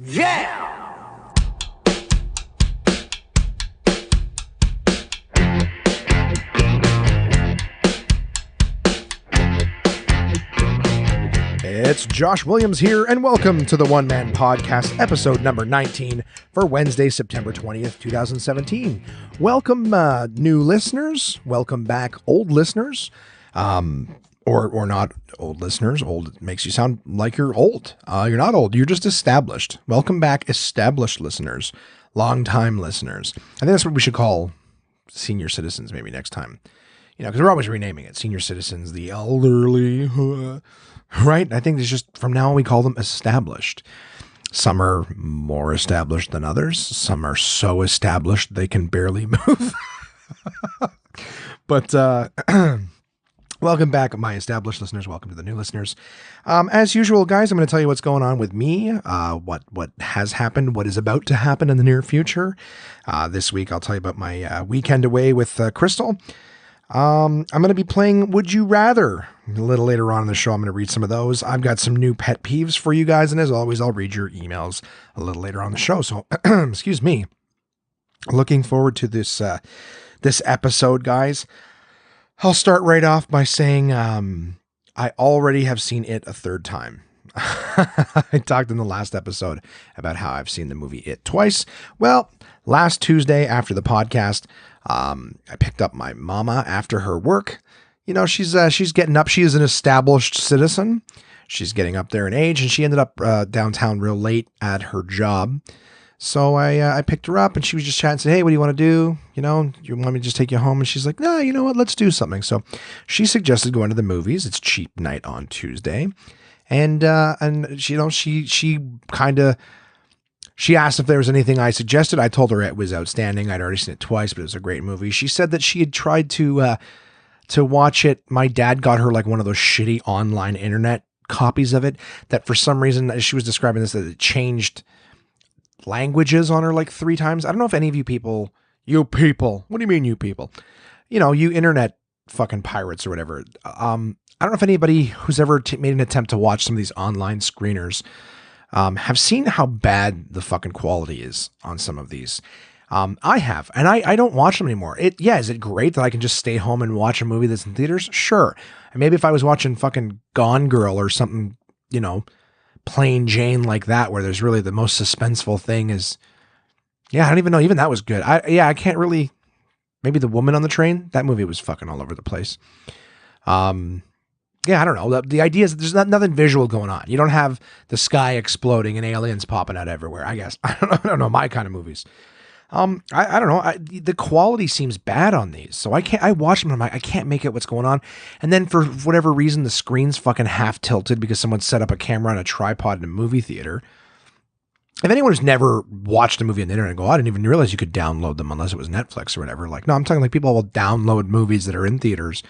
Yeah! It's Josh Williams here, and welcome to the One Man Podcast, episode number 19 for Wednesday, September 20th, 2017. Welcome, new listeners. Welcome back, old listeners. Or not old listeners. Old makes you sound like you're old. You're not old. You're just established. Welcome back, established listeners, long-time listeners. I think that's what we should call senior citizens maybe next time. You know, because we're always renaming it. Senior citizens, the elderly, right? I think it's just from now on we call them established. Some are more established than others. Some are so established they can barely move. But welcome back, my established listeners. Welcome to the new listeners. As usual, guys, I'm going to tell you what's going on with me, what has happened, what is about to happen in the near future. This week, I'll tell you about my weekend away with Crystal. I'm going to be playing Would You Rather a little later on in the show. I'm going to read some of those. I've got some new pet peeves for you guys. And as always, I'll read your emails a little later on in the show. So, excuse me. Looking forward to this episode, guys. I'll start right off by saying, I already have seen it a third time. I talked in the last episode about how I've seen the movie It twice. Well, last Tuesday after the podcast, I picked up my mama after her work. You know, she's getting up. She is an established citizen. She's getting up there in age, and she ended up downtown real late at her job. So I picked her up, and she was just chatting, saying, "Hey, what do you want to do? You know, you want me to just take you home?" And she's like, "No, you know what? Let's do something." So she suggested going to the movies. It's cheap night on Tuesday, and she, you know, she asked if there was anything I suggested. I told her it was outstanding. I'd already seen it twice, but it was a great movie. She said that she had tried to watch it. My dad got her like one of those shitty online internet copies of it that for some reason, as she was describing this, that it changed languages on her like 3 times. I don't know if any of you people, what do you mean you people? You know, you internet fucking pirates or whatever. I don't know if anybody who's ever made an attempt to watch some of these online screeners have seen how bad the fucking quality is on some of these. I have, and I don't watch them anymore. Is it great that I can just stay home and watch a movie that's in theaters? Sure. And maybe if I was watching fucking Gone Girl or something, you know, Plain Jane like that, where there's really the most suspenseful thing is, I don't even know. Even that was good. I can't really, maybe The Woman on the Train. That movie was fucking all over the place. I don't know. The idea is there's nothing visual going on. You don't have the sky exploding and aliens popping out everywhere, I guess. I don't know my kind of movies. I don't know. The quality seems bad on these. So I watch them and I can't make out what's going on. And then for whatever reason, the screen's fucking half tilted because someone set up a camera on a tripod in a movie theater. If anyone who's never watched a movie on the internet and go, I didn't even realize you could download them unless it was Netflix or whatever. Like, no, I'm talking like people will download movies that are in theaters,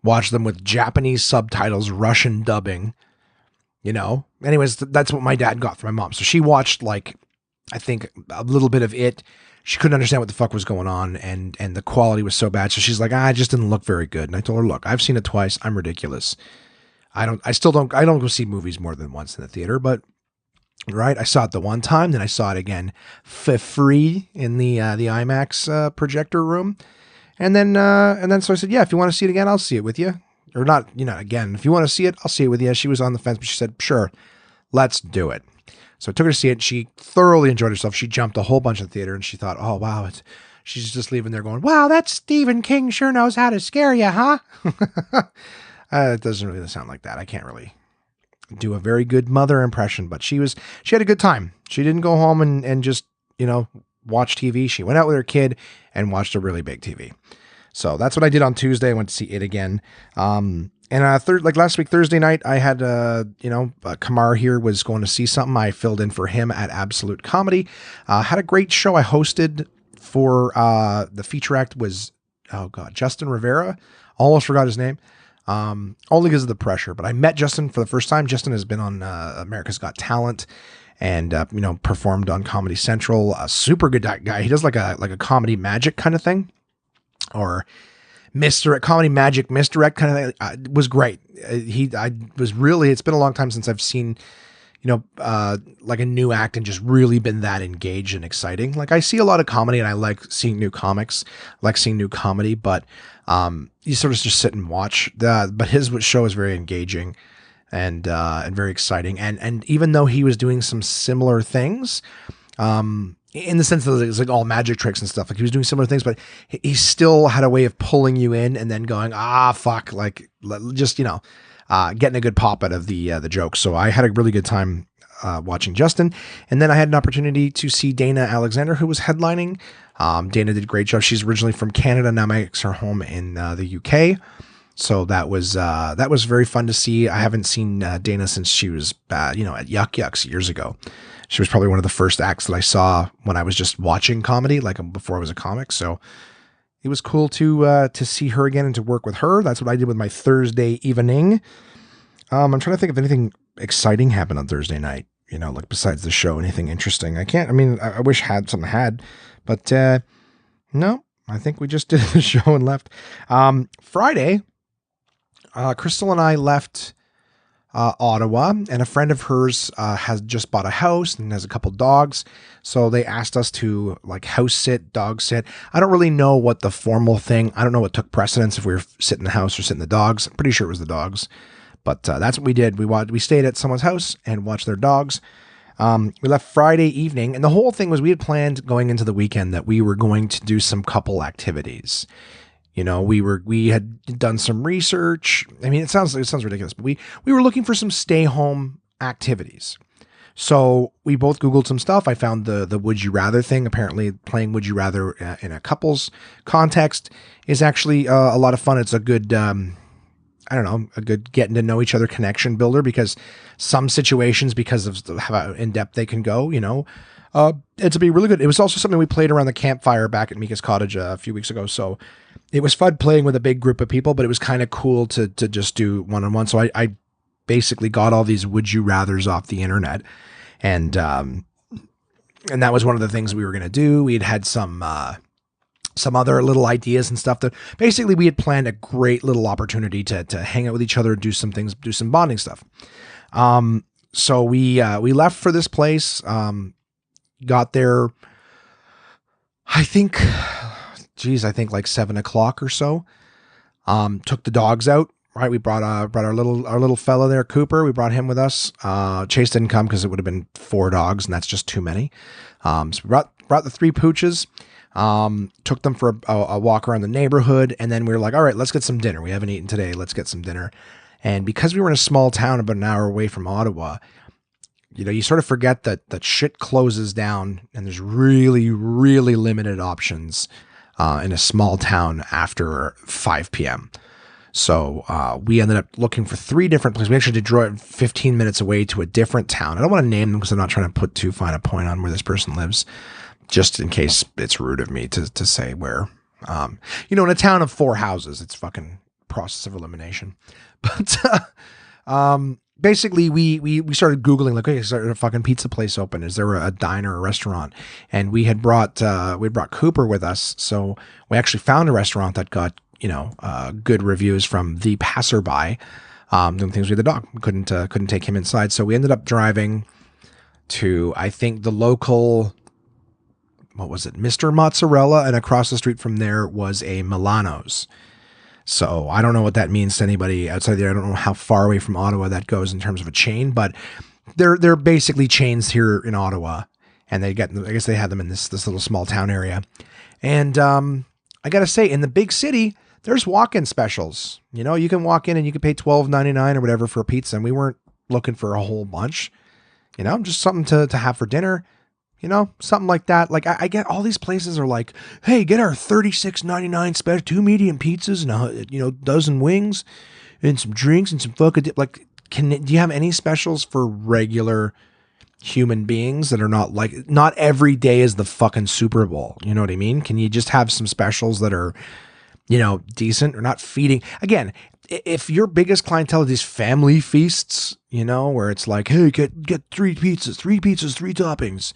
watch them with Japanese subtitles, Russian dubbing, you know. Anyways, that's what my dad got for my mom. So she watched like, I think a little bit of it. She couldn't understand what the fuck was going on, and the quality was so bad. So she's like, it just didn't look very good. And I told her, look, I've seen it twice. I'm ridiculous. I don't go see movies more than once in the theater, but right. I saw it the one time, then I saw it again for free in the IMAX projector room. And then so I said, if you want to see it again, I'll see it with you. Or not, again, if you want to see it, I'll see it with you. She was on the fence, but she said, sure, let's do it. So I took her to see it. She thoroughly enjoyed herself. She jumped a whole bunch in the theater and she thought, oh, wow. She's just leaving there going, wow, that Stephen King sure knows how to scare you, huh? It doesn't really sound like that. I can't really do a very good mother impression, but she had a good time. She didn't go home and just, watch TV. She went out with her kid and watched a really big TV. So that's what I did on Tuesday. I went to see it again. And last week, Thursday night, I had, Kamar here was going to see something. I filled in for him at Absolute Comedy. Had a great show. I hosted for, the feature act was, Justin Rivera. Almost forgot his name. Only because of the pressure, but I met Justin for the first time. Justin has been on, America's Got Talent and, performed on Comedy Central. A super good guy. He does like a comedy magic kind of thing, or comedy magic misdirect kind of thing. Was great. It's been a long time since I've seen, like a new act and just really been that engaged and exciting. Like I see a lot of comedy and I like seeing new comics, I like seeing new comedy, but you sort of just sit and watch. But his show is very engaging and very exciting. And even though he was doing some similar things, in the sense that it's like all magic tricks and stuff, like he was doing similar things, but he still had a way of pulling you in and then going, fuck, like just, getting a good pop out of the jokes. So I had a really good time watching Justin. And then I had an opportunity to see Dana Alexander, who was headlining. Dana did a great job. She's originally from Canada, now makes her home in the UK. So that was very fun to see. I haven't seen Dana since she was, at Yuck Yucks years ago. She was probably one of the first acts that I saw when I was just watching comedy, like before I was a comic. So it was cool to see her again and to work with her. That's what I did with my Thursday evening. I'm trying to think if anything exciting happened on Thursday night, like besides the show, anything interesting. I wish something had, but no, I think we just did the show and left. Friday, Crystal and I left Ottawa, and a friend of hers has just bought a house and has a couple dogs. So they asked us to like house sit, dog sit. I don't really know what the formal thing, I don't know what took precedence, if we were sitting in the house or sitting the dogs. I'm pretty sure it was the dogs, but that's what we did. We stayed at someone's house and watched their dogs. We left Friday evening, and the whole thing was we had planned going into the weekend that we were going to do some couple activities. We had done some research. I mean, it sounds ridiculous, but we were looking for some stay home activities. So we both Googled some stuff. I found the Would You Rather thing. Apparently playing Would You Rather in a couples context is actually a lot of fun. It's a good, a good getting to know each other connection builder, because some situations, because of how in depth they can go, it's be really good. It was also something we played around the campfire back at Mika's cottage a few weeks ago. So it was fun playing with a big group of people, but it was kind of cool to just do one-on-one. So I basically got all these Would You Rathers off the internet. And that was one of the things we were going to do. We had some other little ideas and stuff that basically we had planned a great little opportunity to hang out with each other, do some things, do some bonding stuff. So we left for this place, got there, I think like 7:00 or so. Took the dogs out, right? We brought our little fella there, Cooper. We brought him with us. Chase didn't come because it would have been 4 dogs, and that's just too many. So we brought the 3 pooches, took them for a walk around the neighborhood, and then we were like, all right, let's get some dinner. We haven't eaten today. Let's get some dinner. And because we were in a small town about an hour away from Ottawa, you sort of forget that shit closes down and there's really, really limited options in a small town after 5 p.m. So we ended up looking for 3 different places. We actually did drive 15 minutes away to a different town. I don't want to name them because I'm not trying to put too fine a point on where this person lives, just in case it's rude of me to say where. In a town of 4 houses, it's fucking process of elimination. But basically, we started Googling, like, okay, is there a fucking pizza place open? Is there a diner or a restaurant? And we had brought Cooper with us. So we actually found a restaurant that got, good reviews from the passerby, doing things with the dog. We couldn't take him inside. So we ended up driving to, I think, the local, what was it? Mr. Mozzarella. And across the street from there was a Milano's. So I don't know what that means to anybody outside there. I don't know how far away from Ottawa that goes in terms of a chain, but they're basically chains here in Ottawa, and I guess they had them in this little small town area. And I gotta say, in the big city, there's walk-in specials. You can walk in and you can pay $12.99 or whatever for a pizza, and we weren't looking for a whole bunch. Just something to have for dinner. Something like that. Like I get all these places are like, hey, get our $36.99 special, 2 medium pizzas and dozen wings and some drinks and some fucking like. Do you have any specials for regular human beings that are not every day is the fucking Super Bowl? You know what I mean? Can you just have some specials that are, decent or not feeding? Again, if your biggest clientele is these family feasts, where it's like, hey, get 3 pizzas, 3 toppings.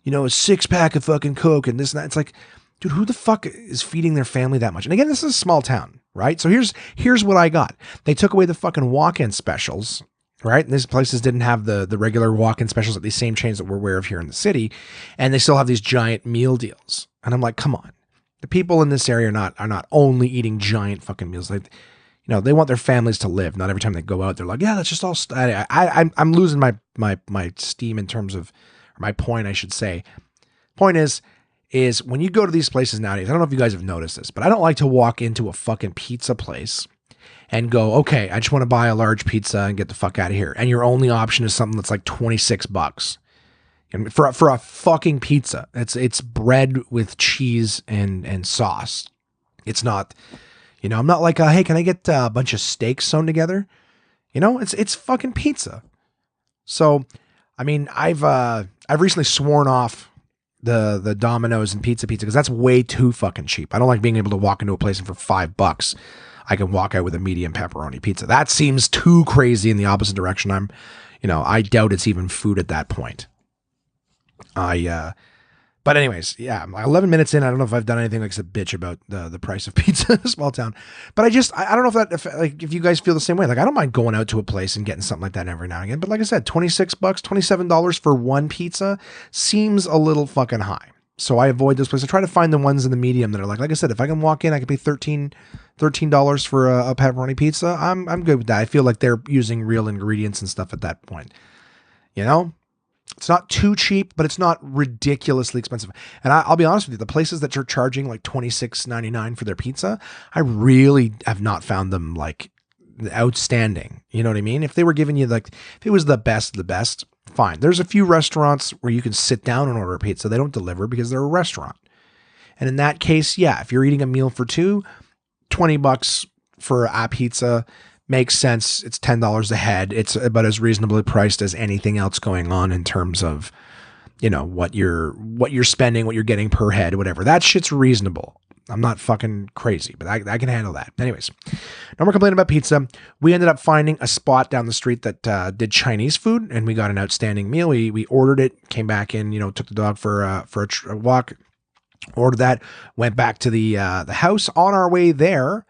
A 6-pack of fucking Coke and this and that. It's like, dude, who the fuck is feeding their family that much? And again, this is a small town, right? So here's what I got. They took away the fucking walk-in specials. right? And these places didn't have the regular walk-in specials at these same chains that we're aware of here in the city, and they still have these giant meal deals. And I'm like, come on, the people in this area are not only eating giant fucking meals. Like, you know, they want their families to live. Not every time they go out, they're like, yeah, that's just all. I'm losing my steam in terms of, or my point, I should say. Point is when you go to these places nowadays, I don't know if you guys have noticed this, but I don't like to walk into a fucking pizza place and go, okay, I just want to buy a large pizza and get the fuck out of here. And your only option is something that's like $26. And for a fucking pizza, it's bread with cheese and sauce. It's not, you know, I'm not like, hey, can I get a bunch of steaks sewn together? You know, it's fucking pizza. So, I mean, I've recently sworn off the Domino's and pizza because that's way too fucking cheap. I don't like being able to walk into a place and for $5 I can walk out with a medium pepperoni pizza. That seems too crazy in the opposite direction. I doubt it's even food at that point. But anyways, yeah, 11 minutes in, I don't know if I've done anything like a bitch about the price of pizza in a small town, but I don't know if you guys feel the same way. Like, I don't mind going out to a place and getting something like that every now and again. But like I said, $26, $27 for one pizza seems a little fucking high. So I avoid those places. I try to find the ones in the medium that are like I said, if I can walk in, I can pay $13 for a pepperoni pizza. I'm good with that. I feel like they're using real ingredients and stuff at that point. You know, it's not too cheap, but it's not ridiculously expensive. And I'll be honest with you, the places that are charging like $26.99 for their pizza, I really have not found them like outstanding. You know what I mean? If they were giving you like, if it was the best of the best, fine. There's a few restaurants where you can sit down and order a pizza. They don't deliver because they're a restaurant. And in that case, yeah, if you're eating a meal for two, $20 for a pizza makes sense. It's $10 a head. It's about as reasonably priced as anything else going on in terms of, you know, what you're spending, what you're getting per head, whatever. That shit's reasonable. I'm not fucking crazy, but I can handle that. Anyways, no more complaining about pizza. We ended up finding a spot down the street that did Chinese food, and we got an outstanding meal. We ordered it, came back in, you know, took the dog for a walk, ordered that, went back to the house. On our way there,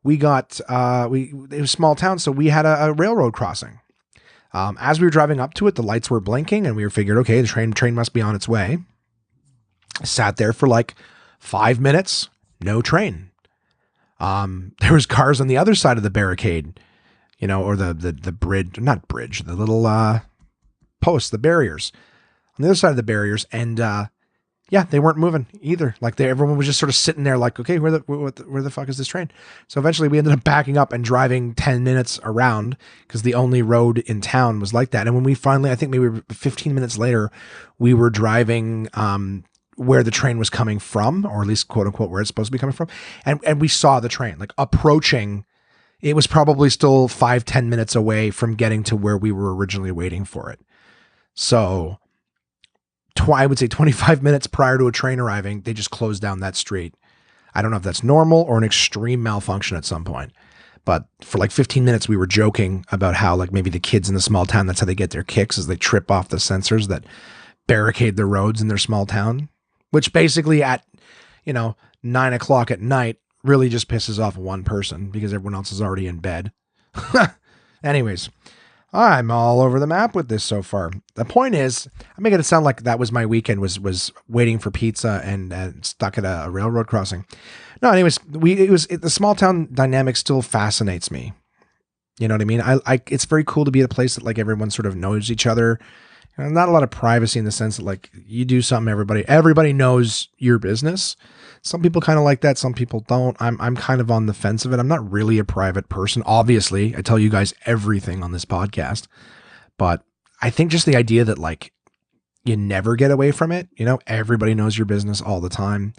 we got it was a small town, so we had a railroad crossing. As we were driving up to it, the lights were blinking, and we figured, okay, the train must be on its way. Sat there for like 5 minutes. No train. There was cars on the other side of the barricade, you know, or the bridge, not bridge, the little posts, the barriers on the other side of the barriers. And yeah, they weren't moving either. Like everyone was just sort of sitting there like, okay, where the fuck is this train? So eventually we ended up backing up and driving 10 minutes around because the only road in town was like that. And when we finally, I think maybe 15 minutes later, we were driving, where the train was coming from, or at least quote unquote where it's supposed to be coming from. And we saw the train like approaching. It was probably still 5-10 minutes away from getting to where we were originally waiting for it. So I would say 25 minutes prior to a train arriving, they just closed down that street. I don't know if that's normal or an extreme malfunction at some point, but for like 15 minutes, we were joking about how like maybe the kids in the small town, that's how they get their kicks, is they trip off the sensors that barricade the roads in their small town. Which basically at, 9 o'clock at night really just pisses off one person because everyone else is already in bed. Anyways, I'm all over the map with this so far. The point is, I'm making it sound like that was my weekend, was waiting for pizza and stuck at a railroad crossing. No, anyways, the small town dynamic still fascinates me. You know what I mean? It's very cool to be at a place that like everyone sort of knows each other. Not a lot of privacy in the sense that like you do something, everybody knows your business. Some people kind of like that. Some people don't. I'm kind of on the fence of it. I'm not really a private person. Obviously, I tell you guys everything on this podcast, but I think just the idea that like you never get away from it, everybody knows your business all the time,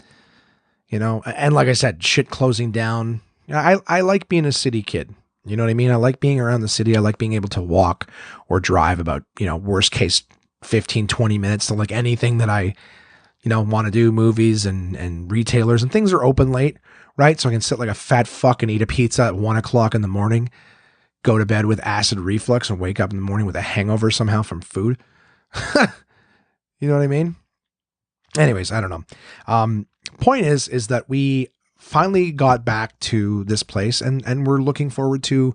and like I said, shit closing down. I like being a city kid. You know what I mean? I like being around the city. I like being able to walk or drive about, worst case 15, 20 minutes to like anything that I, want to do, movies and retailers, and things are open late, right? So I can sit like a fat fuck and eat a pizza at 1 o'clock in the morning, go to bed with acid reflux and wake up in the morning with a hangover somehow from food. You know what I mean? Anyways, I don't know. Point is that we finally got back to this place and we're looking forward to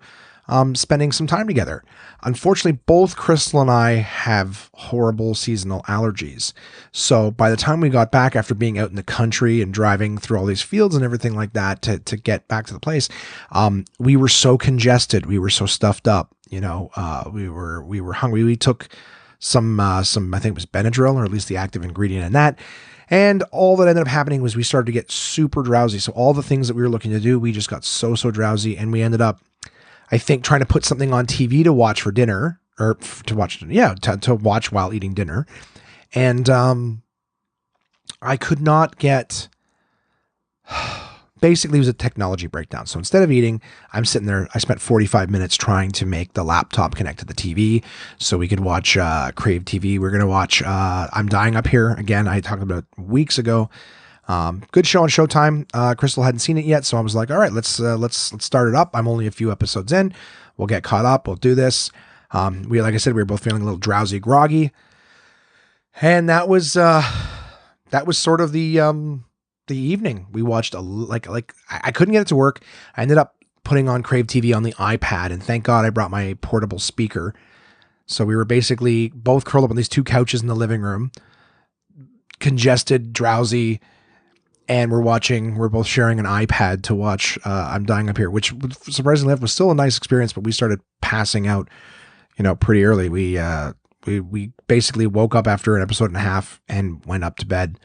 spending some time together. Unfortunately, both Crystal and I have horrible seasonal allergies. So by the time we got back after being out in the country and driving through all these fields and everything like that to get back to the place, we were so congested. We were so stuffed up. We were hungry. We took some I think it was Benadryl, or at least the active ingredient in that. And all that ended up happening was we started to get super drowsy. So all the things that we were looking to do, we just got so drowsy, and we ended up, I think, trying to put something on TV to watch for dinner, or to watch while eating dinner. And I could not get, basically it was a technology breakdown. So instead of eating, I'm sitting there, I spent 45 minutes trying to make the laptop connect to the TV so we could watch Crave TV. We're going to watch I'm Dying Up Here. Again, I talked about it weeks ago. Good show on Showtime. Crystal hadn't seen it yet, so I was like, all right, let's start it up. I'm only a few episodes in. We'll get caught up. We'll do this. Like I said, we were both feeling a little drowsy, groggy. And that was sort of the evening. We watched I couldn't get it to work. I ended up putting on Crave TV on the iPad, and thank God I brought my portable speaker. So we were basically both curled up on these two couches in the living room, congested, drowsy, and we're both sharing an iPad to watch I'm Dying Up Here, which surprisingly enough was still a nice experience, but we started passing out, pretty early. We basically woke up after an episode and a half and went up to bed.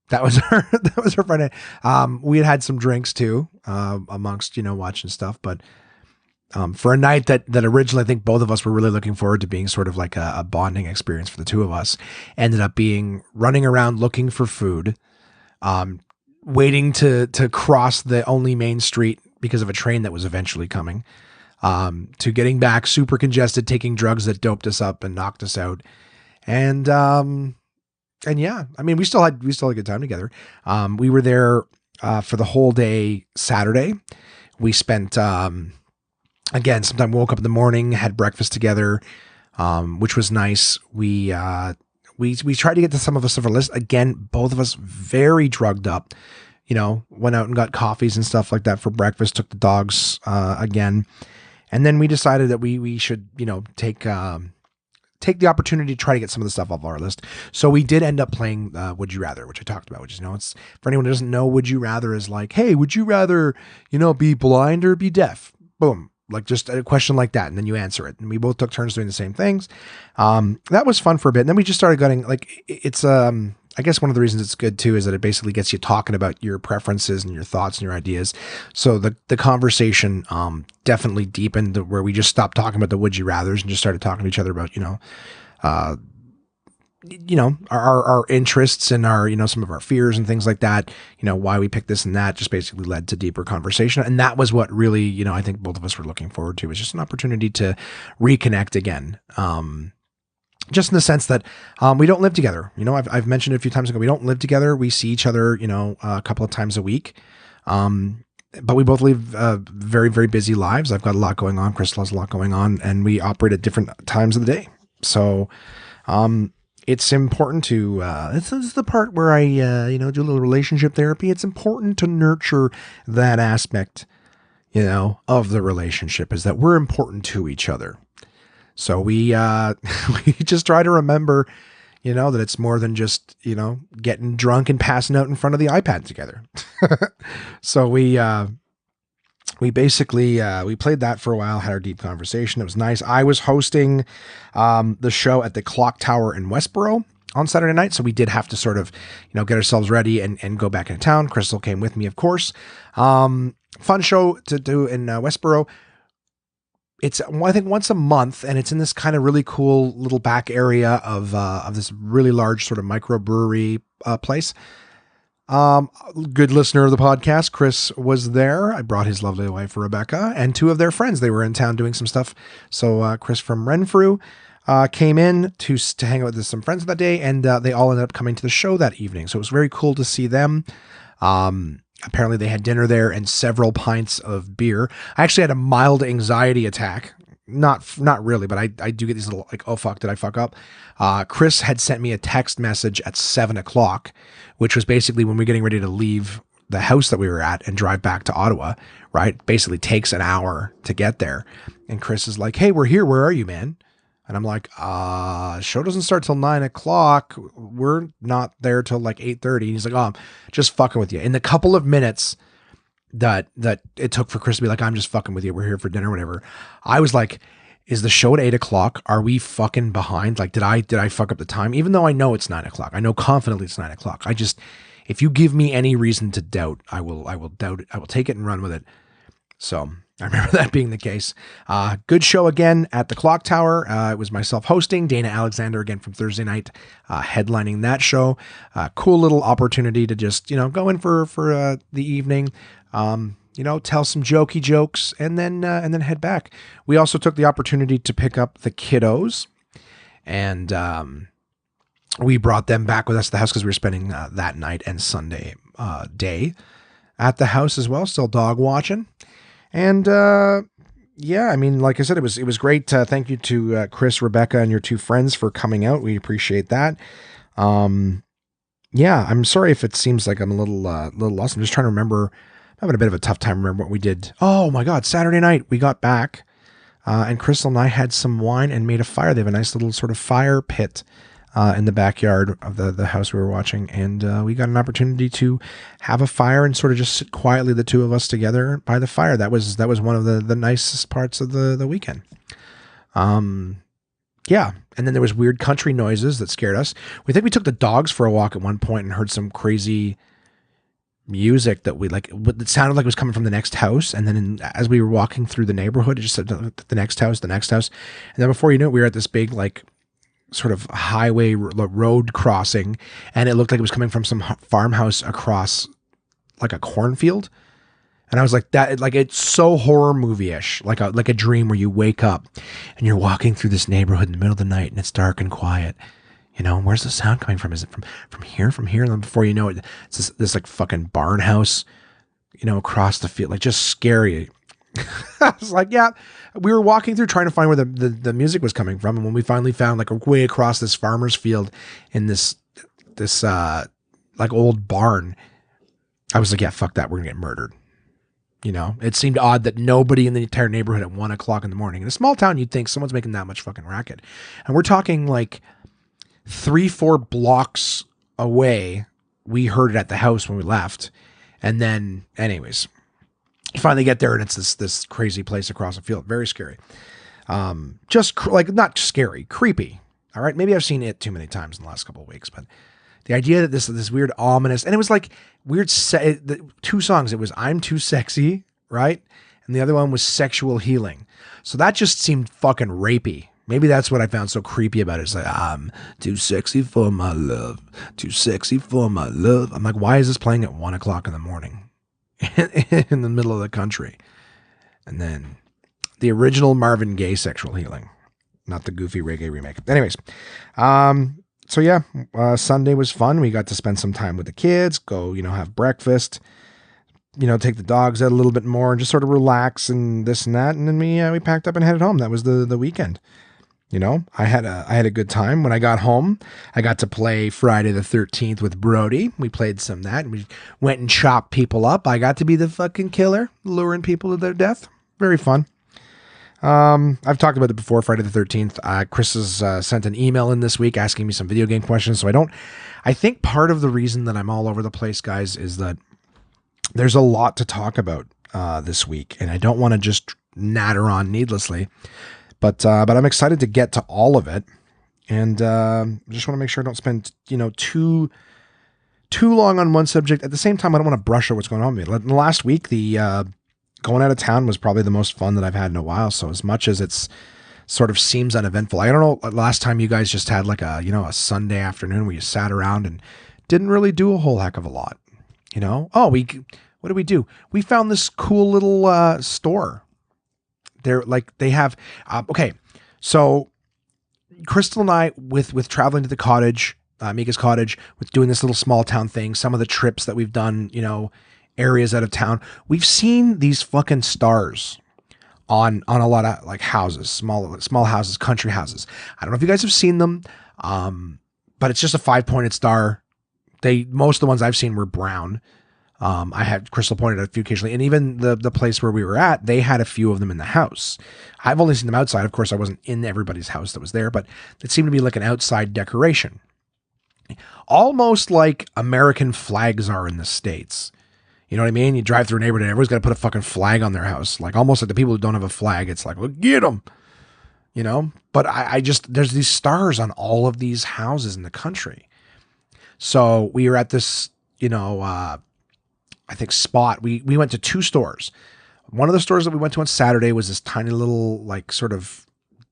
That was our Friday. We had some drinks too, amongst, watching stuff, but for a night that originally I think both of us were really looking forward to being sort of like a bonding experience for the two of us, ended up being running around looking for food, waiting to cross the only main street because of a train that was eventually coming, to getting back super congested, taking drugs that doped us up and knocked us out. And yeah, I mean, we still had a good time together. We were there for the whole day Saturday. We spent, again, sometime woke up in the morning, had breakfast together, which was nice. We tried to get to some of us of our list. Again, both of us very drugged up, went out and got coffees and stuff like that for breakfast, took the dogs again. And then we decided that we should, take the opportunity to try to get some of the stuff off our list. So we did end up playing Would You Rather, which I talked about, which is, it's for anyone who doesn't know, Would You Rather is like, hey, would you rather, be blind or be deaf? Boom. Like just a question like that. And then you answer it. And we both took turns doing the same things. That was fun for a bit. And then we just started getting it's, I guess one of the reasons it's good too is that it basically gets you talking about your preferences and your thoughts and your ideas. So the conversation definitely deepened where we just stopped talking about the would you rathers and just started talking to each other about, our interests and our, some of our fears and things like that, why we picked this and that just basically led to deeper conversation. And that was what really, I think both of us were looking forward to, was just an opportunity to reconnect again. Just in the sense that we don't live together. I've mentioned it a few times ago. We don't live together. We see each other, a couple of times a week. But we both live very, very busy lives. I've got a lot going on. Crystal has a lot going on, and we operate at different times of the day. So it's important to, this is the part where I, do a little relationship therapy. It's important to nurture that aspect, of the relationship, is that we're important to each other. So we just try to remember, that it's more than just, getting drunk and passing out in front of the iPad together. So we basically, we played that for a while, had our deep conversation. It was nice. I was hosting the show at the Clock Tower in Westboro on Saturday night. So we did have to sort of, get ourselves ready and go back into town. Crystal came with me, of course. Fun show to do in Westboro. It's, I think, once a month, and it's in this kind of really cool little back area of this really large sort of microbrewery place. Good listener of the podcast, Chris, was there. I brought his lovely wife, Rebecca, and two of their friends. They were in town doing some stuff. So Chris from Renfrew came in to hang out with some friends that day, and they all ended up coming to the show that evening. So it was very cool to see them. Apparently they had dinner there and several pints of beer. I actually had a mild anxiety attack. Not really, but I do get these little like, oh fuck, did I fuck up? Chris had sent me a text message at 7:00, which was basically when we're getting ready to leave the house that we were at and drive back to Ottawa, right? Basically takes an hour to get there. And Chris is like, hey, we're here. Where are you, man? And I'm like, show doesn't start till 9:00. We're not there till like 8:30. He's like, oh, I'm just fucking with you. In the couple of minutes that it took for Chris to be like, I'm just fucking with you. We're here for dinner, whatever. I was like, is the show at 8:00? Are we fucking behind? Like, did I fuck up the time? Even though I know it's 9:00. I know confidently it's 9:00. If you give me any reason to doubt, I will doubt it. I will take it and run with it. So I remember that being the case. Good show again at the Clock Tower. It was myself hosting, Dana Alexander again from Thursday night, headlining that show. Cool little opportunity to just, go in for the evening, tell some jokey jokes and then head back. We also took the opportunity to pick up the kiddos and, we brought them back with us to the house because we were spending that night and Sunday day at the house as well, still dog watching. And yeah, I mean, like I said, it was great. Thank you to Chris, Rebecca, and your two friends for coming out. We appreciate that. Yeah, I'm sorry if it seems like I'm a little lost. I'm just trying to remember. I'm having a bit of a tough time remembering what we did. Oh my God, Saturday night we got back, and Crystal and I had some wine and made a fire. They have a nice little sort of fire pit in the backyard of the house we were watching. And we got an opportunity to have a fire and sort of just sit quietly, the two of us together by the fire. That was one of the nicest parts of the weekend. Yeah. And then there was weird country noises that scared us. We think we took the dogs for a walk at one point and heard some crazy music that it sounded like it was coming from the next house. And then as we were walking through the neighborhood, it just said the next house. And then before you knew it, we were at this big, sort of highway road crossing, and it looked like it was coming from some farmhouse across like a cornfield. And I was like, that, like, it's so horror movie-ish, like a dream where you wake up and you're walking through this neighborhood in the middle of the night and it's dark and quiet. Where's the sound coming from? Is it from here? And then before you know it, it's this like fucking barn house, across the field, like just scary. I was like, yeah, we were walking through trying to find where the music was coming from. And when we finally found like way across this farmer's field in this like old barn, I was like, yeah, fuck that. We're gonna get murdered. It seemed odd that nobody in the entire neighborhood at 1:00 in the morning. In a small town, you'd think someone's making that much fucking racket. And we're talking like 3-4 blocks away. We heard it at the house when we left. And then anyways, you finally get there and it's this crazy place across the field. Very scary. Not scary, creepy. All right. Maybe I've seen it too many times in the last couple of weeks, but the idea that this weird ominous, and it was like weird, two songs. It was I'm Too Sexy, right? And the other one was Sexual Healing. So that just seemed fucking rapey. Maybe that's what I found so creepy about it. It's like, I'm too sexy for my love. Too sexy for my love. I'm like, why is this playing at 1:00 in the morning? In the middle of the country. And then the original Marvin Gaye Sexual Healing, not the goofy reggae remake. Anyways, so yeah, Sunday was fun. We got to spend some time with the kids, go, have breakfast, take the dogs out a little bit more and just sort of relax and this and that. And then we packed up and headed home. That was the weekend. I had a good time. When I got home, I got to play Friday the 13th with Brody. We played some of that and we went and chopped people up. I got to be the fucking killer, luring people to their death. Very fun. I've talked about it before, Friday the 13th. Chris has sent an email in this week asking me some video game questions. So I think part of the reason that I'm all over the place, guys, is that there's a lot to talk about this week. And I don't want to just natter on needlessly. But I'm excited to get to all of it, and just want to make sure I don't spend too long on one subject. At the same time, I don't want to brush over what's going on with me. The last week, the going out of town was probably the most fun that I've had in a while. So as much as it's sort of seems uneventful, I don't know. Last time you guys just had like a Sunday afternoon where you sat around and didn't really do a whole heck of a lot. What did we do? We found this cool little store. They have, okay. So Crystal and I with traveling to the cottage, Mika's cottage, with doing this little small town thing, some of the trips that we've done, areas out of town, we've seen these fucking stars on a lot of like houses, small houses, country houses. I don't know if you guys have seen them. But it's just a 5-pointed star. Most of the ones I've seen were brown. I had Crystal pointed out a few occasionally, and even the place where we were at, they had a few of them in the house. I've only seen them outside. Of course, I wasn't in everybody's house that was there, but it seemed to be like an outside decoration, almost like American flags are in the States. You know what I mean? You drive through a neighborhood and everyone's got to put a fucking flag on their house. Like almost like the people who don't have a flag, it's like, well, get them, you know? But I just, there's these stars on all of these houses in the country. So we were at this, I think spot. We went to two stores. One of the stores that we went to on Saturday was this tiny little, like, sort of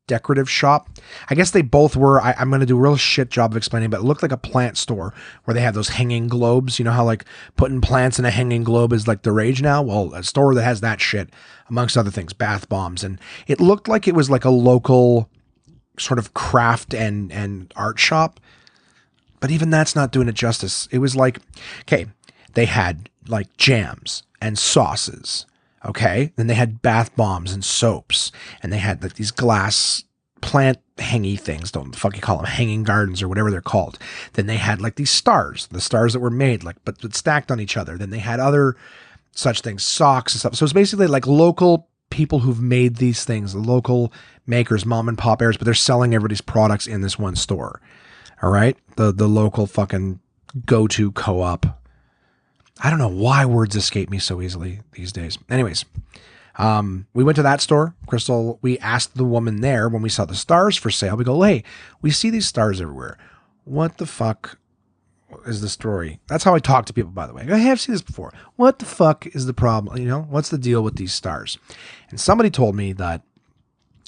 decorative shop. I guess they both were. I'm going to do a real shit job of explaining, but it looked like a plant store where they have those hanging globes. You know how like putting plants in a hanging globe is like the rage now? Well, a store that has that shit, amongst other things, bath bombs. And it looked like it was like a local sort of craft and art shop. But even that's not doing it justice. It was like, okay, they had like jams and sauces. Okay. Then they had bath bombs and soaps, and they had like these glass plant hangy things. Don't the fuck you call them, hanging gardens or whatever they're called. Then they had like these stars, the stars that were made like, but stacked on each other. Then they had other such things, socks and stuff. So it's basically like local people who've made these things, local makers, mom and pop heirs, but they're selling everybody's products in this one store. All right. The local fucking go-to co-op. I don't know why words escape me so easily these days. Anyways, we went to that store. Crystal, we asked the woman there when we saw the stars for sale. We go, hey, we see these stars everywhere. What the fuck is the story? That's how I talk to people, by the way. I go, hey, I've seen this before. What the fuck is the problem? You know, what's the deal with these stars? And somebody told me that,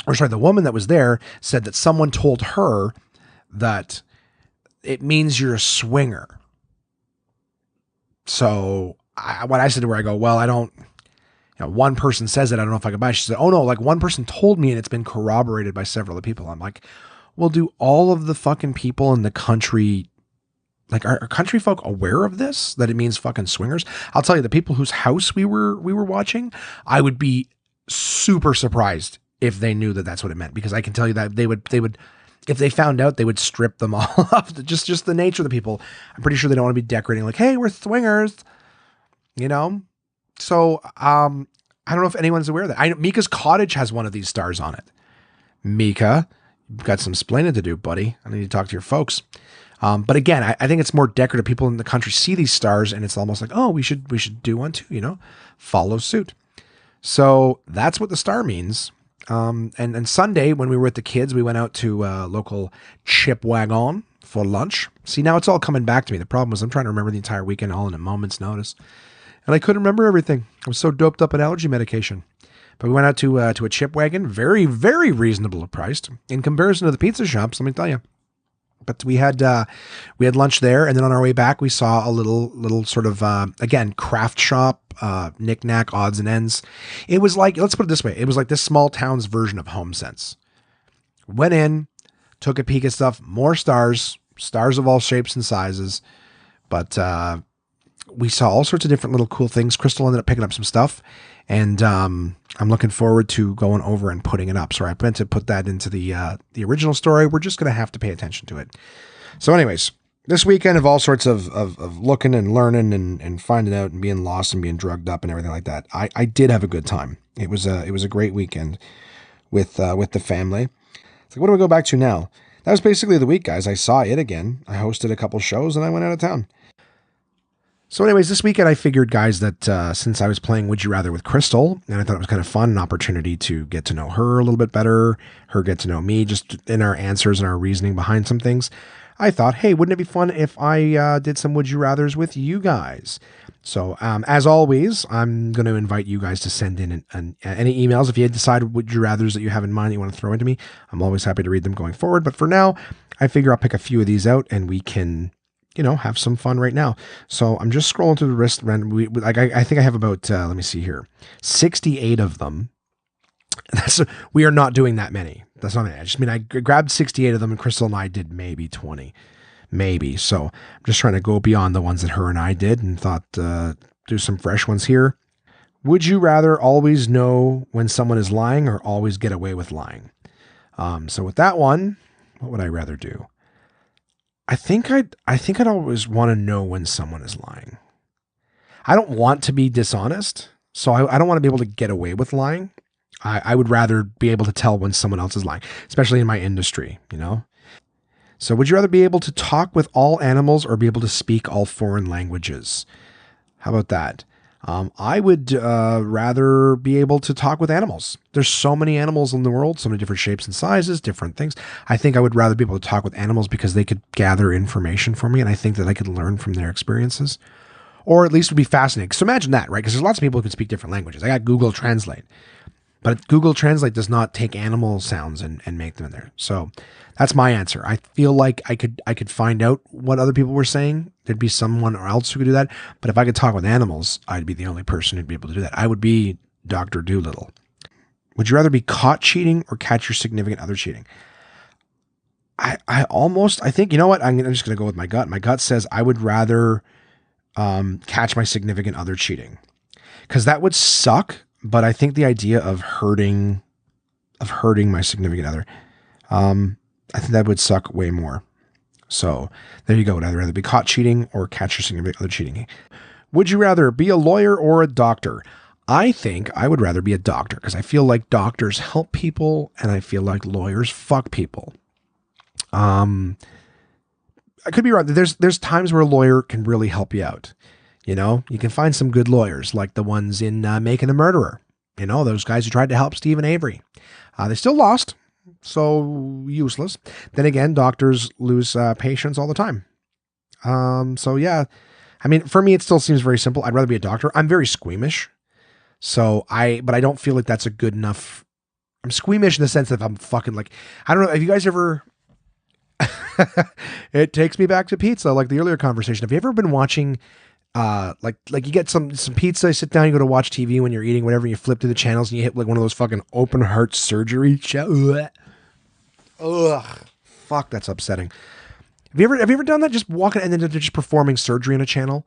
the woman that was there said that someone told her that it means you're a swinger. So what I said to her, I go, well, I don't, one person says it. I don't know if I can buy it. She said, oh no, like one person told me and it's been corroborated by several other people. I'm like, well, do all of the fucking people in the country, like are country folk aware of this, that it means fucking swingers? I'll tell you, the people whose house we were watching, I would be super surprised if they knew that that's what it meant, because I can tell you that they would, if they found out, they would strip them all off. Just the nature of the people. I'm pretty sure they don't want to be decorating like, hey, we're swingers, So I don't know if anyone's aware of that. Mika's cottage has one of these stars on it. Mika, you've got some splaining to do, buddy. I need to talk to your folks. But again, I think it's more decorative. People in the country see these stars and it's almost like, oh, we should do one too, follow suit. So that's what the star means. And Sunday when we were with the kids, we went out to a local chip wagon for lunch. See, now it's all coming back to me. The problem was I'm trying to remember the entire weekend all in a moment's notice. And I couldn't remember everything. I was so doped up in allergy medication. But we went out to a chip wagon, very, very reasonable priced in comparison to the pizza shops, let me tell you. But we had lunch there, and then on our way back, we saw a little sort of, again, craft shop, knick-knack, odds and ends. It was like, let's put it this way, it was like this small town's version of HomeSense. Went in, took a peek at stuff, more stars of all shapes and sizes, but we saw all sorts of different little cool things. Crystal ended up picking up some stuff, and I'm looking forward to going over and putting it up. So I meant to put that into the original story. We're just going to have to pay attention to it. So anyways, this weekend of all sorts of looking and learning and finding out and being lost and being drugged up and everything like that. I did have a good time. It was a great weekend with the family. It's like, what do we go back to now? That was basically the week, guys. I saw it again. I hosted a couple shows and I went out of town. So anyways, this weekend I figured, guys, that since I was playing Would You Rather with Crystal, and I thought it was kind of fun, an opportunity to get to know her a little bit better, her get to know me, just in our answers and our reasoning behind some things, I thought, hey, wouldn't it be fun if I did some Would You Rathers with you guys? So as always, I'm going to invite you guys to send in any emails. If you decide Would You Rathers that you have in mind that you want to throw into me, I'm always happy to read them going forward. But for now, I figure I'll pick a few of these out and we can have some fun right now. So I'm just scrolling through the list. I think I have about, let me see here, 68 of them. We are not doing that many. That's not it. I grabbed 68 of them and Crystal and I did maybe 20, maybe. So I'm just trying to go beyond the ones that her and I did and thought, do some fresh ones here. Would you rather always know when someone is lying or always get away with lying? So with that one, what would I rather do? I think I'd always want to know when someone is lying. I don't want to be dishonest. So I don't want to be able to get away with lying. I would rather be able to tell when someone else is lying, especially in my industry, you know? So would you rather be able to talk with all animals or be able to speak all foreign languages? How about that? I would rather be able to talk with animals. There's so many animals in the world, so many different shapes and sizes, different things. I think I would rather be able to talk with animals because they could gather information for me, and I think that I could learn from their experiences, or at least would be fascinating. So imagine that, right? Because there's lots of people who can speak different languages. I got Google Translate, but Google Translate does not take animal sounds and make them in there. So that's my answer. I feel like I could find out what other people were saying. There'd be someone else who could do that. But if I could talk with animals, I'd be the only person who'd be able to do that. I would be Dr. Doolittle. Would you rather be caught cheating or catch your significant other cheating? I think, you know what? I'm just going to go with my gut. My gut says I would rather catch my significant other cheating, because that would suck. But I think the idea of hurting my significant other, I think that would suck way more. So there you go. Would either rather be caught cheating or catch your significant other cheating? Would you rather be a lawyer or a doctor? I think I would rather be a doctor because I feel like doctors help people and I feel like lawyers fuck people. I could be wrong. There's times where a lawyer can really help you out. You know, you can find some good lawyers like the ones in Making a Murderer. You know, those guys who tried to help Stephen Avery. They still lost. So useless. Then again, doctors lose patients all the time. So yeah, I mean, for me, it still seems very simple. I'd rather be a doctor. I'm very squeamish. But I don't feel like that's a good enough. I'm squeamish in the sense that I'm fucking like, I don't know. Have you guys ever, it takes me back to pizza, like the earlier conversation. Have you ever been watching, like you get some pizza, you sit down, you go to watch TV when you're eating, whatever, and you flip through the channels and you hit like one of those fucking open heart surgery Ugh, fuck, that's upsetting. Have you ever done that? Just walking and then just performing surgery on a channel?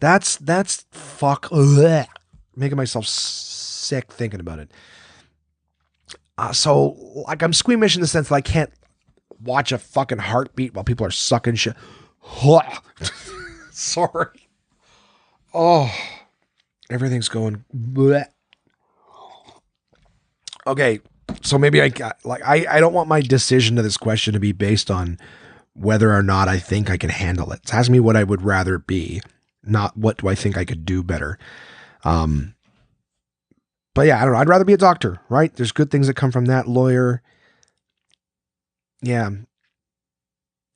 That's fuck. Ugh, making myself sick thinking about it. So like I'm squeamish in the sense that I can't watch a fucking heartbeat while people are sucking shit. Sorry. Oh, everything's going bleh. Okay, so maybe I don't want my decision to this question to be based on whether or not I think I can handle it. It's asking me what I would rather be, not what do I think I could do better. But yeah, I don't know. I'd rather be a doctor, right? There's good things that come from that. Lawyer. Yeah.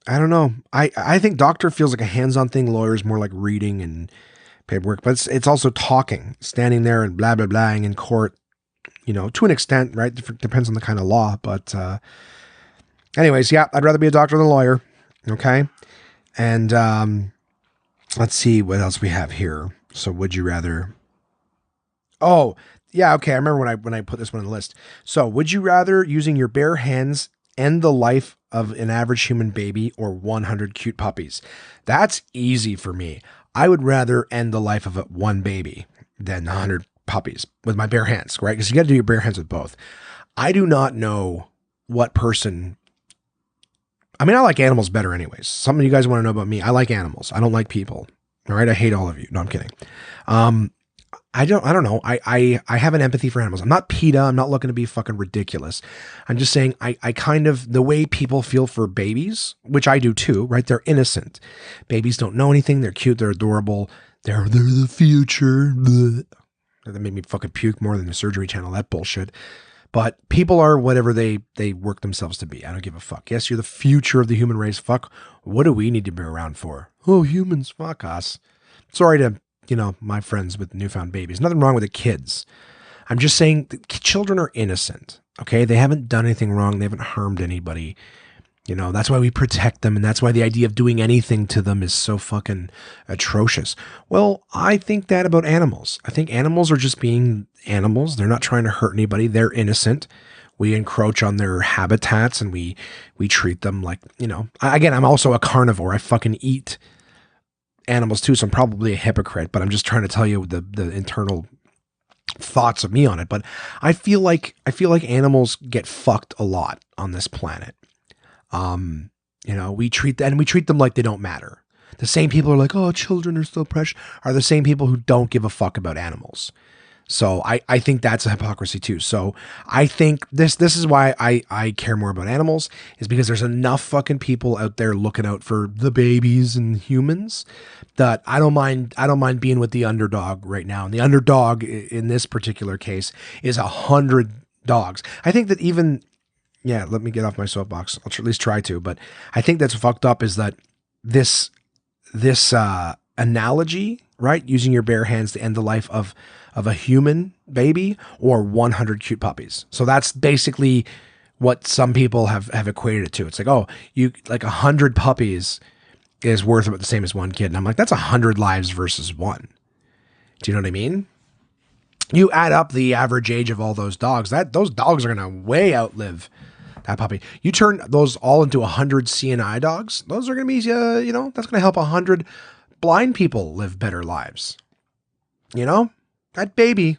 I don't know. I think doctor feels like a hands-on thing. Lawyer is more like reading and paperwork, but it's also talking, standing there and blah, blah, blahing in court, you know, to an extent, right? Depends on the kind of law. But anyways, yeah, I'd rather be a doctor than a lawyer. Okay. And let's see what else we have here. So would you rather? Oh, yeah. Okay. I remember when I put this one on the list. So would you rather using your bare hands end the life of an average human baby or 100 cute puppies? That's easy for me. I would rather end the life of one baby than 100 puppies with my bare hands, right? Because you got to do your bare hands with both. I do not know what person. I mean, I like animals better anyways. Some of you guys want to know about me. I like animals. I don't like people. All right. I hate all of you. No, I'm kidding. I don't know. I have an empathy for animals. I'm not PETA. I'm not looking to be fucking ridiculous. I'm just saying I kind of, the way people feel for babies, which I do too, right? They're innocent. Babies don't know anything. They're cute. They're adorable. They're the future. Blech. That made me fucking puke more than the surgery channel. That bullshit. But people are whatever they work themselves to be. I don't give a fuck. Yes, you're the future of the human race. Fuck. What do we need to be around for? Oh, humans. Fuck us. Sorry to, you know, my friends with newfound babies. Nothing wrong with the kids. I'm just saying children are innocent. Okay. They haven't done anything wrong. They haven't harmed anybody. You know, that's why we protect them. And that's why the idea of doing anything to them is so fucking atrocious. Well, I think that about animals. I think animals are just being animals. They're not trying to hurt anybody. They're innocent. We encroach on their habitats and we treat them like, you know, again, I'm also a carnivore. I fucking eat animals too. So I'm probably a hypocrite, but I'm just trying to tell you the internal thoughts of me on it. But I feel like animals get fucked a lot on this planet. You know, we treat them like they don't matter. The same people who are like, oh, children are so precious, are the same people who don't give a fuck about animals. So I think that's a hypocrisy too. So I think this is why I care more about animals, is because there's enough fucking people out there looking out for the babies and humans that I don't mind being with the underdog right now. And the underdog in this particular case is 100 dogs. I think that even, yeah, let me get off my soapbox. I'll at least try to, but I think that's fucked up is that this analogy, right? Using your bare hands to end the life of a human baby or 100 cute puppies. So that's basically what some people have equated it to. It's like, oh, you like 100 puppies is worth about the same as one kid. And I'm like, that's 100 lives versus one. Do you know what I mean? You add up the average age of all those dogs, those dogs are going to way outlive that puppy. You turn those all into 100 CNI dogs. Those are going to be, that's going to help 100 blind people live better lives. That baby,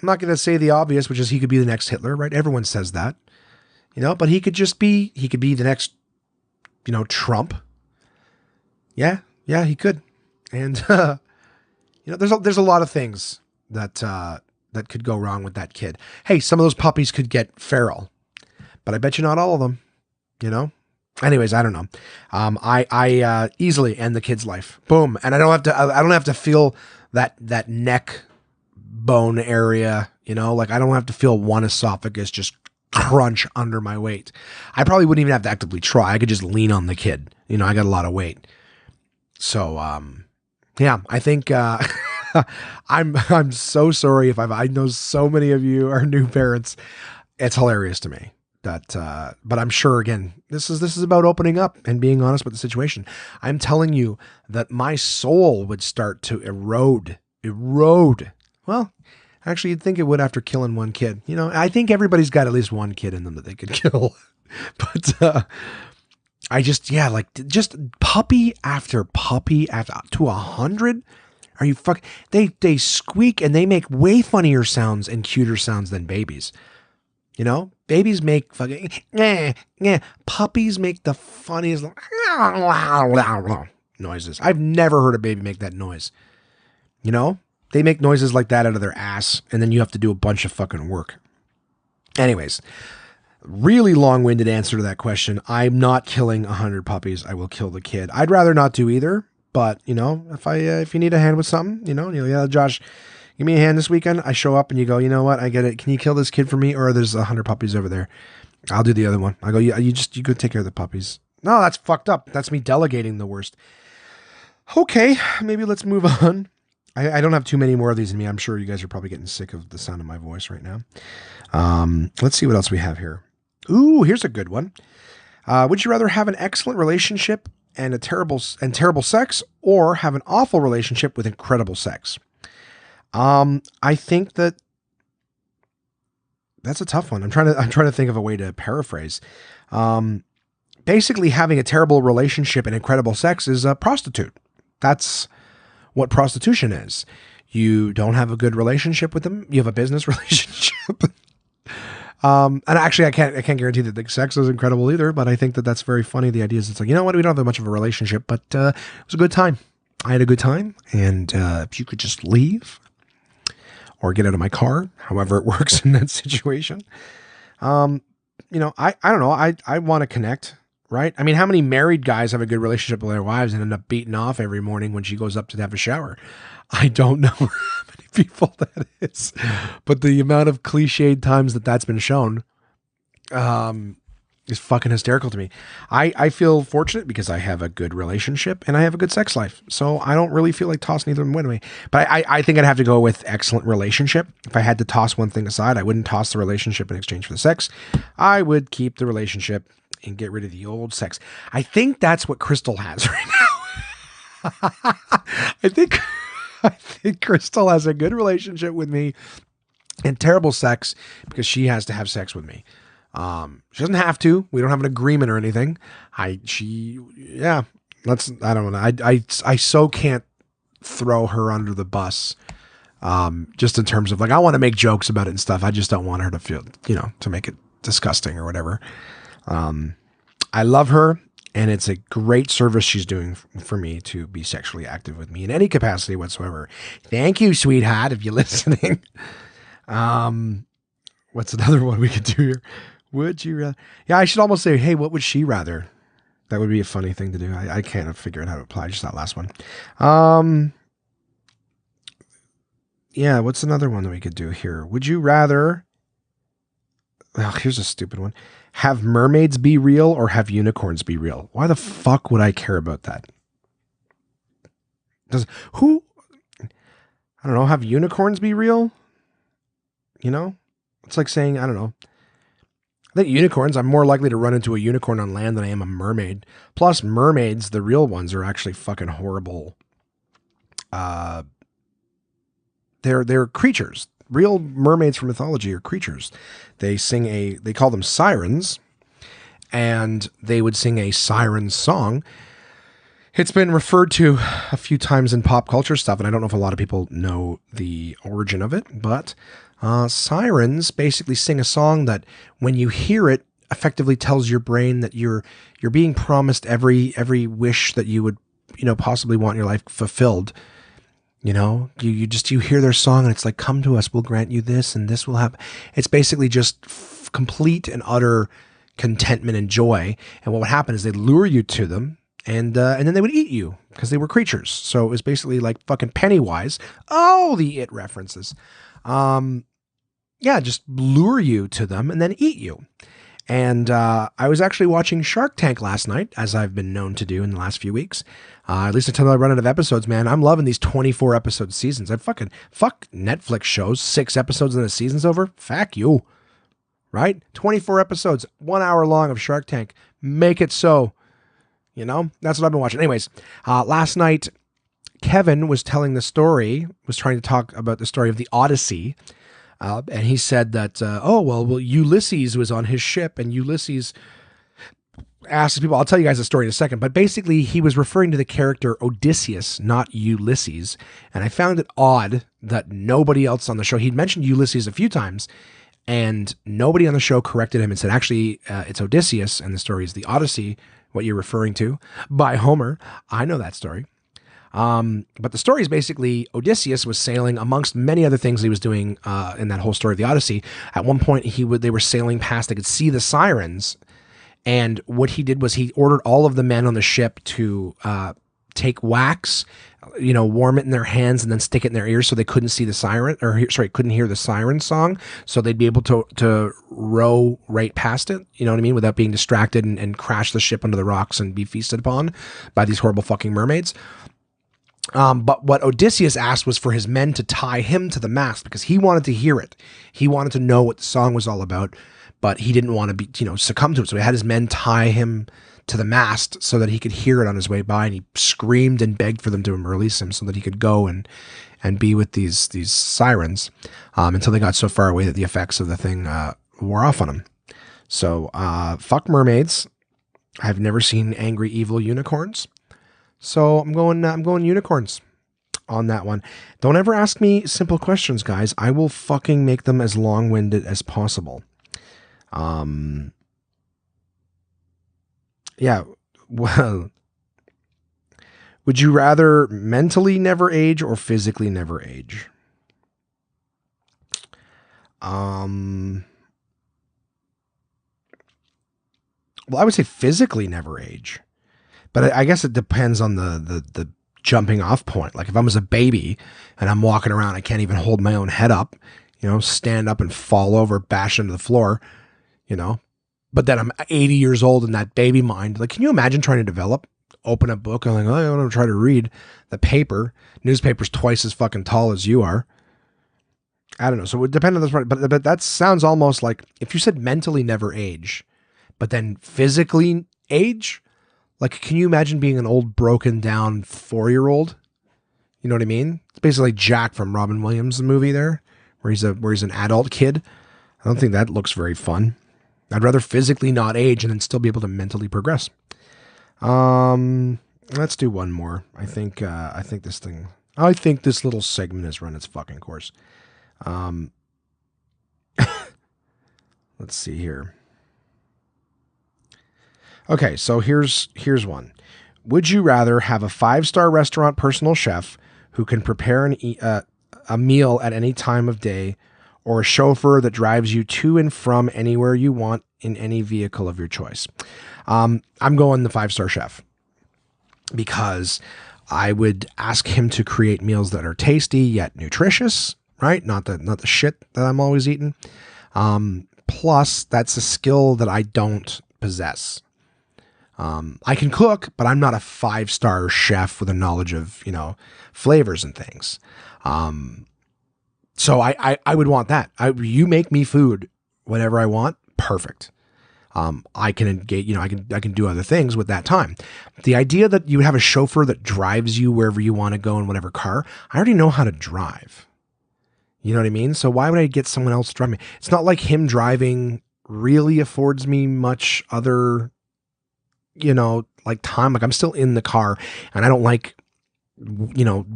I'm not going to say the obvious, which is he could be the next Hitler, right? Everyone says that, but he could be the next, Trump. Yeah, he could. And, there's a lot of things that could go wrong with that kid. Hey, some of those puppies could get feral, but I bet you not all of them, Anyways, I don't know. I easily end the kid's life. Boom. And I don't have to feel that neck bone area, like I don't have to feel one esophagus just crunch under my weight. I probably wouldn't even have to actively try. I could just lean on the kid. I got a lot of weight. So, yeah, I think, I'm so sorry if I know so many of you are new parents. It's hilarious to me. But I'm sure, again, this is about opening up and being honest with the situation. I'm telling you that my soul would start to erode. Well, actually, you'd think it would after killing one kid. I think everybody's got at least one kid in them that they could kill. But I just puppy after puppy after to 100. Are you fuck? They squeak and they make way funnier sounds and cuter sounds than babies. Babies make fucking puppies make the funniest noises. I've never heard a baby make that noise. They make noises like that out of their ass, and then you have to do a bunch of fucking work. Anyways, really long-winded answer to that question. I'm not killing 100 puppies. I will kill the kid. I'd rather not do either, but if you need a hand with something, yeah, Josh, give me a hand this weekend. I show up and you go, you know what? I get it. Can you kill this kid for me? Or there's 100 puppies over there. I'll do the other one. I go, you go take care of the puppies. No, that's fucked up. That's me delegating the worst. Okay, maybe let's move on. I don't have too many more of these in me. I'm sure you guys are probably getting sick of the sound of my voice right now. Let's see what else we have here. Ooh, here's a good one. Would you rather have an excellent relationship and terrible sex, or have an awful relationship with incredible sex? I think that's a tough one. I'm trying to think of a way to paraphrase. Basically, having a terrible relationship and incredible sex is a prostitute. That's what prostitution is. You don't have a good relationship with them. You have a business relationship. And actually, I can't guarantee that the sex is incredible either. But I think that's very funny. The idea is it's like, we don't have that much of a relationship, but it was a good time. I had a good time, and if you could just leave or get out of my car, however it works in that situation. I don't know. I want to connect, right? I mean, how many married guys have a good relationship with their wives and end up beating off every morning when she goes up to have a shower? I don't know how many people that is, but the amount of cliched times that's been shown is fucking hysterical to me. I feel fortunate because I have a good relationship and I have a good sex life. So I don't really feel like tossing either one away. But I think I'd have to go with excellent relationship. If I had to toss one thing aside, I wouldn't toss the relationship in exchange for the sex. I would keep the relationship and get rid of the old sex. I think that's what Crystal has right now. I think Crystal has a good relationship with me and terrible sex because she has to have sex with me. She doesn't have to. We don't have an agreement or anything. I don't know. I so can't throw her under the bus. Just in terms of I want to make jokes about it and stuff. I just don't want her to feel, to make it disgusting or whatever. I love her And it's a great service she's doing for me to be sexually active with me in any capacity whatsoever. Thank you, sweetheart, if you're listening. What's another one we could do here? Would you rather? Yeah, I should almost say, hey, what would she rather? That would be a funny thing to do. I can't figure out how to apply just that last one. Yeah, what's another one that we could do here? Would you rather... Oh, here's a stupid one. Have mermaids be real or have unicorns be real? Why the fuck would I care about that? I don't know, have unicorns be real? You know? It's like saying, I don't know. I think unicorns, I'm more likely to run into a unicorn on land than I am a mermaid. Plus, mermaids, the real ones, are actually fucking horrible. They're creatures. Real mermaids from mythology are creatures. They call them sirens, and they would sing a siren song. It's been referred to a few times in pop culture stuff, and I don't know if a lot of people know the origin of it, but sirens basically sing a song that when you hear it effectively tells your brain that you're being promised every wish that you would, possibly want in your life fulfilled. You hear their song and it's like, come to us, we'll grant you this and this will happen. It's basically just complete and utter contentment and joy. And what would happen is they'd lure you to them and then they would eat you because they were creatures. So it was basically like fucking Pennywise. Oh, the It references. Just lure you to them and then eat you. And I was actually watching Shark Tank last night, as I've been known to do in the last few weeks. At least until I run out of episodes, man. I'm loving these 24 episode seasons. Fuck Netflix shows. 6 episodes and the season's over. Fuck you. Right? 24 episodes, 1 hour long of Shark Tank. Make it so. That's what I've been watching. Anyways, last night, Kevin was trying to talk about the story of the Odyssey. And he said that, Ulysses was on his ship and Ulysses asked people, I'll tell you guys the story in a second, but basically he was referring to the character Odysseus, not Ulysses. And I found it odd that nobody else on the show, he'd mentioned Ulysses a few times and nobody on the show corrected him and said, actually, it's Odysseus and the story is the Odyssey, what you're referring to, by Homer. I know that story. But the story is basically Odysseus was sailing amongst many other things he was doing in that whole story of the Odyssey. At one point, they were sailing past. They could see the sirens, and what he did was he ordered all of the men on the ship to take wax, warm it in their hands, and then stick it in their ears so they couldn't see the siren, couldn't hear the siren song, so they'd be able to row right past it. You know what I mean, without being distracted and crash the ship under the rocks and be feasted upon by these horrible fucking mermaids. But what Odysseus asked was for his men to tie him to the mast because he wanted to hear it. He wanted to know what the song was all about, but he didn't want to be, succumb to it. So he had his men tie him to the mast so that he could hear it on his way by. And he screamed and begged for them to release him so that he could go and be with these sirens until they got so far away that the effects of the thing wore off on him. So fuck mermaids. I've never seen angry, evil unicorns. So I'm going unicorns on that one. Don't ever ask me simple questions, guys. I will fucking make them as long-winded as possible. Yeah. Well, would you rather mentally never age or physically never age? Well, I would say physically never age. But I guess it depends on the jumping off point. Like if I was a baby and I'm walking around, I can't even hold my own head up, stand up and fall over, bash into the floor, But then I'm 80 years old in that baby mind. Like, can you imagine trying to develop? Open a book and I want to try to read the paper. Newspaper's twice as fucking tall as you are. I don't know. So it would depend on this part. But that sounds almost like if you said mentally never age, but then physically age. Like, can you imagine being an old, broken down 4-year-old? You know what I mean? It's basically Jack from Robin Williams' movie there, where he's an adult kid. I don't think that looks very fun. I'd rather physically not age and then still be able to mentally progress. Let's do one more. I think this little segment has run its fucking course. Let's see here. Okay, so here's one. Would you rather have a 5-star restaurant personal chef who can prepare a meal at any time of day, or a chauffeur that drives you to and from anywhere you want in any vehicle of your choice? I'm going the 5-star chef, because I would ask him to create meals that are tasty yet nutritious, right? Not the shit that I'm always eating. Plus, that's a skill that I don't possess. I can cook, but I'm not a 5-star chef with a knowledge of, flavors and things. So I would want that. You make me food, whatever I want, perfect. I can engage, I can do other things with that time. The idea that you have a chauffeur that drives you wherever you want to go in whatever car, I already know how to drive. You know what I mean? So why would I get someone else to drive me? It's not like him driving really affords me much other, like time. Like, I'm still in the car, and I don't like,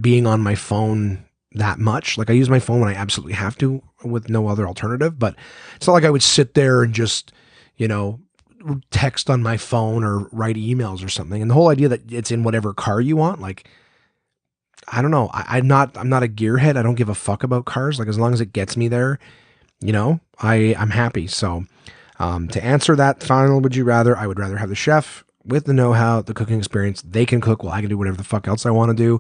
being on my phone that much. Like, I use my phone when I absolutely have to with no other alternative, but it's not like I would sit there and just, text on my phone or write emails or something. And the whole idea that it's in whatever car you want, like, I don't know. I'm not a gearhead. I don't give a fuck about cars. Like, as long as it gets me there, I'm happy. So, to answer that final, would you rather, I would rather have the chef with the know-how, the cooking experience. They can cook while I can do whatever the fuck else I want to do.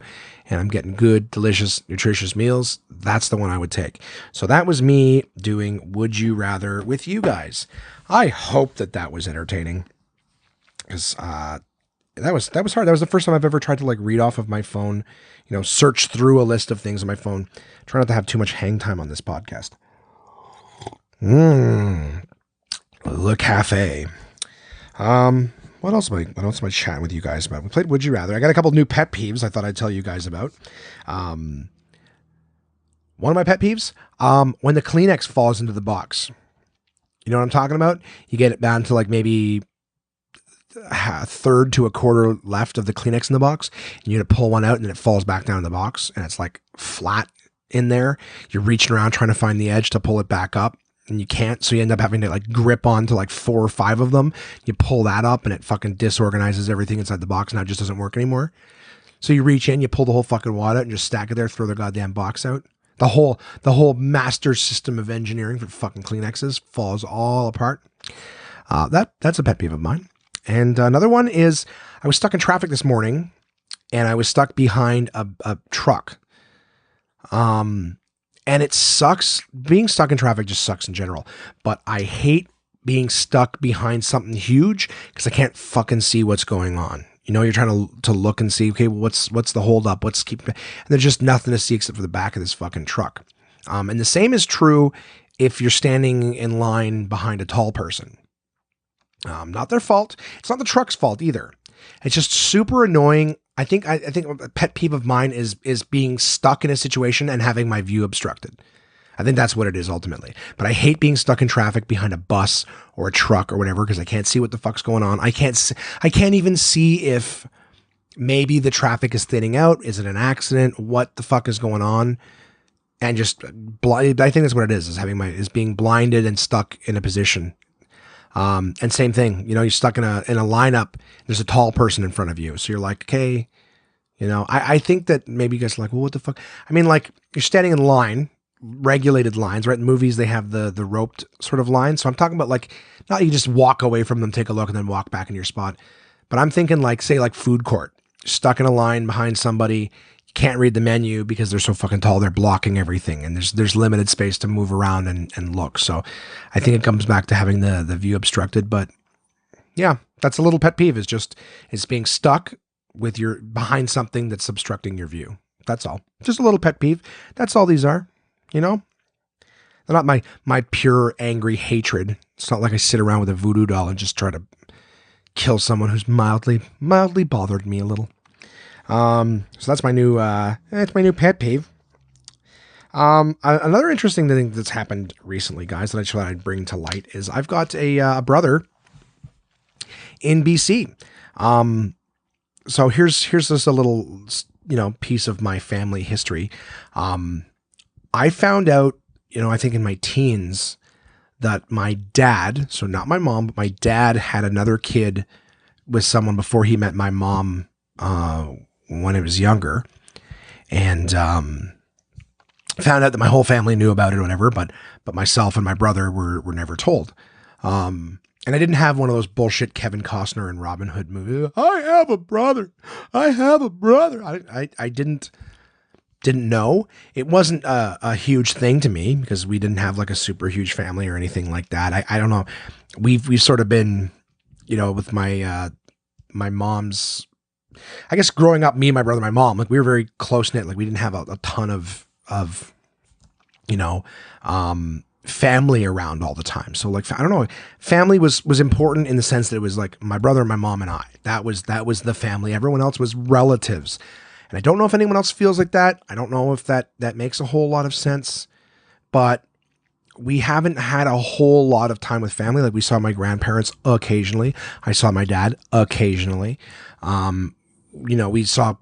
And I'm getting good, delicious, nutritious meals. That's the one I would take. So that was me doing Would You Rather with you guys. I hope that was entertaining, because that was hard. That was the first time I've ever tried to read off of my phone, search through a list of things on my phone. Try not to have too much hang time on this podcast. Le Cafe. What else am I chatting with you guys about? We played Would You Rather. I got a couple new pet peeves I thought I'd tell you guys about. One of my pet peeves, when the Kleenex falls into the box. You know what I'm talking about? You get it down to maybe a third to a quarter left of the Kleenex in the box, and you have to pull one out, and then it falls back down in the box, and it's flat in there. You're reaching around trying to find the edge to pull it back up, and you can't, so you end up having to grip onto 4 or 5 of them. You pull that up, and it fucking disorganizes everything inside the box, and now it just doesn't work anymore. So you reach in, you pull the whole fucking wad out, and just stack it there, throw the goddamn box out. The whole master system of engineering for fucking Kleenexes falls all apart. That's a pet peeve of mine. And another one is, I was stuck in traffic this morning, and I was stuck behind a truck. And it sucks. Being stuck in traffic just sucks in general. But I hate being stuck behind something huge, because I can't fucking see what's going on. You're trying to look and see, okay, well, what's the hold up? And there's just nothing to see except for the back of this fucking truck. And the same is true if you're standing in line behind a tall person. Not their fault. It's not the truck's fault either. It's just super annoying. I think a pet peeve of mine is being stuck in a situation and having my view obstructed. I think that's what it is ultimately. But I hate being stuck in traffic behind a bus or a truck or whatever, because I can't see what the fuck's going on. I can't even see if maybe the traffic is thinning out. Is it an accident? What the fuck is going on? And just blind. I think that's what it is being blinded and stuck in a position. And same thing, you're stuck in a lineup. There's a tall person in front of you. So you're like, okay, I think that maybe you guys are like, well, what the fuck? I mean, you're standing in line, regulated lines, right? In movies, they have the roped sort of lines. So I'm talking about not you just walk away from them, take a look, and then walk back in your spot. But I'm thinking say food court, stuck in a line behind somebody. Can't read the menu because they're so fucking tall. They're blocking everything, and there's limited space to move around and look. So I think it comes back to having the view obstructed. But yeah, that's a little pet peeve, is being stuck with your behind something that's obstructing your view. That's all. Just a little pet peeve. That's all these are. They're not my pure angry hatred. It's not like I sit around with a voodoo doll and just try to kill someone who's mildly bothered me a little. So that's my new pet peeve. Another interesting thing that's happened recently, guys, that I thought I'd bring to light is I've got a brother in BC. So here's just a little, piece of my family history. I found out, I think in my teens, that my dad, so not my mom, but my dad had another kid with someone before he met my mom when I was younger, and found out that my whole family knew about it or whatever, but myself and my brother were never told. And I didn't have one of those bullshit Kevin Costner and Robin Hood movies. I have a brother. I didn't know. It wasn't a huge thing to me because we didn't have like a super huge family or anything like that. I don't know. We've sort of been, with my my mom's, I guess growing up, me, my brother, my mom, like we were very close knit. Like we didn't have a ton of family around all the time. So like, I don't know, family was important in the sense that it was like my brother, my mom, and I. That was the family. Everyone else was relatives. And I don't know if anyone else feels like that. I don't know if that makes a whole lot of sense, but we haven't had a whole lot of time with family. Like we saw my grandparents occasionally. I saw my dad occasionally. We saw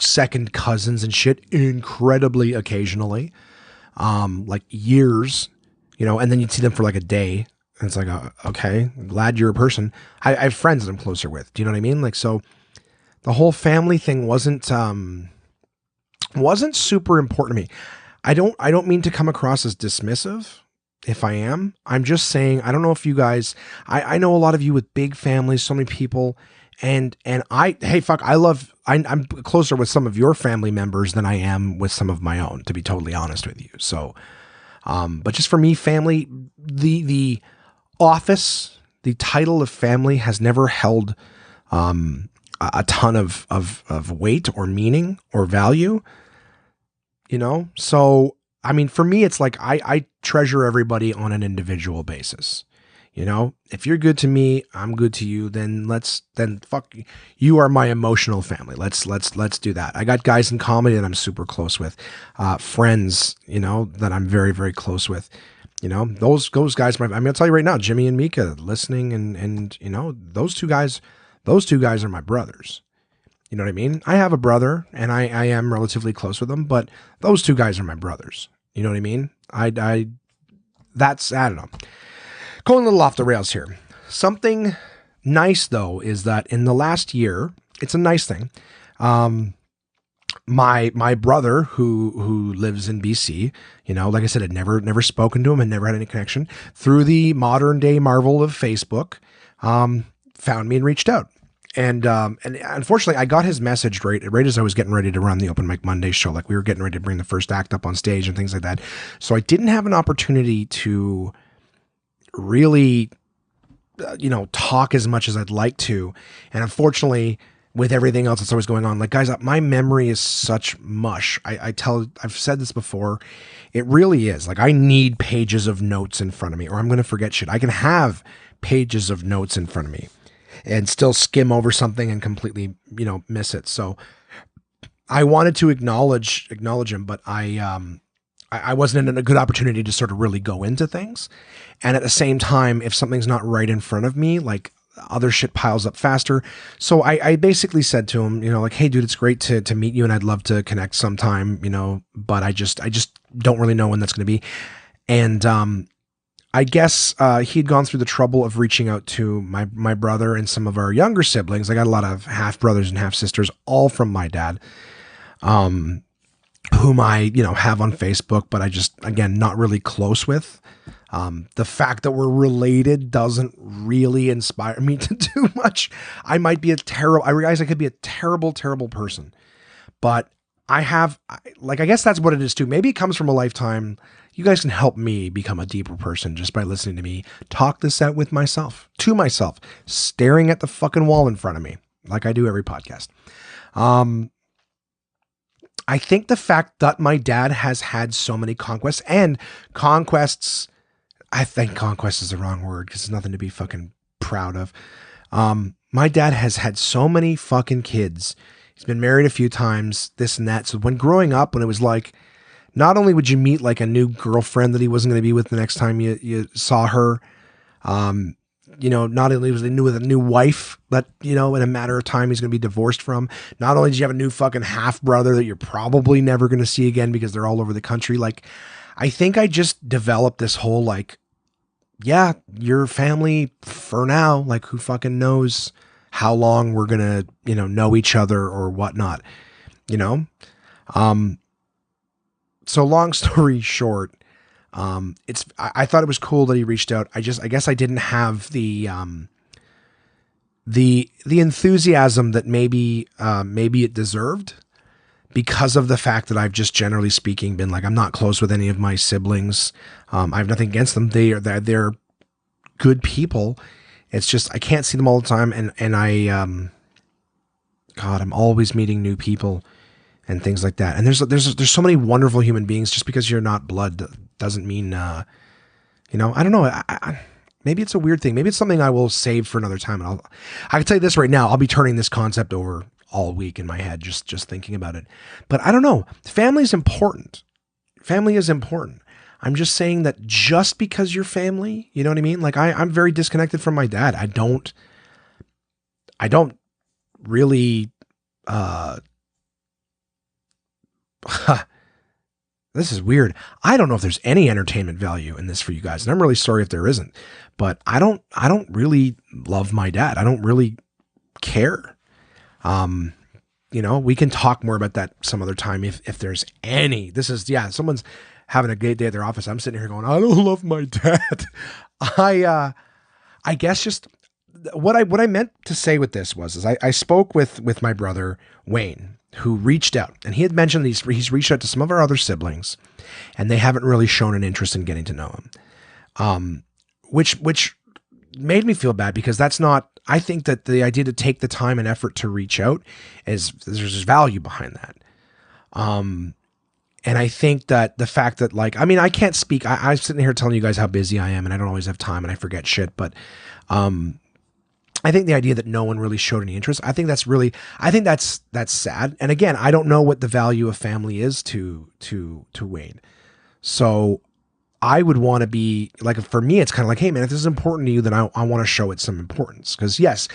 second cousins and shit incredibly occasionally. Like years, and then you'd see them for like a day. And it's like, okay, I'm glad you're a person. I have friends that I'm closer with. Do you know what I mean? Like, so the whole family thing wasn't super important to me. I don't mean to come across as dismissive if I am. I'm just saying, I don't know if you guys, I know a lot of you with big families, so many people, and I'm closer with some of your family members than I am with some of my own, to be totally honest with you. So, but just for me, family, the office, the title of family has never held, a ton of weight or meaning or value, So, I mean, for me, it's like, I treasure everybody on an individual basis. If you're good to me, I'm good to you, then fuck, you are my emotional family. Let's do that. I got guys in comedy that I'm super close with, friends, that I'm very, very close with, those guys, I'm going to tell you right now, Jimmy and Mika listening and those two guys are my brothers. You know what I mean? I have a brother and I am relatively close with them, but those two guys are my brothers. You know what I mean? I don't know. Going a little off the rails here. Something nice though is that in the last year, it's a nice thing. My brother who lives in BC, like I said, I'd never spoken to him and never had any connection, through the modern day marvel of Facebook, found me and reached out. And unfortunately I got his message right as I was getting ready to run the Open Mic Monday show. Like we were getting ready to bring the first act up on stage and things like that. So I didn't have an opportunity to really, talk as much as I'd like to. And unfortunately, with everything else that's always going on, like guys, my memory is such mush. I've said this before. It really is. Like I need pages of notes in front of me or I'm going to forget shit. I can have pages of notes in front of me and still skim over something and completely, miss it. So I wanted to acknowledge him, but I wasn't in a good opportunity to sort of really go into things. And at the same time, if something's not right in front of me, like other shit piles up faster. So I basically said to him, like, hey dude, it's great to meet you and I'd love to connect sometime, but I just don't really know when that's going to be. And, I guess, he'd gone through the trouble of reaching out to my brother and some of our younger siblings. I got a lot of half brothers and half sisters, all from my dad, whom I, have on Facebook, but I just, again, not really close with. The fact that we're related doesn't really inspire me to do much. I realize I could be a terrible, terrible person, but I guess that's what it is too. Maybe it comes from a lifetime. You guys can help me become a deeper person just by listening to me talk this out to myself, staring at the fucking wall in front of me, like I do every podcast. I think the fact that my dad has had so many conquests, I think conquest is the wrong word because it's nothing to be fucking proud of. My dad has had so many fucking kids. He's been married a few times, this and that. So when growing up, when it was like, not only would you meet like a new girlfriend that he wasn't going to be with the next time you saw her, not only was he new with a new wife that, in a matter of time he's going to be divorced from. Not only did you have a new fucking half brother that you're probably never going to see again because they're all over the country. Like, I think I just developed this whole like, yeah, your family for now, like who fucking knows how long we're going to, know each other or whatnot, you know? So long story short, I thought it was cool that he reached out. I guess I didn't have the enthusiasm that maybe it deserved, because of the fact that I've just generally speaking been like, I'm not close with any of my siblings. I have nothing against them. They're good people. It's just, I can't see them all the time. And I'm always meeting new people and things like that. And there's so many wonderful human beings. Just because you're not blood doesn't mean, I don't know. Maybe it's a weird thing. Maybe it's something I will save for another time. And I can tell you this right now, I'll be turning this concept over all week in my head, just thinking about it. But I don't know. Family is important. Family is important. I'm just saying that just because you're family, you know what I mean? Like I'm very disconnected from my dad. I don't really, this is weird. I don't know if there's any entertainment value in this for you guys. And I'm really sorry if there isn't, but I don't really love my dad. I don't really care. We can talk more about that some other time if there's any. Someone's having a great day at their office. I'm sitting here going, I don't love my dad. I guess just what I meant to say with this was I spoke with my brother Wayne, who reached out, and he had mentioned he's reached out to some of our other siblings, and they haven't really shown an interest in getting to know him. Which made me feel bad, because that's not, I think that the idea to take the time and effort to reach out there's value behind that. And I think that the fact that I can't speak, I'm sitting here telling you guys how busy I am, and I don't always have time, and I forget shit. But, I think the idea that no one really showed any interest, I think that's sad. And again, I don't know what the value of family is to Wayne. So I would want to be like, for me, it's kind of like, hey man, if this is important to you, then I want to show it some importance. Because yes,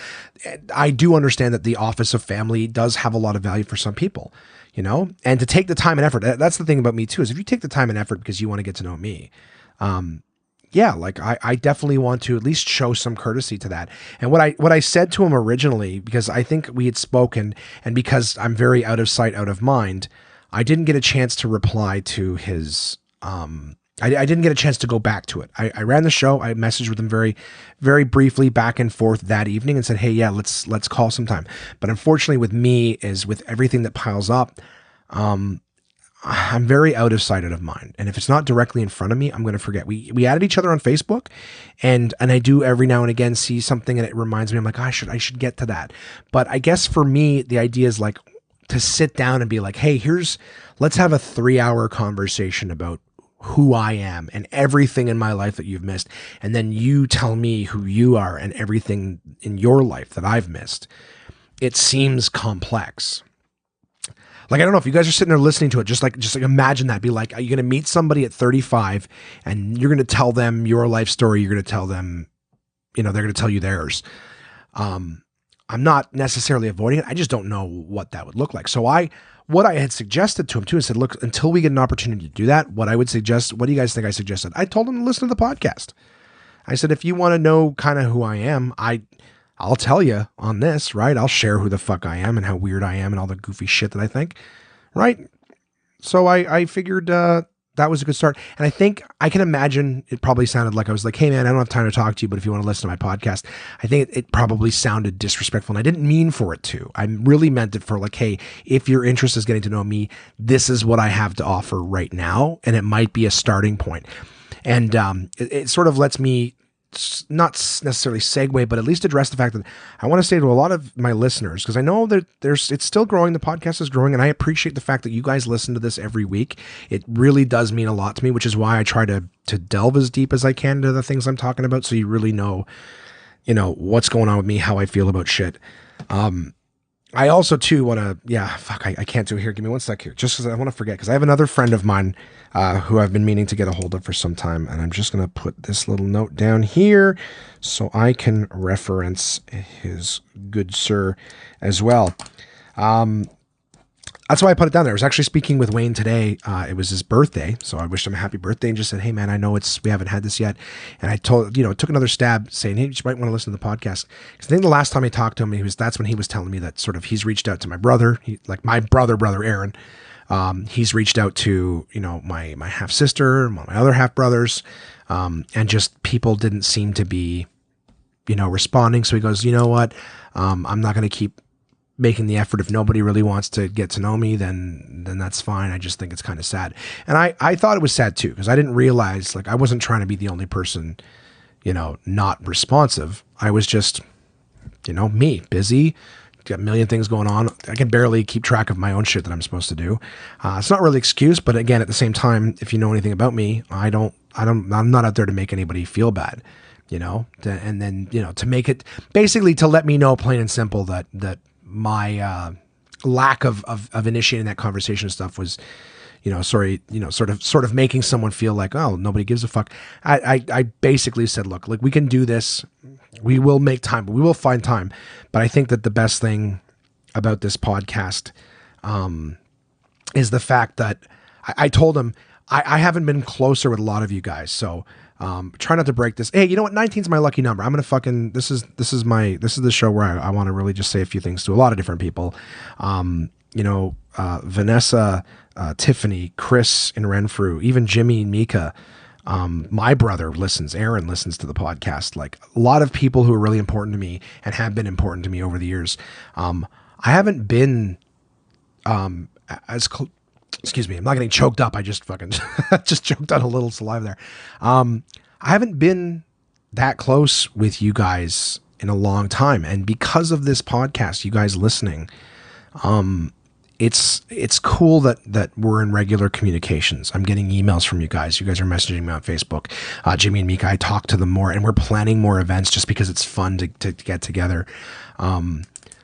I do understand that the office of family does have a lot of value for some people, and to take the time and effort. That's the thing about me too, is if you take the time and effort because you want to get to know me, I definitely want to at least show some courtesy to that. And what I said to him originally, because I think we had spoken, and because I'm very out of sight, out of mind, I didn't get a chance to reply to his, I didn't get a chance to go back to it. I ran the show. I messaged with him very, very briefly back and forth that evening and said, hey, yeah, let's call sometime. But unfortunately with me is with everything that piles up, I'm very out of sight, out of mind. And if it's not directly in front of me, I'm going to forget. We added each other on Facebook, and I do every now and again see something and it reminds me, I'm like, I should get to that. But I guess for me, the idea is like to sit down and be like, hey, let's have a 3-hour conversation about who I am and everything in my life that you've missed. And then you tell me who you are and everything in your life that I've missed. It seems complex. Like, I don't know if you guys are sitting there listening to it, just like imagine that. Be like, are you going to meet somebody at 35 and you're going to tell them your life story? You're going to tell them, they're going to tell you theirs. I'm not necessarily avoiding it. I just don't know what that would look like. So what I had suggested to him too, I said, look, until we get an opportunity to do that, what I would suggest, what do you guys think I suggested? I told him to listen to the podcast. I said, if you want to know kind of who I am, I'll tell you on this, right? I'll share who the fuck I am and how weird I am and all the goofy shit that I think, right? So I figured that was a good start. And I think I can imagine it probably sounded like I was like, hey man, I don't have time to talk to you, but if you want to listen to my podcast, I think it probably sounded disrespectful. And I didn't mean for it to. I really meant it for like, hey, if your interest is getting to know me, this is what I have to offer right now. And it might be a starting point. And it sort of lets me not necessarily segue, but at least address the fact that I want to say to a lot of my listeners, because I know that it's still growing. The podcast is growing, and I appreciate the fact that you guys listen to this every week. It really does mean a lot to me, which is why I try to delve as deep as I can to the things I'm talking about. So you really know, what's going on with me, how I feel about shit. I also too want to, I can't do it here. Give me 1 sec here. Just because I want to forget, because I have another friend of mine who I've been meaning to get a hold of for some time. And I'm just going to put this little note down here so I can reference his good sir as well. that's why I put it down there. I was actually speaking with Wayne today. It was his birthday, so I wished him a happy birthday and just said, "Hey man, I know we haven't had this yet." And I took another stab saying, "Hey, you might want to listen to the podcast." Because I think the last time I talked to him, that's when he was telling me that sort of he's reached out to my brother, my brother Aaron. He's reached out to, my half sister, my other half brothers, and just people didn't seem to be, responding. So he goes, "You know what? I'm not going to keep making the effort. If nobody really wants to get to know me, then that's fine. I just think it's kind of sad." And I thought it was sad too, because I didn't realize, I wasn't trying to be the only person, not responsive. I was just, me, busy, got a million things going on. I can barely keep track of my own shit that I'm supposed to do. It's not really an excuse, but again, at the same time, if you know anything about me, I'm not out there to make anybody feel bad, and then, to make it basically to let me know plain and simple that my lack of initiating that conversation and stuff was, sort of making someone feel like, oh, nobody gives a fuck. I basically said, look, we can do this. We will make time. We will find time. But I think that the best thing about this podcast is the fact that I told him I haven't been closer with a lot of you guys. So try not to break this. Hey, you know what? 19 is my lucky number. I'm going to this is the show where I want to really just say a few things to a lot of different people. Vanessa, Tiffany, Chris and Renfrew, even Jimmy and Mika. My brother listens, Aaron listens to the podcast. Like a lot of people who are really important to me and have been important to me over the years. I haven't been, excuse me, I'm not getting choked up. I just fucking just choked on a little saliva there. I haven't been that close with you guys in a long time. And because of this podcast, you guys listening, it's cool that we're in regular communications. I'm getting emails from you guys. You guys are messaging me on Facebook. Jimmy and Mika, I talk to them more, and we're planning more events just because it's fun to get together.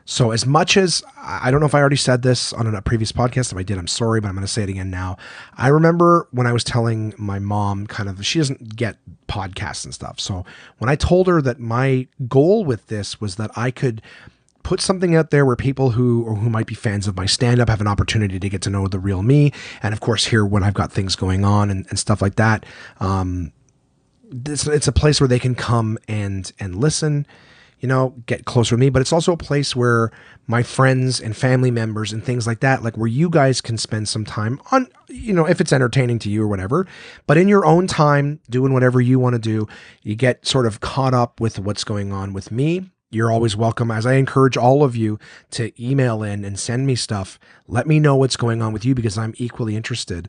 So as much as, I don't know if I already said this on a previous podcast. If I did, I'm sorry, but I'm going to say it again now. I remember when I was telling my mom she doesn't get podcasts and stuff. So when I told her that my goal with this was that I could put something out there where people who might be fans of my stand-up have an opportunity to get to know the real me. And of course, here when I've got things going on and stuff like that, it's a place where they can come and listen, get closer with me. But it's also a place where my friends and family members and things like that, where you guys can spend some time on, if it's entertaining to you or whatever, but in your own time, doing whatever you want to do, you get sort of caught up with what's going on with me. You're always welcome. As I encourage all of you to email in and send me stuff, let me know what's going on with you, because I'm equally interested.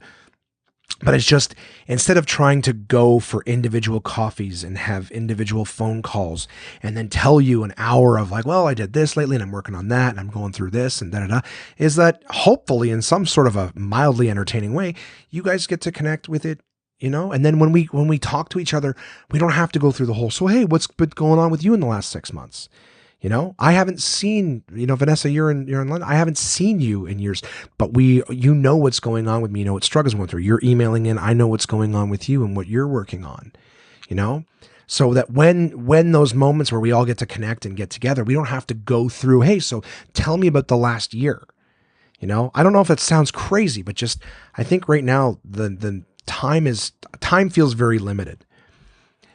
But it's just, instead of trying to go for individual coffees and have individual phone calls and then tell you an hour of well, I did this lately and I'm working on that and I'm going through this and da-da-da, is that hopefully in some sort of a mildly entertaining way, you guys get to connect with it. And then when we talk to each other, we don't have to go through the whole, so, hey, what's been going on with you in the last 6 months? I haven't seen, Vanessa, you're in London. I haven't seen you in years, but what's going on with me, what struggles I'm going through. You're emailing in. I know what's going on with you and what you're working on, so that when those moments where we all get to connect and get together, we don't have to go through, hey, so tell me about the last year. I don't know if that sounds crazy, but just, I think right now the time feels very limited.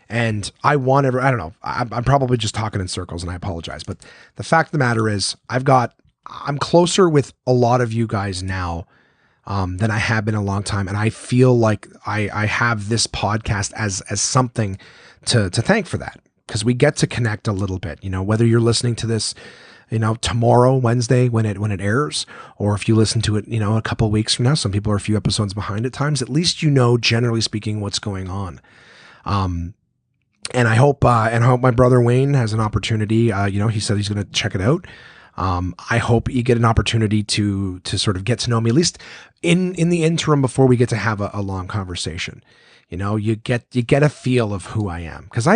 And I don't know, I'm probably just talking in circles and I apologize, but the fact of the matter is I'm closer with a lot of you guys now than I have been in a long time. And I feel like I have this podcast as something to thank for that, because we get to connect a little bit, whether you're listening to this, tomorrow, Wednesday, when it airs, or if you listen to it, a couple of weeks from now. Some people are a few episodes behind at times. At least generally speaking, what's going on. And I hope my brother Wayne has an opportunity. He said he's going to check it out. I hope you get an opportunity to sort of get to know me, at least in the interim, before we get to have a long conversation. You get a feel of who I am, because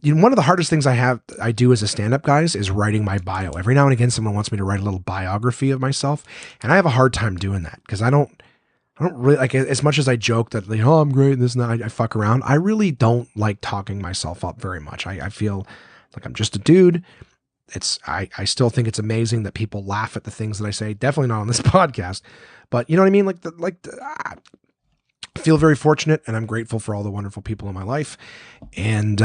one of the hardest things I do as a stand-up, guys, is writing my bio. Every now and again, someone wants me to write a little biography of myself, and I have a hard time doing that, because I don't really, as much as I joke that, oh, I'm great and this and that, I fuck around. I really don't like talking myself up very much. I feel like I'm just a dude. I still think it's amazing that people laugh at the things that I say. Definitely not on this podcast, but you know what I mean? I feel very fortunate, and I'm grateful for all the wonderful people in my life. And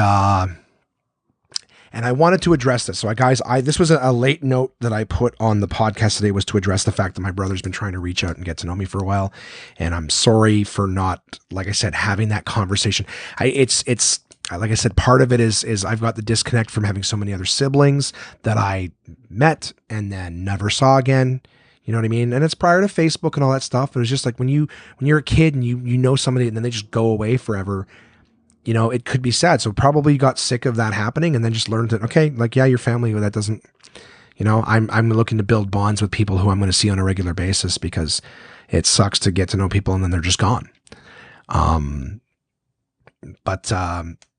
I wanted to address this. So guys, this was a late note that I put on the podcast today, was to address the fact that my brother's been trying to reach out and get to know me for a while. And I'm sorry for not, like I said, having that conversation. It's like I said, part of it is I've got the disconnect from having so many other siblings that I met and then never saw again. You know what I mean? And it's prior to Facebook and all that stuff. It was just like when you're a kid and you know somebody and then they just go away forever, you know, it could be sad. So probably got sick of that happening and then just learned that, okay, like, yeah, your family, that doesn't, you know, I'm looking to build bonds with people who I'm going to see on a regular basis, because it sucks to get to know people and then they're just gone.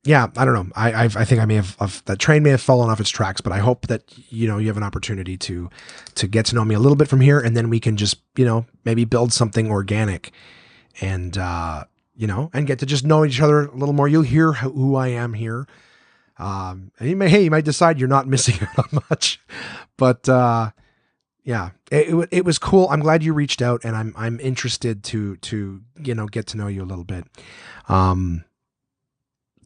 Yeah, I don't know. I think I may have that train may have fallen off its tracks, but I hope that, you know, you have an opportunity to get to know me a little bit from here, and then we can just, you know, maybe build something organic, and you know, and get to just know each other a little more. You'll hear who I am here. And you might decide you're not missing out on much, but yeah, it was cool. I'm glad you reached out, and I'm interested to you know, get to know you a little bit.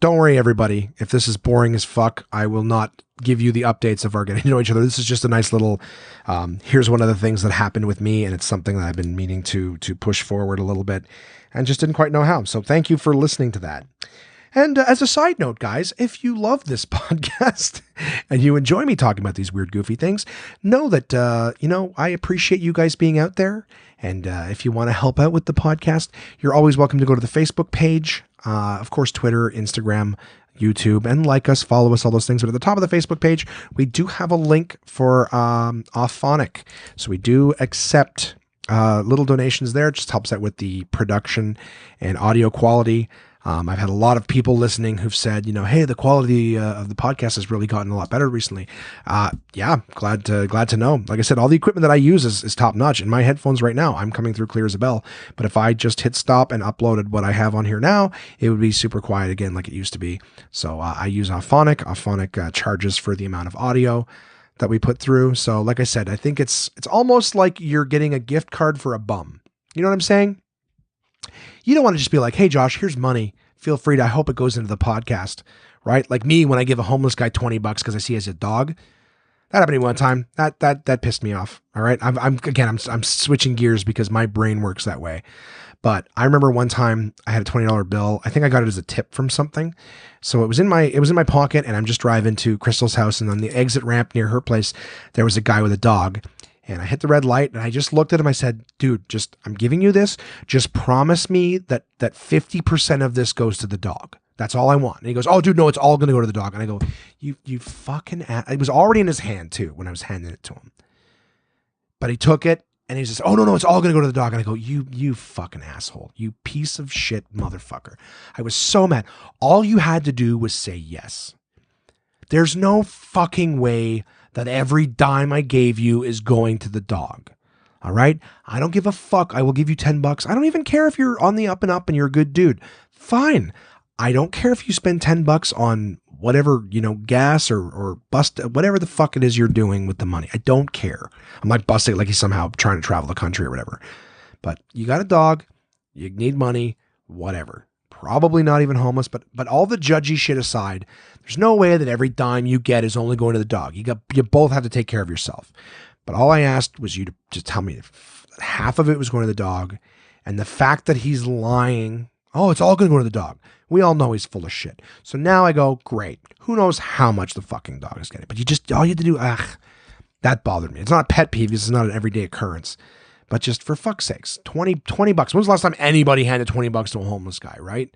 Don't worry, everybody. If this is boring as fuck, I will not give you the updates of our getting to know each other. This is just a nice little, here's one of the things that happened with me, and it's something that I've been meaning to push forward a little bit and just didn't quite know how. So thank you for listening to that. And as a side note, guys, if you love this podcast and you enjoy me talking about these weird, goofy things, know that, you know, I appreciate you guys being out there. And if you want to help out with the podcast, you're always welcome to go to the Facebook page, of course, Twitter, Instagram, YouTube, and like us, follow us, all those things. But at the top of the Facebook page, we do have a link for Auphonic. So we do accept little donations there. It just helps out with the production and audio quality. I've had a lot of people listening who've said, you know, hey, the quality of the podcast has really gotten a lot better recently. Yeah, glad to know. Like I said, all the equipment that I use is top notch. In my headphones right now, I'm coming through clear as a bell. But if I just hit stop and uploaded what I have on here now, it would be super quiet again, like it used to be. So I use Auphonic. Auphonic charges for the amount of audio that we put through. So like I said, I think it's almost like you're getting a gift card for a bum. You know what I'm saying? You don't want to just be like, hey, Josh, here's money. Feel free to, I hope it goes into the podcast, right? Like me, when I give a homeless guy $20 because I see he has a dog. That happened to me one time. That pissed me off. All right. I'm switching gears because my brain works that way. But I remember one time I had a $20 bill. I think I got it as a tip from something. So it was in my pocket, and I'm just driving to Crystal's house, and on the exit ramp near her place, there was a guy with a dog. And I hit the red light, and I just looked at him. I said, dude, I'm giving you this. Just promise me that 50% of this goes to the dog. That's all I want. And he goes, oh, dude, no, it's all going to go to the dog. And I go, you fucking ass. It was already in his hand too, when I was handing it to him. But he took it, and he says, oh, no, it's all going to go to the dog. And I go, you fucking asshole. You piece of shit motherfucker. I was so mad. All you had to do was say yes. There's no fucking way that every dime I gave you is going to the dog. All right? I don't give a fuck. I will give you $10. I don't even care if you're on the up and up and you're a good dude. Fine. I don't care if you spend $10 on whatever, you know, gas or bust, whatever the fuck it is you're doing with the money. I don't care. I'm not busting like he's somehow trying to travel the country or whatever. But you got a dog, you need money, whatever. Probably not even homeless, but all the judgy shit aside, there's no way that every dime you get is only going to the dog. You both have to take care of yourself. But all I asked was you to just tell me half of it was going to the dog, and the fact that he's lying, oh, it's all going to go to the dog. We all know he's full of shit. So now I go, great. Who knows how much the fucking dog is getting? But all you had to do, that bothered me. It's not a pet peeve. This is not an everyday occurrence. But just for fuck's sakes, $20. When was the last time anybody handed $20 to a homeless guy, right?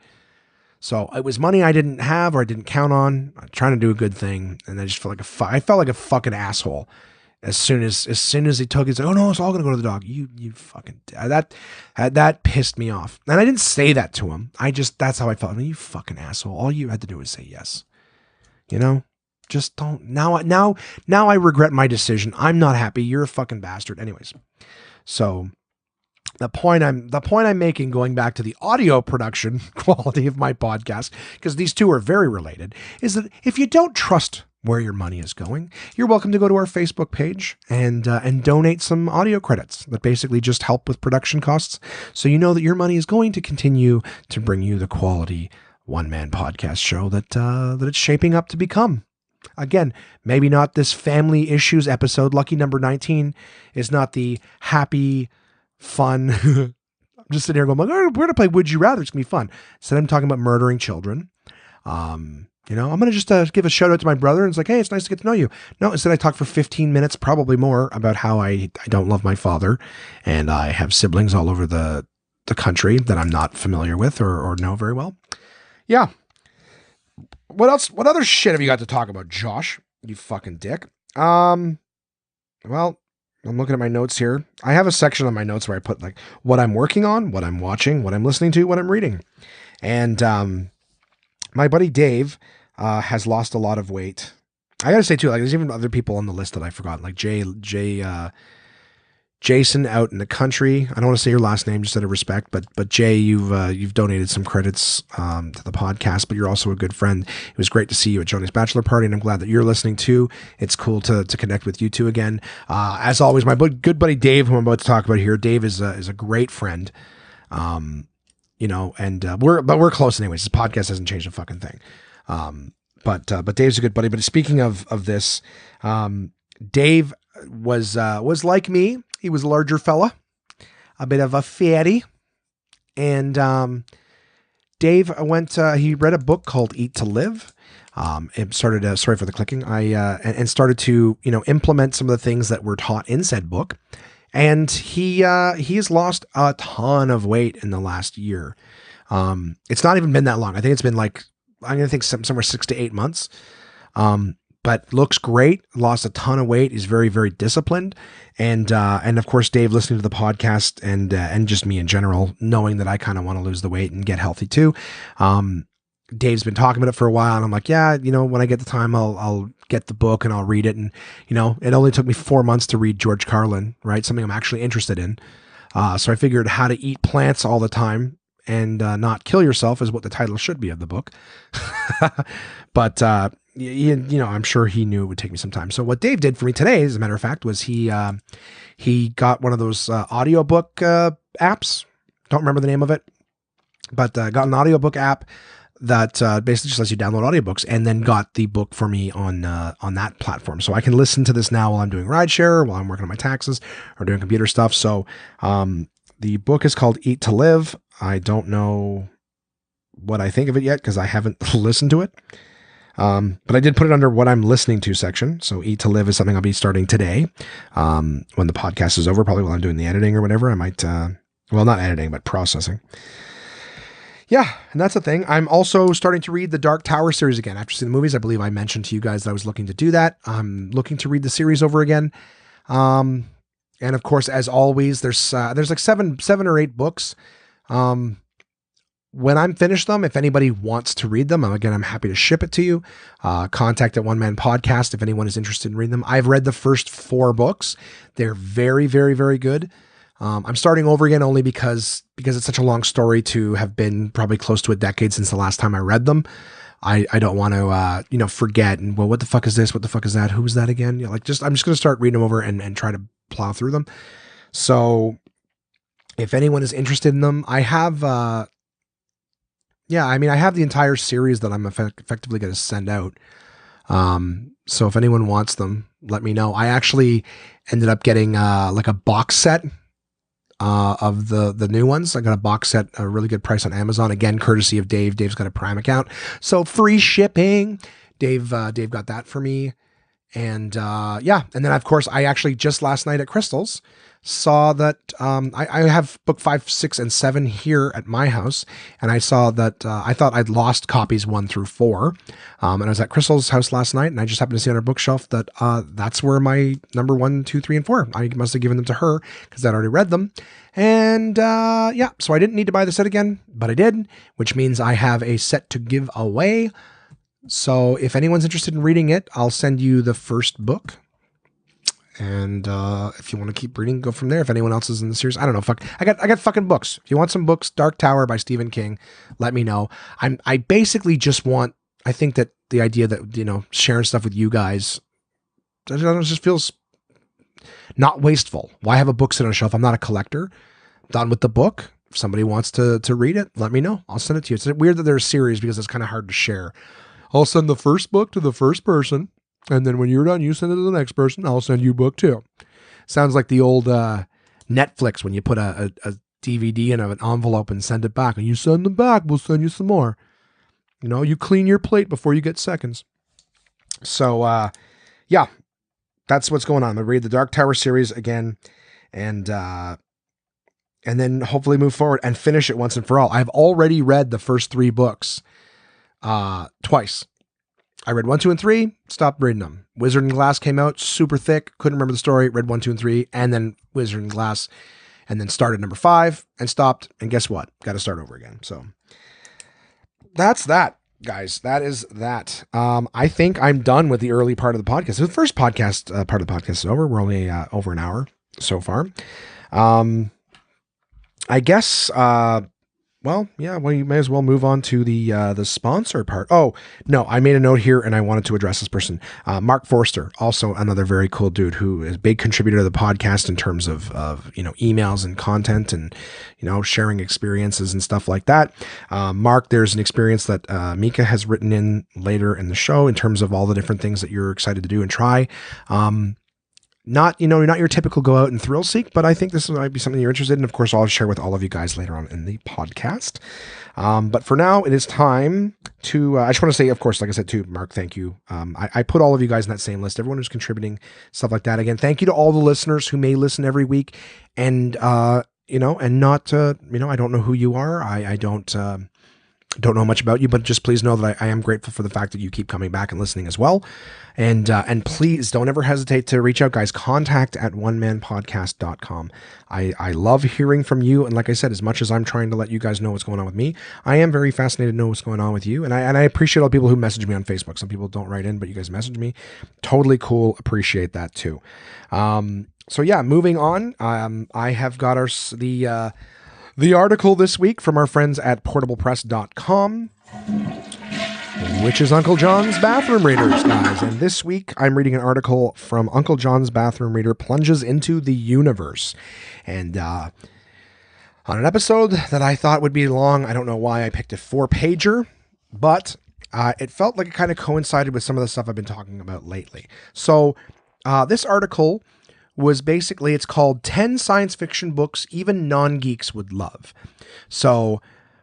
So it was money I didn't have or I didn't count on. I'm trying to do a good thing, and I just felt like I felt like a fucking asshole. As soon as he took it, he's like, oh no, it's all gonna go to the dog. You fucking that pissed me off. And I didn't say that to him. That's how I felt. I mean, you fucking asshole. All you had to do was say yes. You know? Just don't. Now I regret my decision. I'm not happy. You're a fucking bastard. Anyways. So the point I'm making, going back to the audio production quality of my podcast, because these two are very related, is that if you don't trust where your money is going, you're welcome to go to our Facebook page and donate some audio credits that basically just help with production costs. So you know that your money is going to continue to bring you the quality one-man podcast show that it's shaping up to become. Again, maybe not this family issues episode. Lucky number 19 is not the happy, fun. I'm just sitting here going, like, oh, we're going to play Would You Rather. It's going to be fun. Instead, I'm talking about murdering children. I'm going to just give a shout out to my brother and it's like, hey, it's nice to get to know you. No, instead I talk for 15 minutes, probably more, about how I don't love my father and I have siblings all over the country that I'm not familiar with or know very well. Yeah. What else? What other shit have you got to talk about, Josh? You fucking dick. Well, I'm looking at my notes here. I have a section on my notes where I put like what I'm working on, what I'm watching, what I'm listening to, what I'm reading. And my buddy Dave has lost a lot of weight. I gotta say too, like there's even other people on the list that I forgot, like Jason out in the country. I don't want to say your last name just out of respect, but Jay, you've donated some credits to the podcast, but you're also a good friend. It was great to see you at Johnny's bachelor party, and I'm glad that you're listening too. It's cool to connect with you two again. As always, my good buddy Dave, who I'm about to talk about here. Dave is a great friend. And we're close anyways. This podcast hasn't changed a fucking thing. But Dave's a good buddy. But speaking of this, Dave was like me. He was a larger fella, a bit of a fatty. And Dave he read a book called Eat to Live. And started, sorry for the clicking. And started to, implement some of the things that were taught in said book. And he has lost a ton of weight in the last year. It's not even been that long. I think it's been like, I'm going to think somewhere 6 to 8 months. But looks great, lost a ton of weight, is very, very disciplined. And of course, Dave listening to the podcast and just me in general, knowing that I kind of want to lose the weight and get healthy too. Dave's been talking about it for a while and I'm like, yeah, when I get the time, I'll get the book and I'll read it. And, it only took me 4 months to read George Carlin, right? Something I'm actually interested in. So I figured How to Eat Plants All the Time and Not Kill Yourself is what the title should be of the book. But, I'm sure he knew it would take me some time. So what Dave did for me today, as a matter of fact, was he got one of those audiobook apps. Don't remember the name of it, but got an audiobook app that basically just lets you download audiobooks, and then got the book for me on that platform. So I can listen to this now while I'm doing rideshare, while I'm working on my taxes or doing computer stuff. So the book is called Eat to Live. I don't know what I think of it yet because I haven't listened to it. But I did put it under what I'm listening to section. So Eat to Live is something I'll be starting today. When the podcast is over, probably while I'm doing the editing or whatever, I might, not editing, but processing. Yeah. And that's the thing. I'm also starting to read the Dark Tower series again. After seeing the movies, I believe I mentioned to you guys that I was looking to do that. I'm looking to read the series over again. And of course, as always, there's like seven or 8 books. When I'm finished them, if anybody wants to read them, I'm happy to ship it to you. Contact at One Man Podcast if anyone is interested in reading them. I've read the first 4 books. They're very, very, very good. I'm starting over again only because it's such a long story to have been probably close to a decade since the last time I read them. I don't want to, forget and, well, what the fuck is this? What the fuck is that? Who was that again? I'm just going to start reading them over and try to plow through them. So if anyone is interested in them, I have, I have the entire series that I'm effectively going to send out. So if anyone wants them, let me know. I actually ended up getting like a box set of the new ones. I got a box set, a really good price on Amazon. Again, courtesy of Dave. Dave's got a Prime account, so free shipping. Dave got that for me. And and then of course I actually just last night at Crystal's saw that I have book 5, 6, and 7 here at my house, and I saw that I thought I'd lost copies 1 through 4, and I was at Crystal's house last night, and I just happened to see on her bookshelf that that's where my number 1, 2, 3, and 4. I must have given them to her because I'd already read them, and so I didn't need to buy the set again, but I did, which means I have a set to give away. So if anyone's interested in reading it, I'll send you the first book. And if you want to keep reading, go from there. If anyone else is in the series, I don't know. I got fucking books. If you want some books, Dark Tower by Stephen King, let me know. I basically just want I think that the idea that, you know, sharing stuff with you guys, I don't know, just feels not wasteful. Why have a book sit on a shelf? I'm not a collector. Done with the book. If somebody wants to read it, let me know. I'll send it to you. It's weird that there's a series because it's kind of hard to share. I'll send the first book to the first person, and then when you're done, you send it to the next person. I'll send you book 2. Sounds like the old Netflix when you put a DVD in an envelope and send it back, and you send them back, we'll send you some more. You know, you clean your plate before you get seconds. So, yeah, that's what's going on. I'm going to read the Dark Tower series again, and then hopefully move forward and finish it once and for all. I've already read the first 3 books twice. I read 1, 2, and 3, stopped reading them. Wizard and Glass came out, super thick, couldn't remember the story, read 1, 2, and 3, and then Wizard and Glass, and then started number 5 and stopped, and guess what? Got to start over again. So that's that, guys. That is that. I think I'm done with the early part of the podcast. The first podcast part of the podcast is over. We're only over an hour so far. I guess, well, yeah, well, you may as well move on to the sponsor part. Oh, no, I made a note here and I wanted to address this person. Mark Forster, also another very cool dude who is a big contributor to the podcast in terms of, you know, emails and content and, you know, sharing experiences and stuff like that. Mark, there's an experience that Mika has written in later in the show in terms of all the different things that you're excited to do and try. Not, you know, not your typical go out and thrill seek, but I think this might be something you're interested in. Of course, I'll share with all of you guys later on in the podcast. But for now, it is time to, I just want to say, of course, like I said, too, Mark, thank you. I put all of you guys in that same list, everyone who's contributing, stuff like that. Again, thank you to all the listeners who may listen every week and, you know, and not, you know, I don't know who you are. I don't know much about you, but just please know that I am grateful for the fact that you keep coming back and listening as well. And please don't ever hesitate to reach out, guys. contact@onemanpodcast.com. I love hearing from you. And like I said, as much as I'm trying to let you guys know what's going on with me, I am very fascinated to know what's going on with you. And I appreciate all the people who message me on Facebook. Some people don't write in, but you guys message me. Totally cool. Appreciate that too. So yeah, moving on. I have got the article this week from our friends at portablepress.com, which is Uncle John's Bathroom Readers, guys. And this week I'm reading an article from Uncle John's Bathroom Reader Plunges into the Universe. And on an episode that I thought would be long, I don't know why I picked a 4-pager, but it felt like it kind of coincided with some of the stuff I've been talking about lately. So this article was basically, it's called 10 Science Fiction Books Even Non-Geeks Would Love. So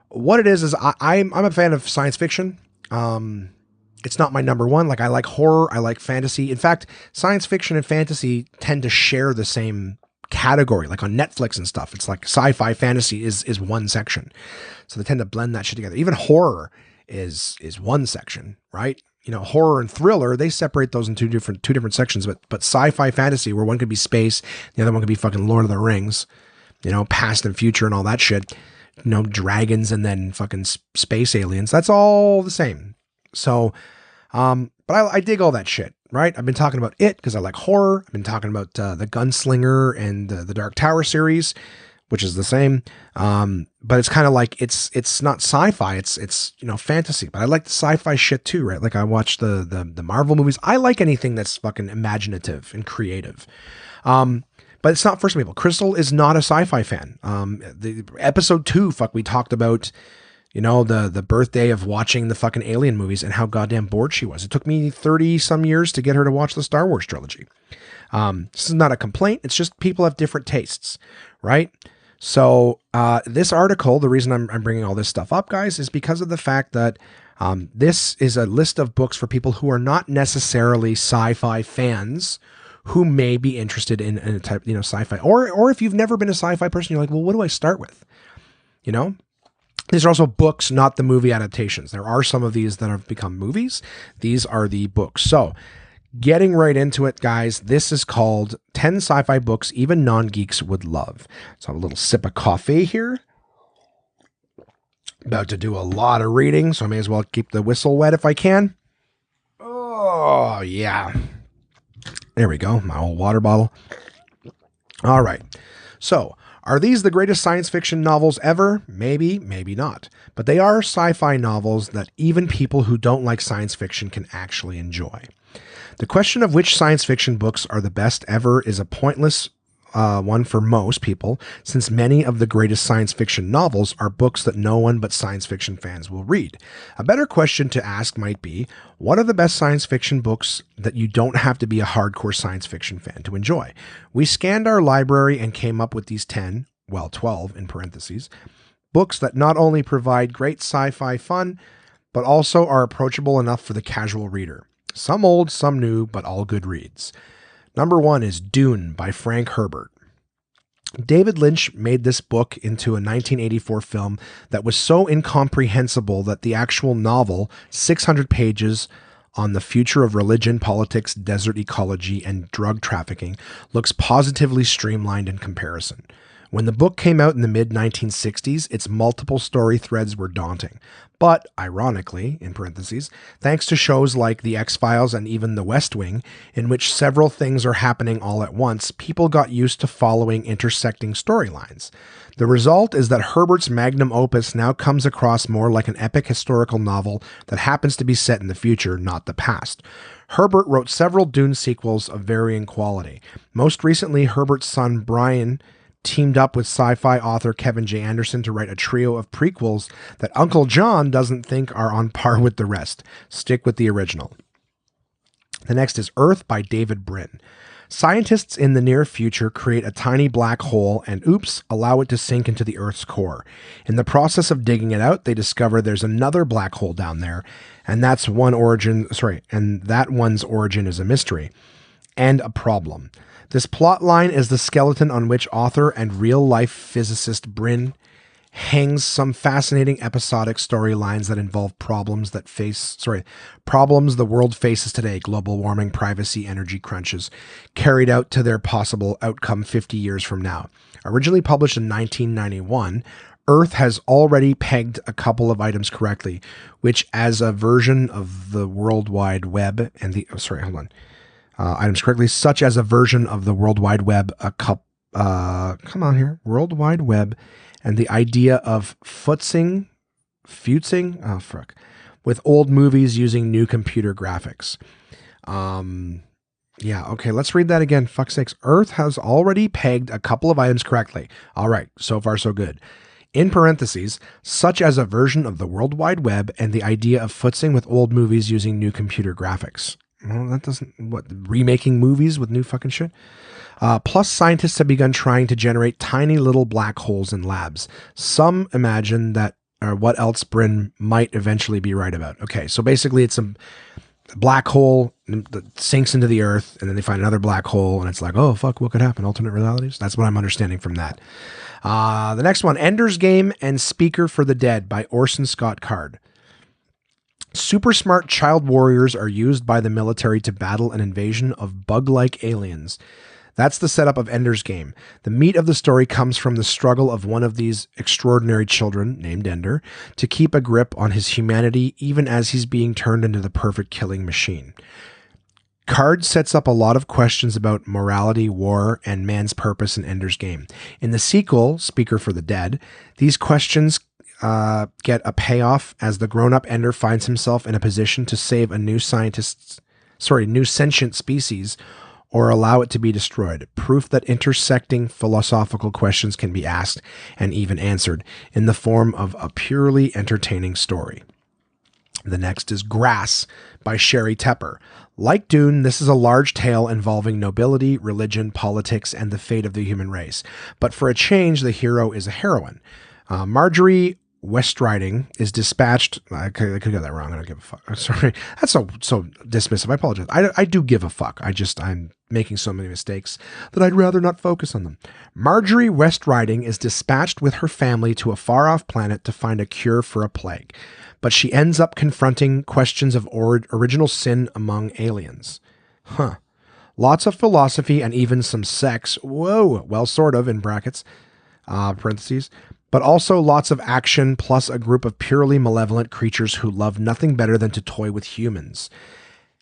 what it is I'm a fan of science fiction. It's not my number one. Like, I like horror, I like fantasy. In fact, science fiction and fantasy tend to share the same category. Like on Netflix and stuff, it's like sci-fi fantasy is one section. So they tend to blend that shit together. Even horror is one section, right? You know, horror and thriller, they separate those in two different sections, but sci-fi fantasy, where one could be space, the other one could be fucking Lord of the Rings, you know, past and future and all that shit, you know, dragons and then fucking space aliens. That's all the same. So, but I dig all that shit, right? I've been talking about it because I like horror. I've been talking about the Gunslinger and the Dark Tower series, which is the same. But it's kind of like, it's not sci-fi, it's, you know, fantasy, but I like the sci-fi shit too, right? Like I watch the Marvel movies. I like anything that's fucking imaginative and creative. But it's not for some people. Crystal is not a sci-fi fan. The episode 2, we talked about, you know, the birthday of watching the fucking Alien movies and how goddamn bored she was. It took me 30 some years to get her to watch the Star Wars trilogy. This is not a complaint. It's just people have different tastes, right? So this article, the reason I'm bringing all this stuff up, guys, is because of the fact that this is a list of books for people who are not necessarily sci-fi fans, who may be interested in a type, you know, sci-fi, or if you've never been a sci-fi person, you're like, well, what do I start with? You know, these are also books, not the movie adaptations. There are some of these that have become movies. These are the books. So getting right into it, guys, this is called 10 Sci-Fi Books Even Non-Geeks Would Love. So I have a little sip of coffee here. About to do a lot of reading, so I may as well keep the whistle wet if I can. Oh, yeah. There we go, my old water bottle. All right. So Are these the greatest science fiction novels ever? Maybe, maybe not. But they are sci-fi novels that even people who don't like science fiction can actually enjoy. The question of which science fiction books are the best ever is a pointless one for most people, since many of the greatest science fiction novels are books that no one but science fiction fans will read. A better question to ask might be, what are the best science fiction books that you don't have to be a hardcore science fiction fan to enjoy? We scanned our library and came up with these 10, well, 12 in parentheses, books that not only provide great sci-fi fun, but also are approachable enough for the casual reader. Some old, some new, but all good reads. Number 1 is Dune by Frank Herbert. David Lynch made this book into a 1984 film that was so incomprehensible that the actual novel, 600 pages on the future of religion, politics, desert ecology, and drug trafficking, looks positively streamlined in comparison. When the book came out in the mid-1960s, its multiple story threads were daunting. But, ironically, in parentheses, thanks to shows like The X-Files and even The West Wing, in which several things are happening all at once, people got used to following intersecting storylines. The result is that Herbert's magnum opus now comes across more like an epic historical novel that happens to be set in the future, not the past. Herbert wrote several Dune sequels of varying quality. Most recently, Herbert's son Brian teamed up with sci-fi author Kevin J. Anderson to write a trio of prequels that Uncle John doesn't think are on par with the rest. Stick with the original. The next is Earth by David Brin. Scientists in the near future create a tiny black hole and, oops, allow it to sink into the Earth's core. In the process of digging it out, they discover there's another black hole down there, and that one's origin is a mystery and a problem. This plot line is the skeleton on which author and real-life physicist Brin hangs some fascinating episodic storylines that involve problems the world faces today: global warming, privacy, energy crunches, carried out to their possible outcome 50 years from now. Originally published in 1991, Earth has already pegged a couple of items correctly, which as a version of the World Wide Web and the items correctly, such as a version of the World Wide Web, World Wide Web, and the idea of futzing, with old movies using new computer graphics. Let's read that again. Fuck's sakes. Earth has already pegged a couple of items correctly. All right, so far so good. In parentheses, such as a version of the World Wide Web and the idea of futzing with old movies using new computer graphics. Well, that doesn't, remaking movies with new fucking shit? Plus, scientists have begun trying to generate tiny little black holes in labs. Some imagine that what else Brin might eventually be right about. Okay, so basically it's a black hole that sinks into the Earth, and then they find another black hole, and it's like, oh, fuck, what could happen? Alternate realities? That's what I'm understanding from that. The next one, Ender's Game and Speaker for the Dead by Orson Scott Card. Super smart child warriors are used by the military to battle an invasion of bug-like aliens. That's the setup of Ender's Game. The meat of the story comes from the struggle of one of these extraordinary children, named Ender, to keep a grip on his humanity even as he's being turned into the perfect killing machine. Card sets up a lot of questions about morality, war, and man's purpose in Ender's Game. In the sequel, Speaker for the Dead, these questions get a payoff as the grown-up Ender finds himself in a position to save a new sentient species or allow it to be destroyed. Proof that intersecting philosophical questions can be asked and even answered in the form of a purely entertaining story. The next is Grass by Sherry Tepper. Like Dune, this is a large tale involving nobility, religion, politics, and the fate of the human race. But for a change, the hero is a heroine. Marjorie Westriding is dispatched. I could get that wrong. I don't give a fuck. Sorry. That's so dismissive. I apologize. I do give a fuck. I'm making so many mistakes that I'd rather not focus on them. Marjorie Westriding is dispatched with her family to a far-off planet to find a cure for a plague. But she ends up confronting questions of original sin among aliens. Lots of philosophy and even some sex. Whoa. Well, sort of, in brackets, parentheses. But also lots of action, plus a group of purely malevolent creatures who love nothing better than to toy with humans.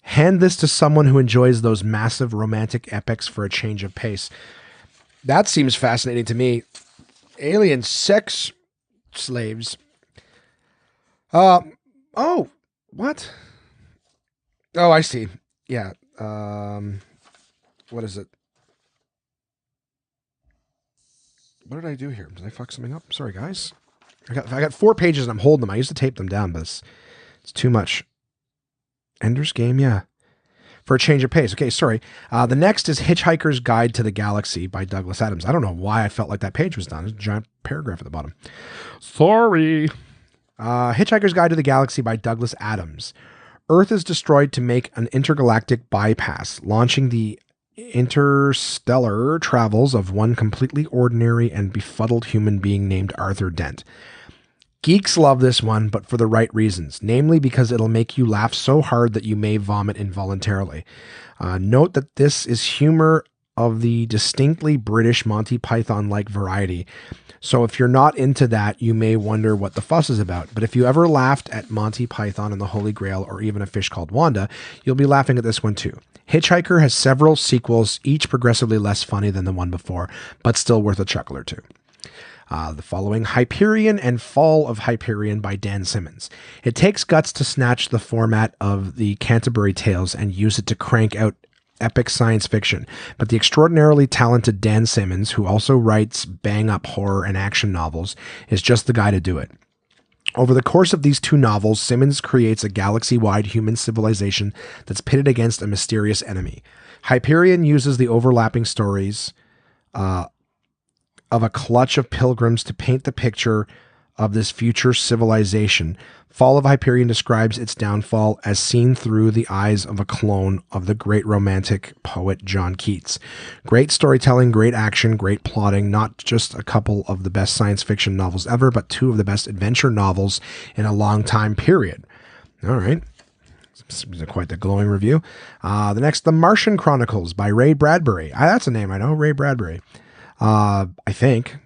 Hand this to someone who enjoys those massive romantic epics for a change of pace. That seems fascinating to me. Alien sex slaves. Oh, what? Oh, I see. Yeah. What is it? What did I do here? Did I fuck something up? Sorry, guys. I got 4 pages and I'm holding them. I used to tape them down, but it's too much. Ender's Game, yeah. For a change of pace. Okay, sorry. The next is Hitchhiker's Guide to the Galaxy by Douglas Adams. I don't know why I felt like that page was done. There's a giant paragraph at the bottom. Sorry. Hitchhiker's Guide to the Galaxy by Douglas Adams. Earth is destroyed to make an intergalactic bypass, launching the interstellar travels of one completely ordinary and befuddled human being named Arthur Dent. Geeks love this one, but for the right reasons, namely because it'll make you laugh so hard that you may vomit involuntarily. Note that this is humor of the distinctly British Monty Python-like variety, so if you're not into that, you may wonder what the fuss is about. But if you ever laughed at Monty Python and the Holy Grail, or even A Fish Called Wanda, you'll be laughing at this one too. Hitchhiker has several sequels, each progressively less funny than the one before, but still worth a chuckle or two. The following, Hyperion and Fall of Hyperion by Dan Simmons. It takes guts to snatch the format of the Canterbury Tales and use it to crank out epic science fiction, but the extraordinarily talented Dan Simmons, who also writes bang-up horror and action novels, is just the guy to do it. Over the course of these 2 novels, Simmons creates a galaxy-wide human civilization that's pitted against a mysterious enemy. Hyperion uses the overlapping stories of a clutch of pilgrims to paint the picture of this future civilization. Fall of Hyperion describes its downfall as seen through the eyes of a clone of the great romantic poet John Keats. Great storytelling, great action, great plotting, not just a couple of the best science fiction novels ever, but 2 of the best adventure novels in a long time period. All right. This is quite the glowing review. The next, The Martian Chronicles by Ray Bradbury. That's a name I know, Ray Bradbury. I think.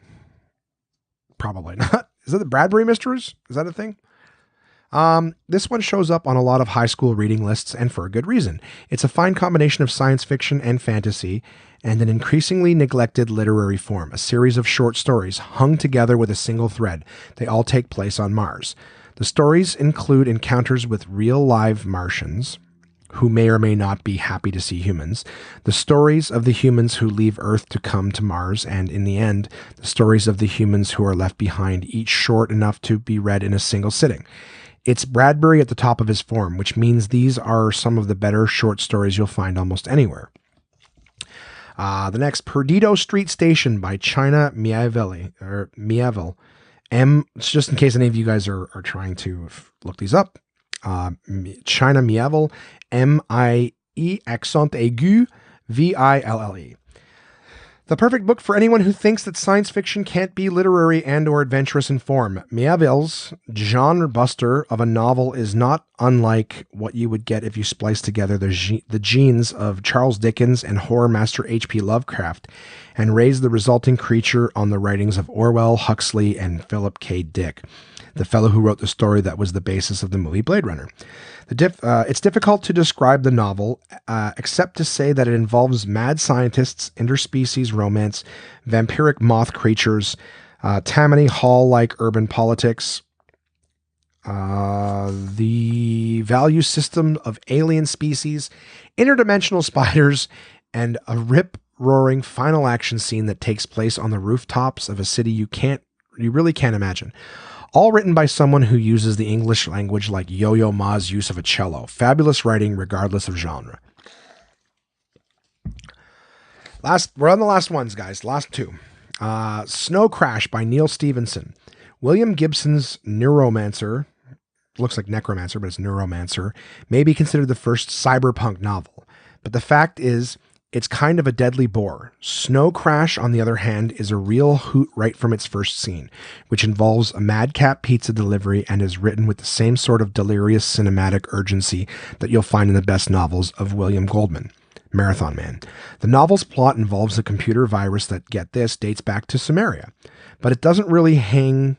Probably not. Is that the Bradbury Mysteries? Is that a thing? This one shows up on a lot of high school reading lists, and for a good reason. It's a fine combination of science fiction and fantasy, and an increasingly neglected literary form, a series of short stories hung together with a single thread. They all take place on Mars. The stories include encounters with real live Martians, who may or may not be happy to see humans, the stories of the humans who leave Earth to come to Mars, and in the end, the stories of the humans who are left behind, each short enough to be read in a single sitting. It's Bradbury at the top of his form, which means these are some of the better short stories you'll find almost anywhere. The next, Perdido Street Station by China Miéville. Just in case any of you guys are trying to look these up. China Miéville, M-I-E, accent aigu, V-I-L-L-E. The perfect book for anyone who thinks that science fiction can't be literary and or adventurous in form. Miéville's genre buster of a novel is not unlike what you would get if you spliced together the genes of Charles Dickens and horror master H.P. Lovecraft and raised the resulting creature on the writings of Orwell, Huxley, and Philip K. Dick, the fellow who wrote the story that was the basis of the movie Blade Runner. It's difficult to describe the novel, except to say that it involves mad scientists, interspecies romance, vampiric moth creatures, Tammany Hall-like urban politics, the value system of alien species, interdimensional spiders, and a rip-roaring final action scene that takes place on the rooftops of a city you really can't imagine. All written by someone who uses the English language like Yo-Yo Ma's use of a cello. Fabulous writing regardless of genre. We're on the last ones, guys. Last 2. Snow Crash by Neil Stevenson. William Gibson's Neuromancer, looks like Necromancer, but it's Neuromancer, may be considered the first cyberpunk novel. But the fact is, it's kind of a deadly bore. Snow Crash, on the other hand, is a real hoot right from its first scene, which involves a madcap pizza delivery and is written with the same sort of delirious cinematic urgency that you'll find in the best novels of William Goldman, Marathon Man. The novel's plot involves a computer virus that, get this, dates back to Sumeria, but it doesn't really hang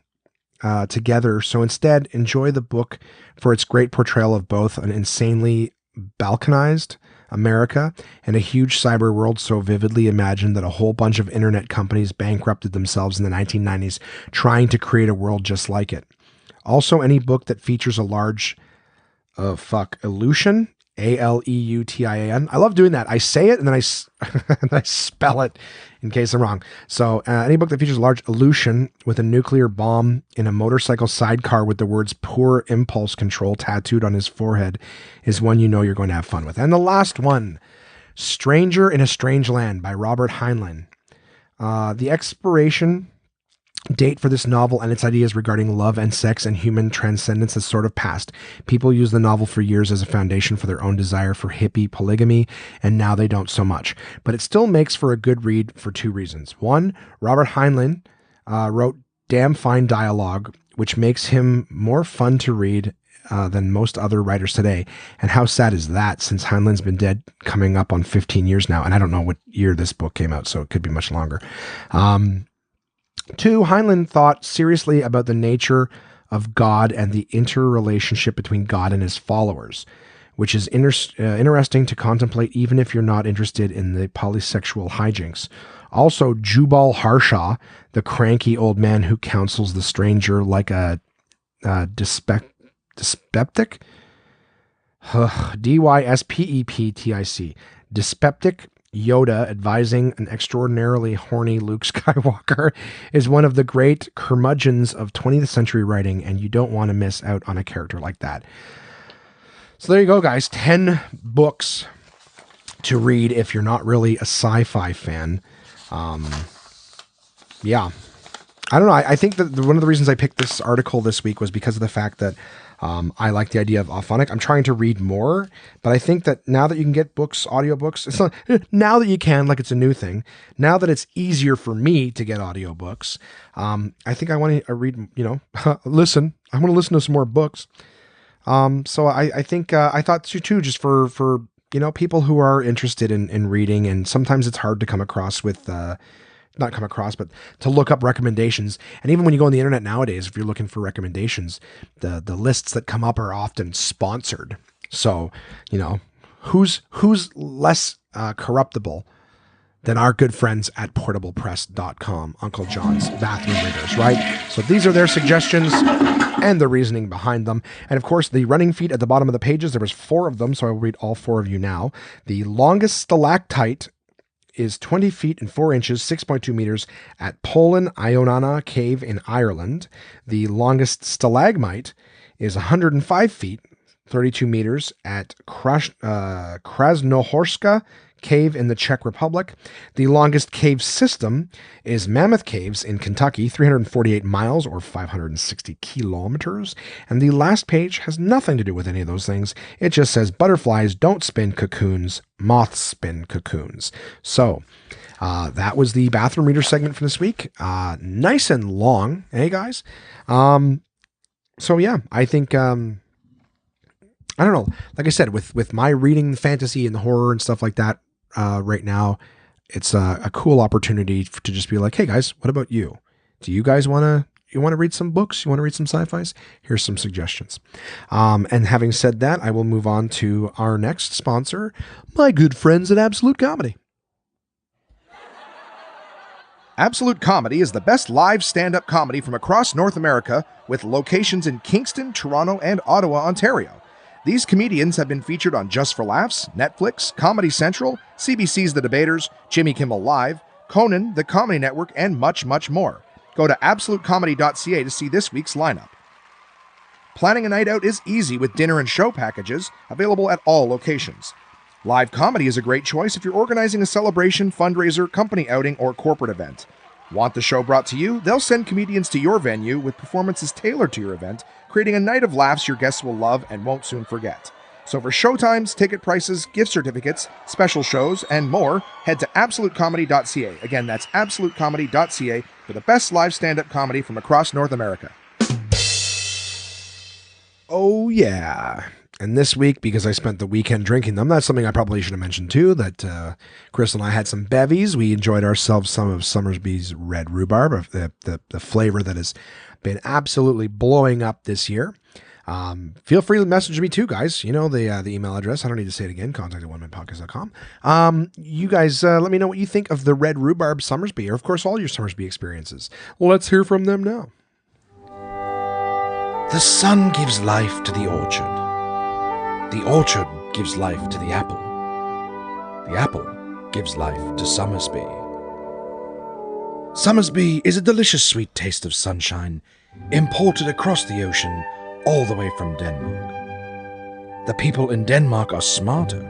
together, so instead enjoy the book for its great portrayal of both an insanely balkanized America, and a huge cyber world so vividly imagined that a whole bunch of internet companies bankrupted themselves in the 1990s trying to create a world just like it. Also, any book that features a large Aleutian, Aleutin. I love doing that. I say it and then and I spell it in case I'm wrong. So any book that features a large Aleutian with a nuclear bomb in a motorcycle sidecar with the words poor impulse control tattooed on his forehead is one you know you're going to have fun with. And the last one, Stranger in a Strange Land by Robert Heinlein. The expiration date for this novel and its ideas regarding love and sex and human transcendence has sort of passed. People used the novel for years as a foundation for their own desire for hippie polygamy, and now they don't so much. But it still makes for a good read for two reasons. One, Robert Heinlein wrote damn fine dialogue, which makes him more fun to read than most other writers today. And how sad is that, since Heinlein's been dead coming up on 15 years now, and I don't know what year this book came out, so it could be much longer. Two, Heinlein thought seriously about the nature of God and the interrelationship between God and his followers, which is interesting to contemplate even if you're not interested in the polysexual hijinks. Also, Jubal Harshaw, the cranky old man who counsels the stranger like a dyspeptic, Dyspeptic, dyspeptic Yoda advising an extraordinarily horny Luke Skywalker, is one of the great curmudgeons of 20th century writing, and you don't want to miss out on a character like that. So there you go, guys. 10 books to read if you're not really a sci-fi fan. Yeah. I don't know. I think that one of the reasons I picked this article this week was because of the fact that I like the idea of Auphonic. I'm trying to read more, but I think that now that you can get books, audiobooks, it's not now that you can, like it's a new thing. Now that it's easier for me to get audiobooks, I think I want to read, listen. I want to listen to some more books. So I think I thought too, just for people who are interested in reading, and sometimes it's hard to come across with not come across, but to look up recommendations. And even when you go on the internet nowadays, if you're looking for recommendations, the lists that come up are often sponsored. So, who's less corruptible than our good friends at portablepress.com, Uncle John's Bathroom Readers, right? So these are their suggestions and the reasoning behind them. And of course, the running feet at the bottom of the pages, there was 4 of them, so I will read all 4 of you now. The longest stalactite is 20 feet and 4 inches, 6.2 meters at Polin Ionana Cave in Ireland. The longest stalagmite is 105 feet, 32 meters at Krasnohorska Cave in the Czech Republic. The longest cave system is Mammoth Caves in Kentucky, 348 miles or 560 kilometers. And the last page has nothing to do with any of those things. It just says butterflies don't spin cocoons, moths spin cocoons. So that was the Bathroom Reader segment for this week. Nice and long, hey guys? So yeah, I think I don't know. Like I said, with my reading fantasy and the horror and stuff like that right now, it's a cool opportunity to just be like, hey guys, what about you? Do you guys want to read some books? You want to read some sci-fis? Here's some suggestions. And having said that, I will move on to our next sponsor, my good friends at Absolute Comedy. Absolute Comedy is the best live stand-up comedy from across North America, with locations in Kingston, Toronto, and Ottawa, Ontario. These comedians have been featured on Just for Laughs, Netflix, Comedy Central, CBC's The Debaters, Jimmy Kimmel Live, Conan, The Comedy Network, and much, much more. Go to absolutecomedy.ca to see this week's lineup. Planning a night out is easy with dinner and show packages available at all locations. Live comedy is a great choice if you're organizing a celebration, fundraiser, company outing, or corporate event. Want the show brought to you? They'll send comedians to your venue with performances tailored to your event, creating a night of laughs your guests will love and won't soon forget. So for showtimes, ticket prices, gift certificates, special shows, and more, head to absolutecomedy.ca. Again, that's absolutecomedy.ca for the best live stand-up comedy from across North America. Oh yeah. And this week, because I spent the weekend drinking them, that's something I probably should have mentioned too, that Chris and I had some bevies. We enjoyed ourselves some of Somersby's Red Rhubarb, the flavor that has been absolutely blowing up this year. Feel free to message me too, guys. You know the email address. I don't need to say it again. Contact@onemanpodcast.com. You guys, let me know what you think of the Red Rhubarb Summersby, or of course all your Summersby experiences. Let's hear from them now. The sun gives life to the orchard. The orchard gives life to the apple. The apple gives life to Summersby. Summersby is a delicious sweet taste of sunshine, imported across the ocean, all the way from Denmark. The people in Denmark are smarter,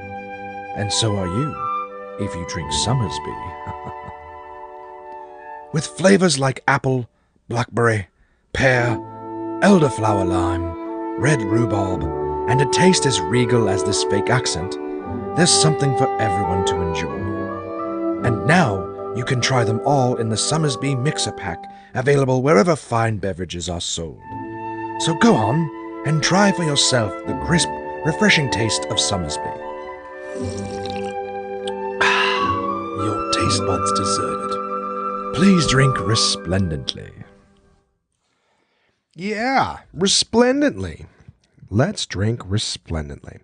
and so are you, if you drink Summersby. With flavors like apple, blackberry, pear, elderflower lime, red rhubarb, and a taste as regal as this fake accent, there's something for everyone to enjoy. And now you can try them all in the Summersby Mixer Pack, available wherever fine beverages are sold. So go on and try for yourself the crisp, refreshing taste of Summersby. Your taste buds deserve it. Please drink resplendently. Yeah, resplendently. Let's drink resplendently.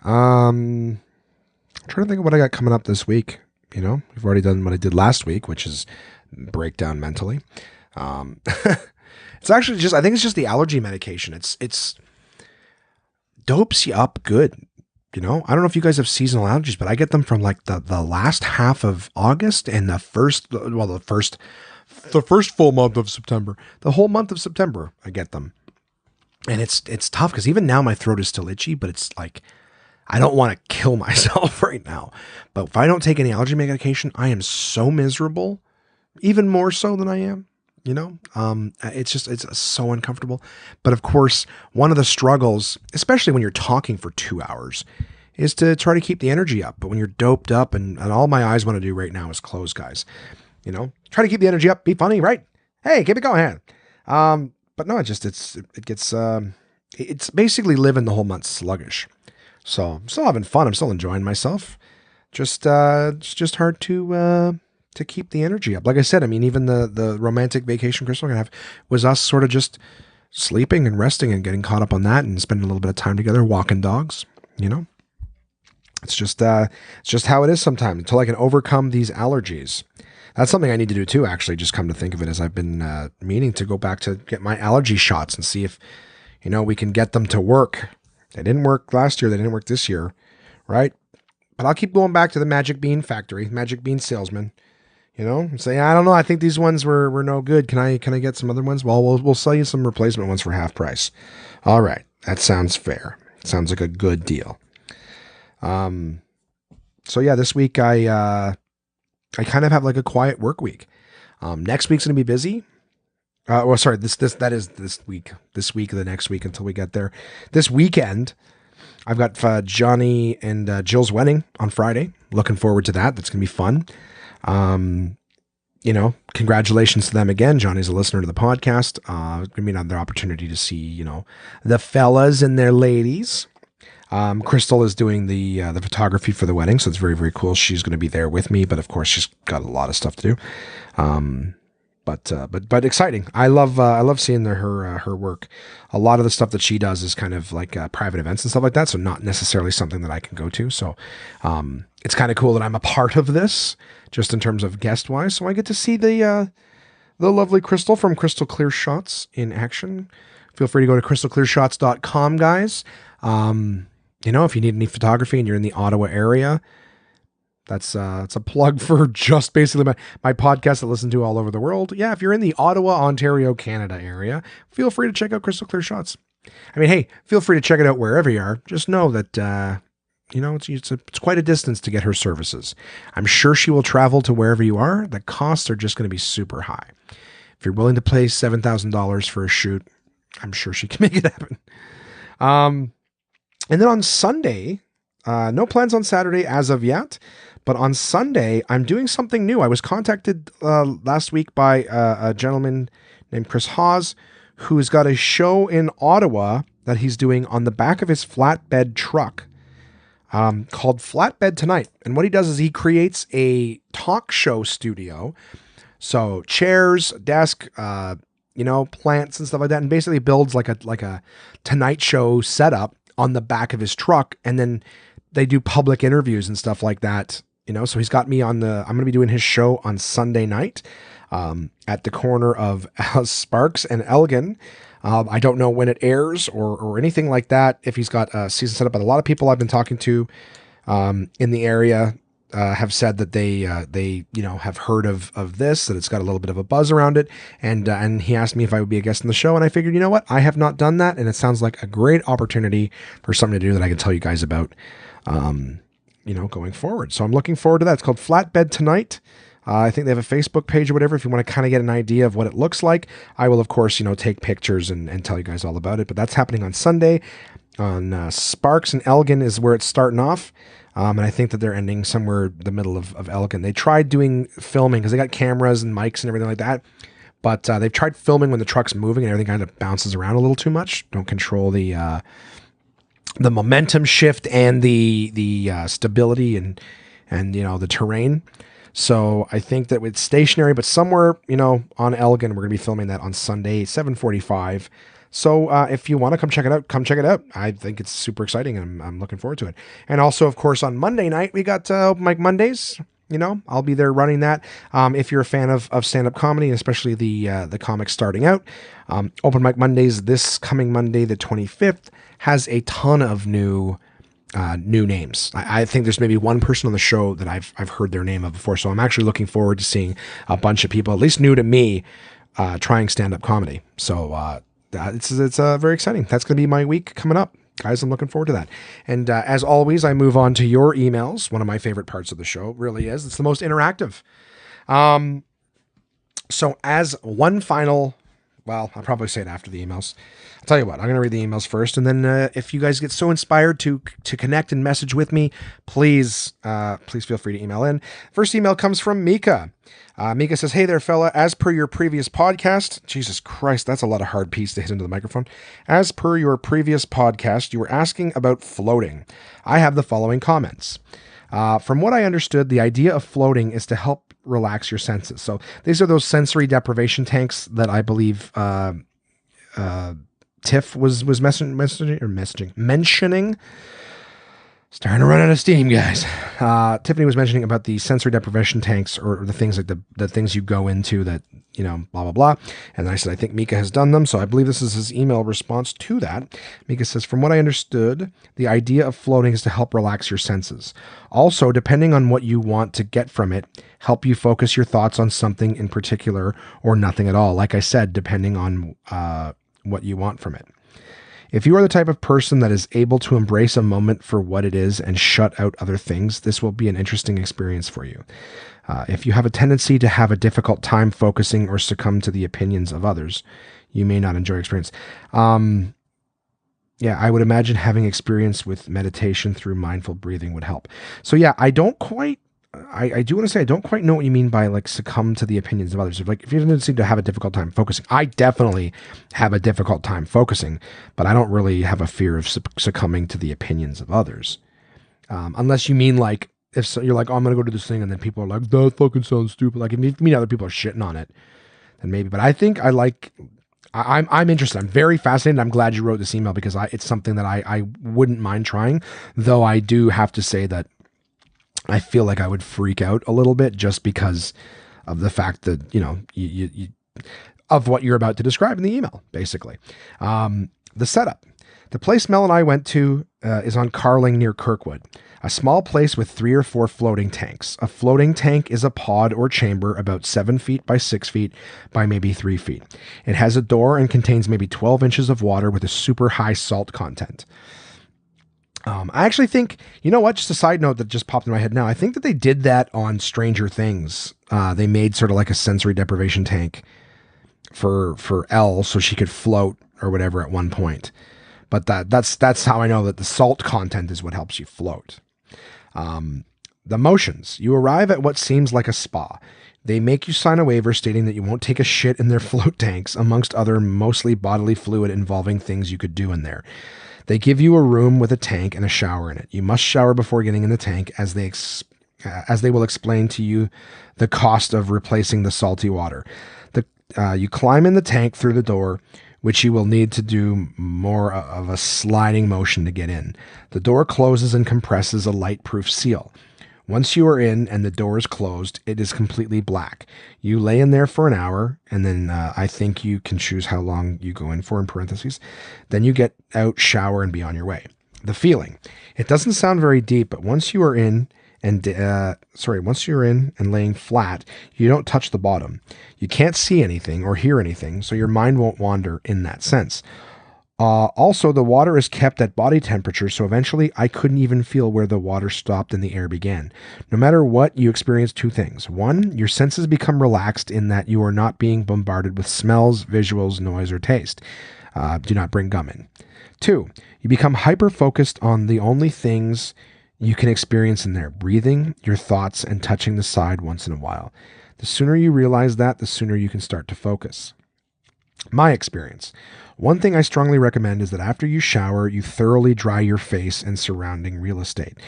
I'm trying to think of what I got coming up this week. You know, we've already done what I did last week, which is break down mentally. It's actually I think it's just the allergy medication. It's dopes you up good. You know, I don't know if you guys have seasonal allergies, but I get them from like the last half of August and the first full month of September. The whole month of September, I get them. And it's tough because even now my throat is still itchy, but it's like, I don't want to kill myself right now. But if I don't take any allergy medication, I am so miserable, even more so than I am. You know, it's so uncomfortable. But of course, one of the struggles, especially when you're talking for 2 hours, is to try to keep the energy up. But when you're doped up and all my eyes want to do right now is close, guys, you know, try to keep the energy up, be funny, right? Hey, keep it going. But no, it's basically living the whole month sluggish. So I'm still having fun. I'm still enjoying myself. It's just hard to keep the energy up. Like I said, I mean, even the romantic vacation Crystal gonna have was us sort of just sleeping and resting and getting caught up on that and spending a little bit of time together, walking dogs, you know. It's just how it is sometimes until I can overcome these allergies. That's something I need to do too, actually, just come to think of it, as I've been meaning to go back to get my allergy shots and see if, you know, we can get them to work. They didn't work last year. They didn't work this year, right? But I'll keep going back to the Magic Bean factory, Magic Bean salesman, you know, and say, I don't know, I think these ones were no good. Can I get some other ones? Well, we'll sell you some replacement ones for half price. All right. That sounds fair. Sounds like a good deal. So yeah, this week I kind of have like a quiet work week. Next week's going to be busy. That is this week, the next week until we get there. This weekend, I've got Johnny and Jill's wedding on Friday. Looking forward to that. That's going to be fun. You know, congratulations to them again. Johnny's a listener to the podcast. Going to be another opportunity to see, you know, the fellas and their ladies. Crystal is doing the photography for the wedding, so it's very, very cool. She's going to be there with me, but of course she's got a lot of stuff to do. But exciting. I love seeing her work. A lot of the stuff that she does is kind of like private events and stuff like that, so not necessarily something that I can go to. So it's kind of cool that I'm a part of this, just in terms of guest wise. So I get to see the lovely Crystal from Crystal Clear Shots in action. Feel free to go to crystalclearshots.com, guys. You know, if you need any photography and you're in the Ottawa area, it's a plug for just basically my podcast that I listen to all over the world. Yeah, if you're in the Ottawa, Ontario, Canada area, feel free to check out Crystal Clear Shots. I mean, hey, feel free to check it out wherever you are. Just know that, you know, it's quite a distance to get her services. I'm sure she will travel to wherever you are. The costs are just going to be super high. If you're willing to pay $7,000 for a shoot, I'm sure she can make it happen. And then on Sunday, no plans on Saturday as of yet, but on Sunday, I'm doing something new. I was contacted last week by a gentleman named Chris Hawes, who's got a show in Ottawa that he's doing on the back of his flatbed truck called Flatbed Tonight. And what he does is he creates a talk show studio. So chairs, desk, plants and stuff like that, and basically builds like a Tonight Show setup on the back of his truck, and then they do public interviews and stuff like that. So he's got me I'm going to be doing his show on Sunday night at the corner of Sparks and Elgin. I don't know when it airs or anything like that, if he's got a season set up, but a lot of people I've been talking to in the area have said that they have heard of this, that it's got a little bit of a buzz around it. And he asked me if I would be a guest on the show. And I figured, you know what? I have not done that. And it sounds like a great opportunity for something to do that I can tell you guys about, going forward. So I'm looking forward to that. It's called Flatbed Tonight. I think they have a Facebook page or whatever, if you want to kind of get an idea of what it looks like. I will, of course, take pictures and tell you guys all about it. But that's happening on Sunday on Sparks and Elgin is where it's starting off. And I think that they're ending somewhere the middle of Elgin. They tried doing filming because they got cameras and mics and everything like that. But they've tried filming when the truck's moving and everything kind of bounces around a little too much. Don't control the momentum shift and the stability and the terrain. So I think that it's stationary, but somewhere, on Elgin, we're going to be filming that on Sunday, 7:45. So if you want to come check it out, come check it out. I think it's super exciting, and I'm looking forward to it. And also, of course, on Monday night, we got Open Mic Mondays. I'll be there running that. If you're a fan of stand-up comedy, especially the comics starting out, Open Mic Mondays this coming Monday, the 25th, has a ton of new names. I think there's maybe one person on the show that I've heard their name of before. So I'm actually looking forward to seeing a bunch of people, at least new to me, trying stand-up comedy. So it's very exciting. That's going to be my week coming up. Guys, I'm looking forward to that. And as always, I move on to your emails. One of my favorite parts of the show, really is. It's the most interactive. So as one final, well, I'll probably say it after the emails. I'll tell you what, I'm going to read the emails first. And then if you guys get so inspired to connect and message with me, please feel free to email in. First email comes from Mika. Mika says, "Hey there, fella. As per your previous podcast," Jesus Christ, that's a lot of hard P's to hit into the microphone. "As per your previous podcast, you were asking about floating. I have the following comments. From what I understood, the idea of floating is to help relax your senses." So these are those sensory deprivation tanks that I believe Tiff was mentioning. Starting to run out of steam, guys. Tiffany was mentioning about the sensory deprivation tanks, or the things like the things you go into that, blah, blah, blah. And then I said, I think Mika has done them. So I believe this is his email response to that. Mika says, "From what I understood, the idea of floating is to help relax your senses. Also, depending on what you want to get from it, help you focus your thoughts on something in particular or nothing at all. Like I said, depending on what you want from it. If you are the type of person that is able to embrace a moment for what it is and shut out other things, this will be an interesting experience for you. If you have a tendency to have a difficult time focusing or succumb to the opinions of others, you may not enjoy experience." Yeah, I would imagine having experience with meditation through mindful breathing would help. So yeah, I do want to say I don't quite know what you mean by like succumb to the opinions of others. If you don't seem to have a difficult time focusing, I definitely have a difficult time focusing, but I don't really have a fear of succumbing to the opinions of others. Unless you mean like, you're like, "Oh, I'm going to go to this thing," and then people are like, "That fucking sounds stupid." Like if you mean other people are shitting on it, then maybe, but I think I'm interested. I'm very fascinated. I'm glad you wrote this email because it's something that I wouldn't mind trying, though I do have to say that I feel like I would freak out a little bit just because of the fact that, you of what you're about to describe in the email, basically. The setup. The place Mel and I went to is on Carling near Kirkwood, a small place with 3 or 4 floating tanks. A floating tank is a pod or chamber about 7 feet by 6 feet by maybe 3 feet. It has a door and contains maybe 12 inches of water with a super high salt content. I actually think, you know what, just a side note that just popped in my head now. I think that they did that on Stranger Things. They made sort of like a sensory deprivation tank for Elle so she could float or whatever at one point. But that's how I know that the salt content is what helps you float. The motions. You arrive at what seems like a spa. They make you sign a waiver stating that you won't take a shit in their float tanks, amongst other mostly bodily fluid involving things you could do in there. They give you a room with a tank and a shower in it. You must shower before getting in the tank, as they will explain to you the cost of replacing the salty water. You climb in the tank through the door, which you will need to do more of a sliding motion to get in. The door closes and compresses a light-proof seal. Once you are in and the door is closed, it is completely black. You lay in there for an hour, and then I think you can choose how long you go in for in parentheses. Then you get out, shower, and be on your way. The feeling. It doesn't sound very deep, but once you are in and once you're in and laying flat, you don't touch the bottom. You can't see anything or hear anything, so your mind won't wander in that sense. Also, the water is kept at body temperature, so eventually I couldn't even feel where the water stopped and the air began. No matter what, you experience two things. One, your senses become relaxed in that you are not being bombarded with smells, visuals, noise, or taste. Do not bring gum in. Two, you become hyper-focused on the only things you can experience in there: breathing, your thoughts, and touching the side once in a while. The sooner you realize that, the sooner you can start to focus. My experience. One thing I strongly recommend is that after you shower, you thoroughly dry your face and surrounding real estate.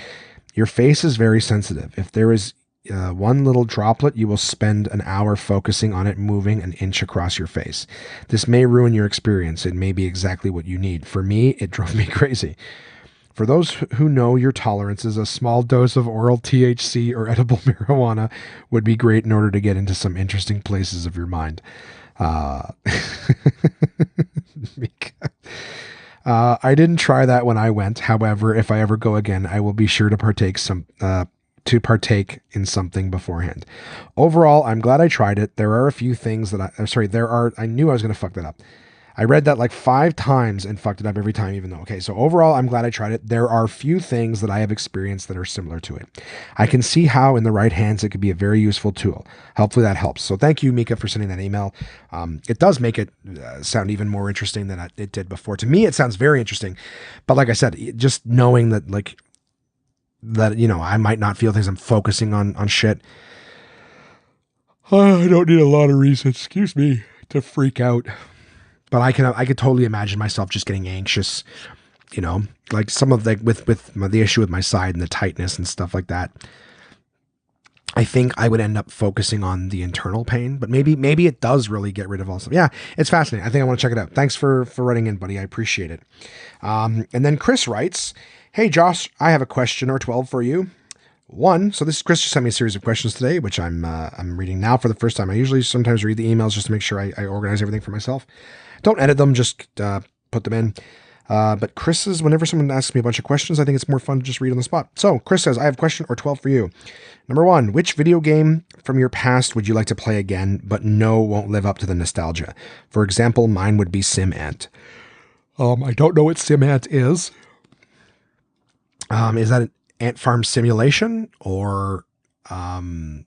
Your face is very sensitive. If there is one little droplet, you will spend an hour focusing on it moving an inch across your face. This may ruin your experience. It may be exactly what you need. For me, it drove me crazy. For those who know your tolerances, a small dose of oral THC or edible marijuana would be great in order to get into some interesting places of your mind. I didn't try that when I went. However, if I ever go again, I will be sure to partake in something beforehand. Overall, I'm glad I tried it. There are a few things that I knew I was going to fuck that up. I read that like 5 times and fucked it up every time, even though, okay, so overall, I'm glad I tried it. There are few things that I have experienced that are similar to it. I can see how in the right hands, it could be a very useful tool. Hopefully that helps. So thank you, Mika, for sending that email. It does make it sound even more interesting than it did before. To me, it sounds very interesting. But like I said, just knowing that, I might not feel things, I'm focusing on shit. I don't need a lot of reason, excuse me, to freak out. But I could totally imagine myself just getting anxious, like some of the issue with my side and the tightness and stuff like that. I think I would end up focusing on the internal pain, but maybe it does really get rid of all stuff. Yeah, it's fascinating. I think I want to check it out. Thanks for writing in, buddy. I appreciate it. And then Chris writes, "Hey Josh, I have a question or 12 for you. One," so this Chris just sent me a series of questions today, which I'm reading now for the first time. I usually sometimes read the emails just to make sure I organize everything for myself. Don't edit them, just put them in. But Chris's, whenever someone asks me a bunch of questions, I think it's more fun to just read on the spot. So Chris says, "I have a question or 12 for you. Number 1, which video game from your past would you like to play again, but no, won't live up to the nostalgia? For example, mine would be SimAnt." I don't know what SimAnt is. Is that an ant farm simulation or, yeah,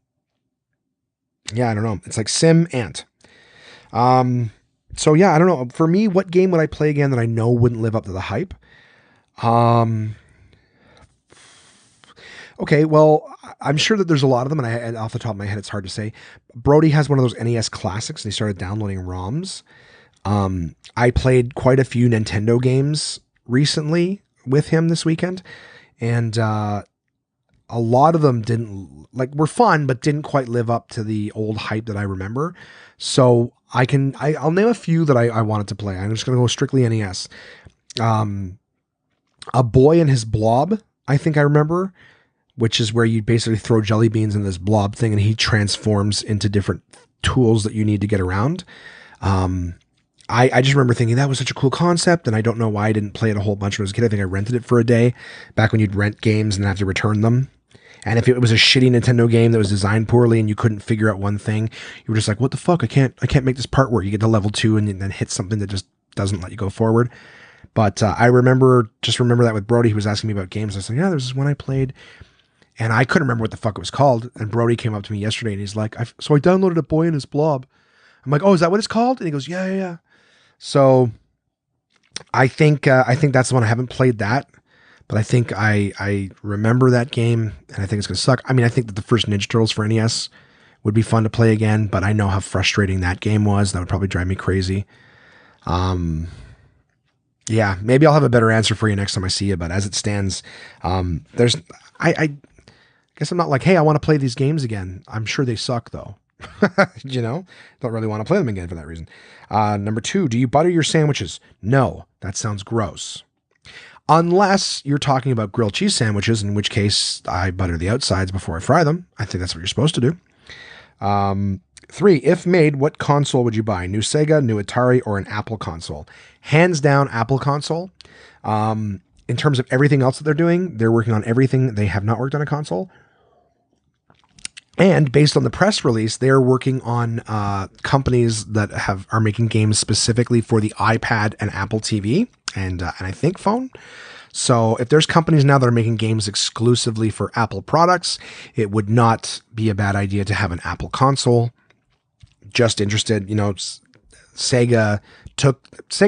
I don't know. It's like SimAnt. So yeah, I don't know. For me, what game would I play again that I know wouldn't live up to the hype? Okay, well, I'm sure that there's a lot of them, and off the top of my head, it's hard to say. Brody has one of those NES classics, and he started downloading ROMs. I played quite a few Nintendo games recently with him this weekend, and a lot of them were fun, but didn't quite live up to the old hype that I remember. So I'll name a few that I wanted to play. I'm just going to go strictly NES. A Boy and His Blob, I think I remember, which is where you basically throw jelly beans in this blob thing and he transforms into different tools that you need to get around. I just remember thinking that was such a cool concept, and I don't know why I didn't play it a whole bunch when I was a kid. I think I rented it for a day back when you'd rent games and have to return them. And if it was a shitty Nintendo game that was designed poorly and you couldn't figure out one thing, you were just like, what the fuck? I can't make this part work. You get to level 2 and then hit something that just doesn't let you go forward. But I remember that with Brody. He was asking me about games. I said, yeah, there's this one I played, and I couldn't remember what the fuck it was called. And Brody came up to me yesterday and he's like, so I downloaded A Boy and His Blob. I'm like, oh, is that what it's called? And he goes, yeah. So I think that's the one. I haven't played that. But I think I remember that game, and I think it's going to suck. I mean, I think that the first Ninja Turtles for NES would be fun to play again, but I know how frustrating that game was. That would probably drive me crazy. Yeah, maybe I'll have a better answer for you next time I see you, but as it stands, I guess I'm not like, hey, I want to play these games again. I'm sure they suck, though. You know, don't really want to play them again for that reason. Number 2, do you butter your sandwiches? No, that sounds gross. Unless you're talking about grilled cheese sandwiches, in which case I butter the outsides before I fry them. I think that's what you're supposed to do. 3, if made, what console would you buy? New Sega, new Atari, or an Apple console? Hands down, Apple console. In terms of everything else that they're doing, they're working on everything. They have not worked on a console. And based on the press release, they're working on companies that are making games specifically for the iPad and Apple TV and I think phone. So if there's companies now that are making games exclusively for Apple products, it would not be a bad idea to have an Apple console. Just interested, Sega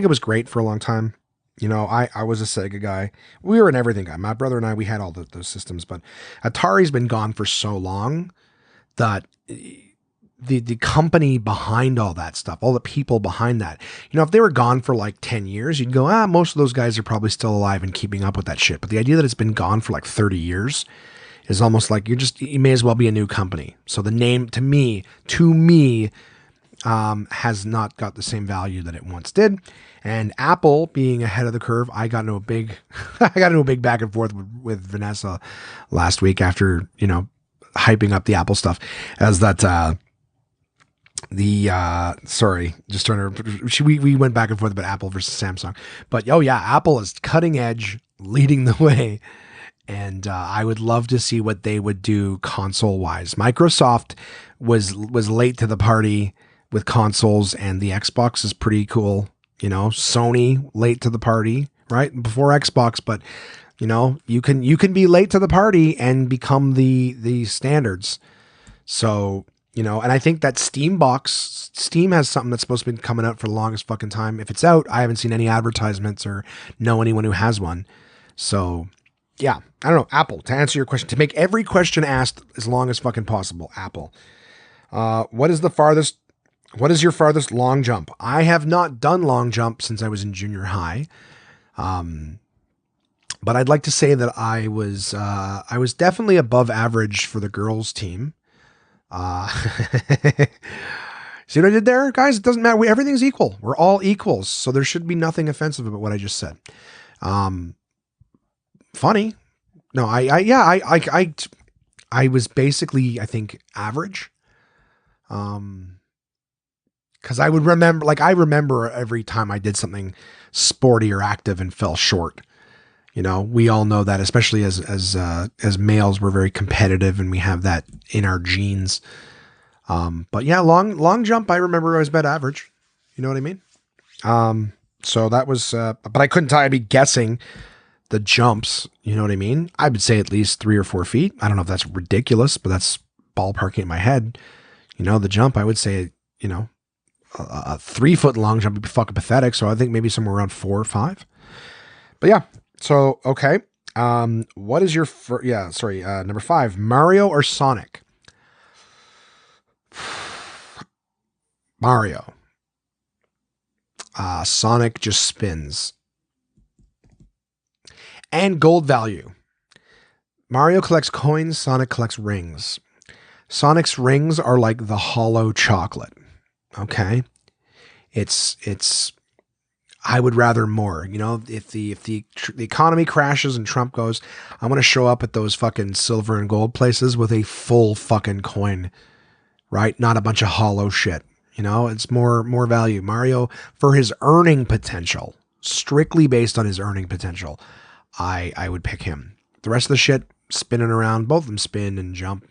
was great for a long time. I was a Sega guy. We were an everything guy. My brother and I, we had all those systems, but Atari's been gone for so long that the company behind all that stuff, all the people behind that, if they were gone for like 10 years, you'd go, most of those guys are probably still alive and keeping up with that shit. But the idea that it's been gone for like 30 years is almost like you may as well be a new company. So the name to me, has not got the same value that it once did. And Apple being ahead of the curve, I got into a big back and forth with Vanessa last week after, hyping up the Apple stuff as that, we went back and forth about Apple versus Samsung, but Apple is cutting edge, leading the way. And I would love to see what they would do console wise. Microsoft was late to the party with consoles, and the Xbox is pretty cool. Sony late to the party, right? Before Xbox, but you can be late to the party and become the standards. So, and I think that Steam has something that's supposed to be coming out for the longest fucking time. If it's out, I haven't seen any advertisements or know anyone who has one. So yeah, I don't know. Apple, to answer your question, to make every question asked as long as fucking possible. Apple. What is your farthest long jump? I have not done long jump since I was in junior high. But I'd like to say that I was definitely above average for the girls team. See what I did there, guys? It doesn't matter. Everything's equal. We're all equals. So there should be nothing offensive about what I just said. Funny. No, I was basically, I think, average. Cause I would remember, I remember every time I did something sporty or active and fell short. We all know that, especially as males, we're very competitive and we have that in our genes. But yeah, long jump, I remember I was about average. You know what I mean? So that was, but I couldn't tell. I'd be guessing the jumps. You know what I mean? I would say at least 3 or 4 feet. I don't know if that's ridiculous, but that's ballparking in my head. The jump, I would say, a 3-foot long jump would be fucking pathetic. So I think maybe somewhere around 4 or 5. But yeah. So, okay. What is your, number 5, Mario or Sonic? Mario. Sonic just spins. And gold value. Mario collects coins, Sonic collects rings. Sonic's rings are like the hollow chocolate. Okay? It's I would rather more, if the economy crashes and Trump goes, I'm going to show up at those fucking silver and gold places with a full fucking coin, right? Not a bunch of hollow shit. It's more value. Mario, for his earning potential, strictly based on his earning potential, I would pick him. The rest of the shit spinning around, both of them spin and jump.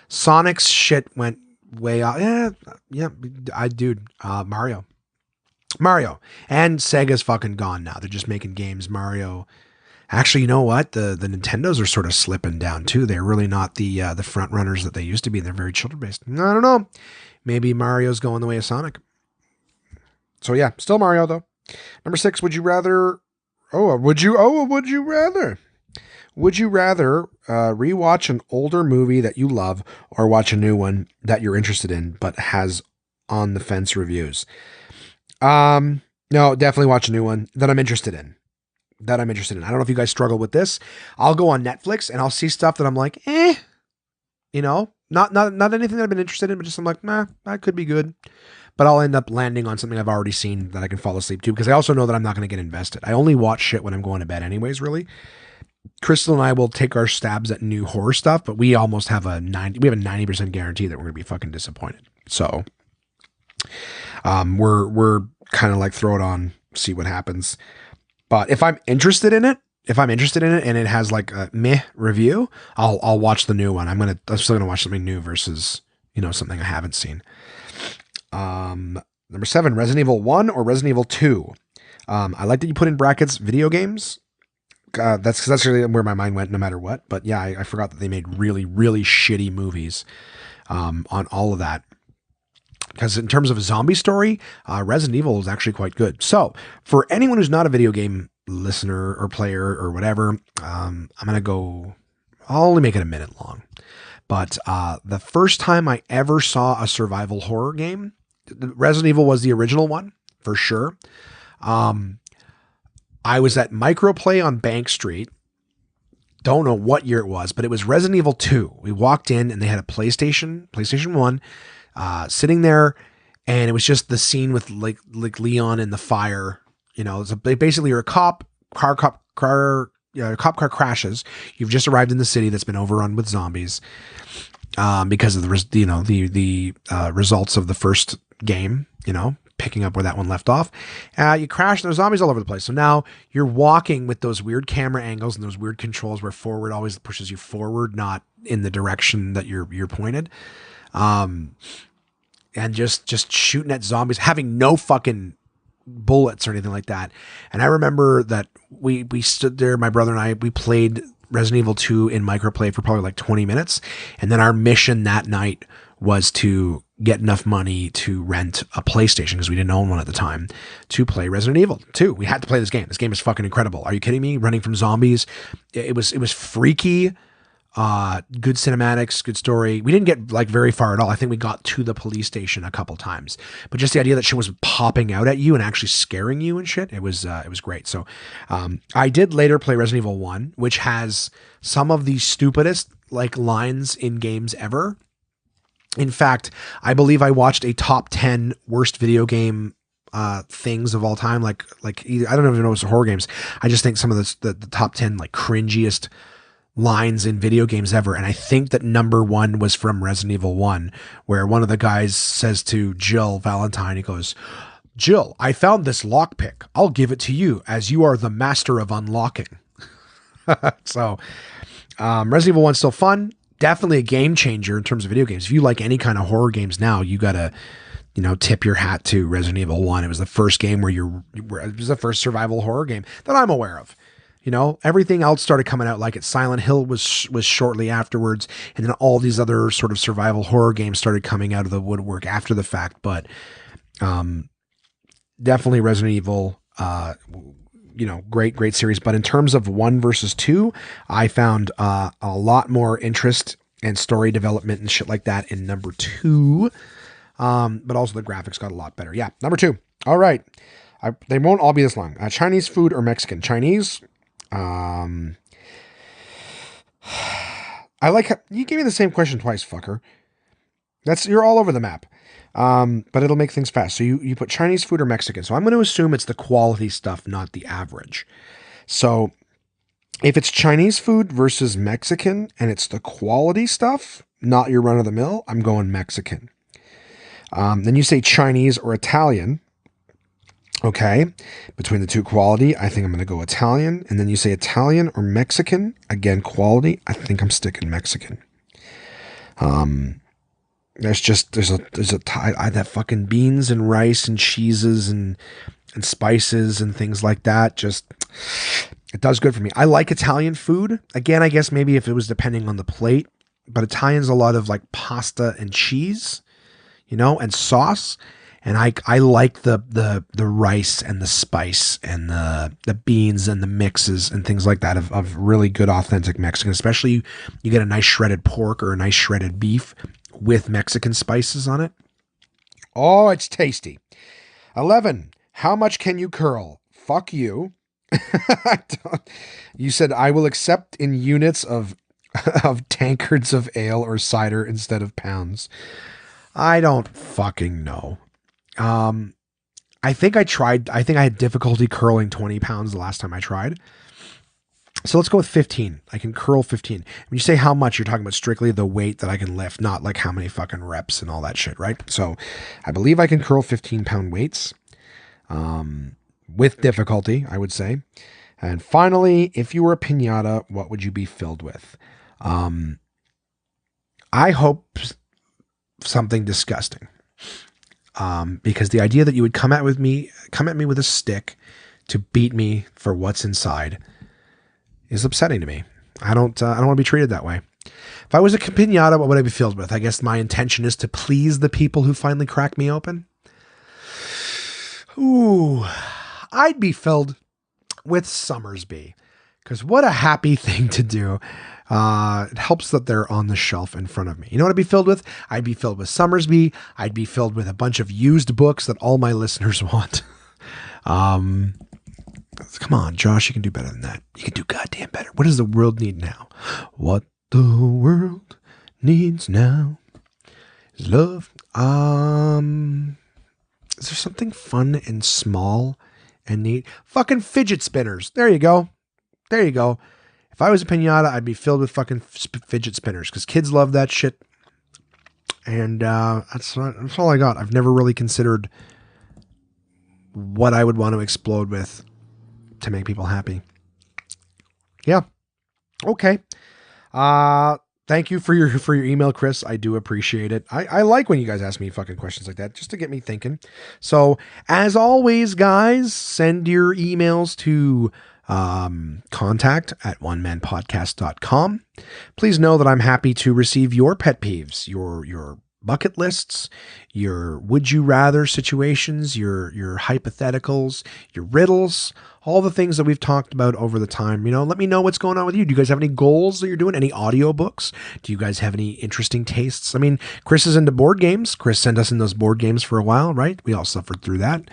Sonic's shit went way out. Mario. And Sega's fucking gone now. They're just making games. Mario. Actually, you know what? The Nintendos are sort of slipping down too. They're really not the front runners that they used to be. They're very children based. I don't know. Maybe Mario's going the way of Sonic. So yeah, still Mario though. Number 6, would you rather rewatch an older movie that you love or watch a new one that you're interested in but has on the fence reviews? No, definitely watch a new one that I'm interested in. I don't know if you guys struggle with this. I'll go on Netflix and I'll see stuff that I'm like, Not anything that I've been interested in, but just I'm like, nah, that could be good. But I'll end up landing on something I've already seen that I can fall asleep to, because I also know that I'm not going to get invested. I only watch shit when I'm going to bed anyways, really. Crystal and I will take our stabs at new horror stuff, but we almost have a 90% guarantee that we're going to be fucking disappointed. So we're kind of like throw it on, see what happens. But if I'm interested in it and it has like a meh review, I'll watch the new one. I'm still gonna watch something new versus, something I haven't seen. Number 7, Resident Evil 1 or Resident Evil 2. I like that you put in brackets video games. That's really where my mind went no matter what. But yeah, I forgot that they made really, really shitty movies on all of that. Because in terms of a zombie story, Resident Evil is actually quite good. So for anyone who's not a video game listener or player or whatever, I'll only make it a minute long. But the first time I ever saw a survival horror game, Resident Evil was the original one, for sure. I was at Microplay on Bank Street. Don't know what year it was, but it was Resident Evil 2. We walked in and they had a PlayStation 1, sitting there, and it was just the scene with like Leon in the fire. They basically are a cop car crashes. You've just arrived in the city that's been overrun with zombies because of the results of the first game. Picking up where that one left off. You crash and there's zombies all over the place. So now you're walking with those weird camera angles and those weird controls where forward always pushes you forward, not in the direction that you're pointed. And just shooting at zombies, having no fucking bullets or anything like that. And I remember that we stood there, my brother and I, we played Resident Evil 2 in Microplay for probably like 20 minutes. And then our mission that night was to get enough money to rent a PlayStation, because we didn't own one at the time, to play Resident Evil 2. We had to play this game. This game is fucking incredible. Are you kidding me? Running from zombies. It was freaky. Good cinematics, good story. We didn't get like very far at all. I think we got to the police station a couple times, but just the idea that shit was popping out at you and actually scaring you and shit, it was great. So, I did later play Resident Evil 1, which has some of the stupidest like lines in games ever. In fact, I believe I watched a top 10 worst video game things of all time. Like I don't even know if it's horror games. I just think some of the top 10 like cringiest lines in video games ever. And I think that number 1 was from Resident Evil 1, where one of the guys says to Jill Valentine, he goes, "Jill, I found this lockpick. I'll give it to you as you are the master of unlocking." So, Resident Evil 1's still fun. Definitely a game changer in terms of video games. If you like any kind of horror games now, you gotta, tip your hat to Resident Evil 1. It was the first game it was the first survival horror game that I'm aware of. Everything else started coming out like it. Silent Hill was shortly afterwards, and then all these other sort of survival horror games started coming out of the woodwork after the fact. But definitely Resident Evil, great series. But in terms of 1 versus 2, I found a lot more interest and story development and shit like that in number 2. But also the graphics got a lot better. Yeah, number 2. All right. They won't all be this long. Chinese food or Mexican? Chinese. I like how you gave me the same question twice, fucker. You're all over the map. But it'll make things fast. So you put Chinese food or Mexican. So I'm going to assume it's the quality stuff, not the average. So if it's Chinese food versus Mexican and it's the quality stuff, not your run of the mill, I'm going Mexican. Then you say Chinese or Italian. Okay. Between the two, quality, I think I'm going to go Italian. And then you say Italian or Mexican. Again, quality, I think I'm sticking Mexican. There's that fucking beans and rice and cheeses and spices and things like that. Just, it does good for me. I like Italian food. Again, I guess maybe if it was depending on the plate, but Italian's a lot of like pasta and cheese, and sauce. And I like the rice and the spice and the beans and the mixes and things like that of really good authentic Mexican, especially you get a nice shredded pork or a nice shredded beef with Mexican spices on it. Oh, it's tasty. 11. How much can you curl? Fuck you. You said I will accept in units of of tankards of ale or cider instead of pounds? I don't fucking know. I think I had difficulty curling 20 pounds the last time I tried. So let's go with 15. I can curl 15. When you say how much, you're talking about strictly the weight that I can lift, not like how many fucking reps and all that shit, right? So I believe I can curl 15-pound weights with difficulty, I would say. And finally, if you were a piñata, what would you be filled with? I hope something disgusting. Because the idea that you would come at me with a stick to beat me for what's inside is upsetting to me. I don't want to be treated that way. If I was a piñata, what would I be filled with? I guess my intention is to please the people who finally crack me open. Ooh, I'd be filled with Somersby, because what a happy thing to do. It helps that they're on the shelf in front of me. You know what I'd be filled with? I'd be filled with Somersby. I'd be filled with a bunch of used books that all my listeners want. Come on, Josh, you can do better than that. You can do goddamn better. What does the world need now? What the world needs now is love. Is there something fun and small and neat? Fucking fidget spinners. There you go. There you go. If I was a piñata, I'd be filled with fucking fidget spinners because kids love that shit. And that's all I got. I've never really considered what I would want to explode with to make people happy. Yeah. Okay. Thank you for your email, Chris. I do appreciate it. I like when you guys ask me fucking questions like that, just to get me thinking. So as always, guys, send your emails to contact@onemanpodcast.com. Please know that I'm happy to receive your pet peeves, your bucket lists, your would you rather situations, your hypotheticals, your riddles, all the things that we've talked about over the time. You know, let me know what's going on with you. Do you guys have any goals that you're doing? Any audiobooks? Do you guys have any interesting tastes? I mean, Chris is into board games. Chris sent us in those board games for a while, right? We all suffered through that.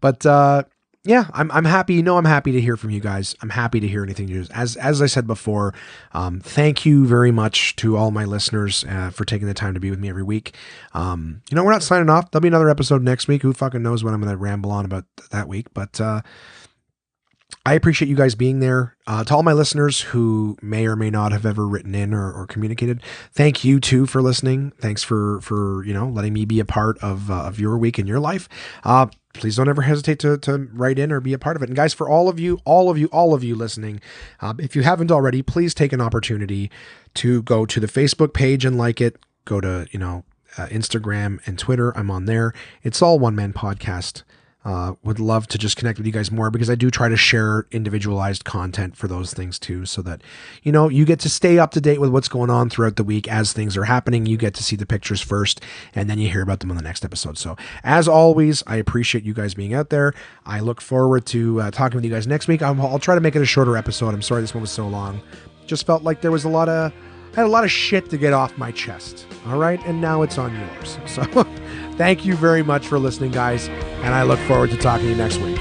But yeah, I'm happy. You know, I'm happy to hear from you guys. I'm happy to hear anything new. As I said before, thank you very much to all my listeners for taking the time to be with me every week. You know, we're not signing off. There'll be another episode next week. Who fucking knows what I'm going to ramble on about that week. But I appreciate you guys being there. To all my listeners who may or may not have ever written in or communicated, thank you too for listening. Thanks for you know, letting me be a part of your week and your life. Please don't ever hesitate to write in or be a part of it. And guys, for all of you listening, if you haven't already, please take an opportunity to go to the Facebook page and like it. Go to, you know, Instagram and Twitter. I'm on there. It's all One Man Podcast. Would love to just connect with you guys more because I do try to share individualized content for those things too, so that, you know, you get to stay up to date with what's going on throughout the week as things are happening. You get to see the pictures first and then you hear about them on the next episode. So as always, I appreciate you guys being out there. I look forward to talking with you guys next week. I'll try to make it a shorter episode. I'm sorry this one was so long. Just felt like there was I had a lot of shit to get off my chest. All right. And now it's on yours. So thank you very much for listening, guys. And I look forward to talking to you next week.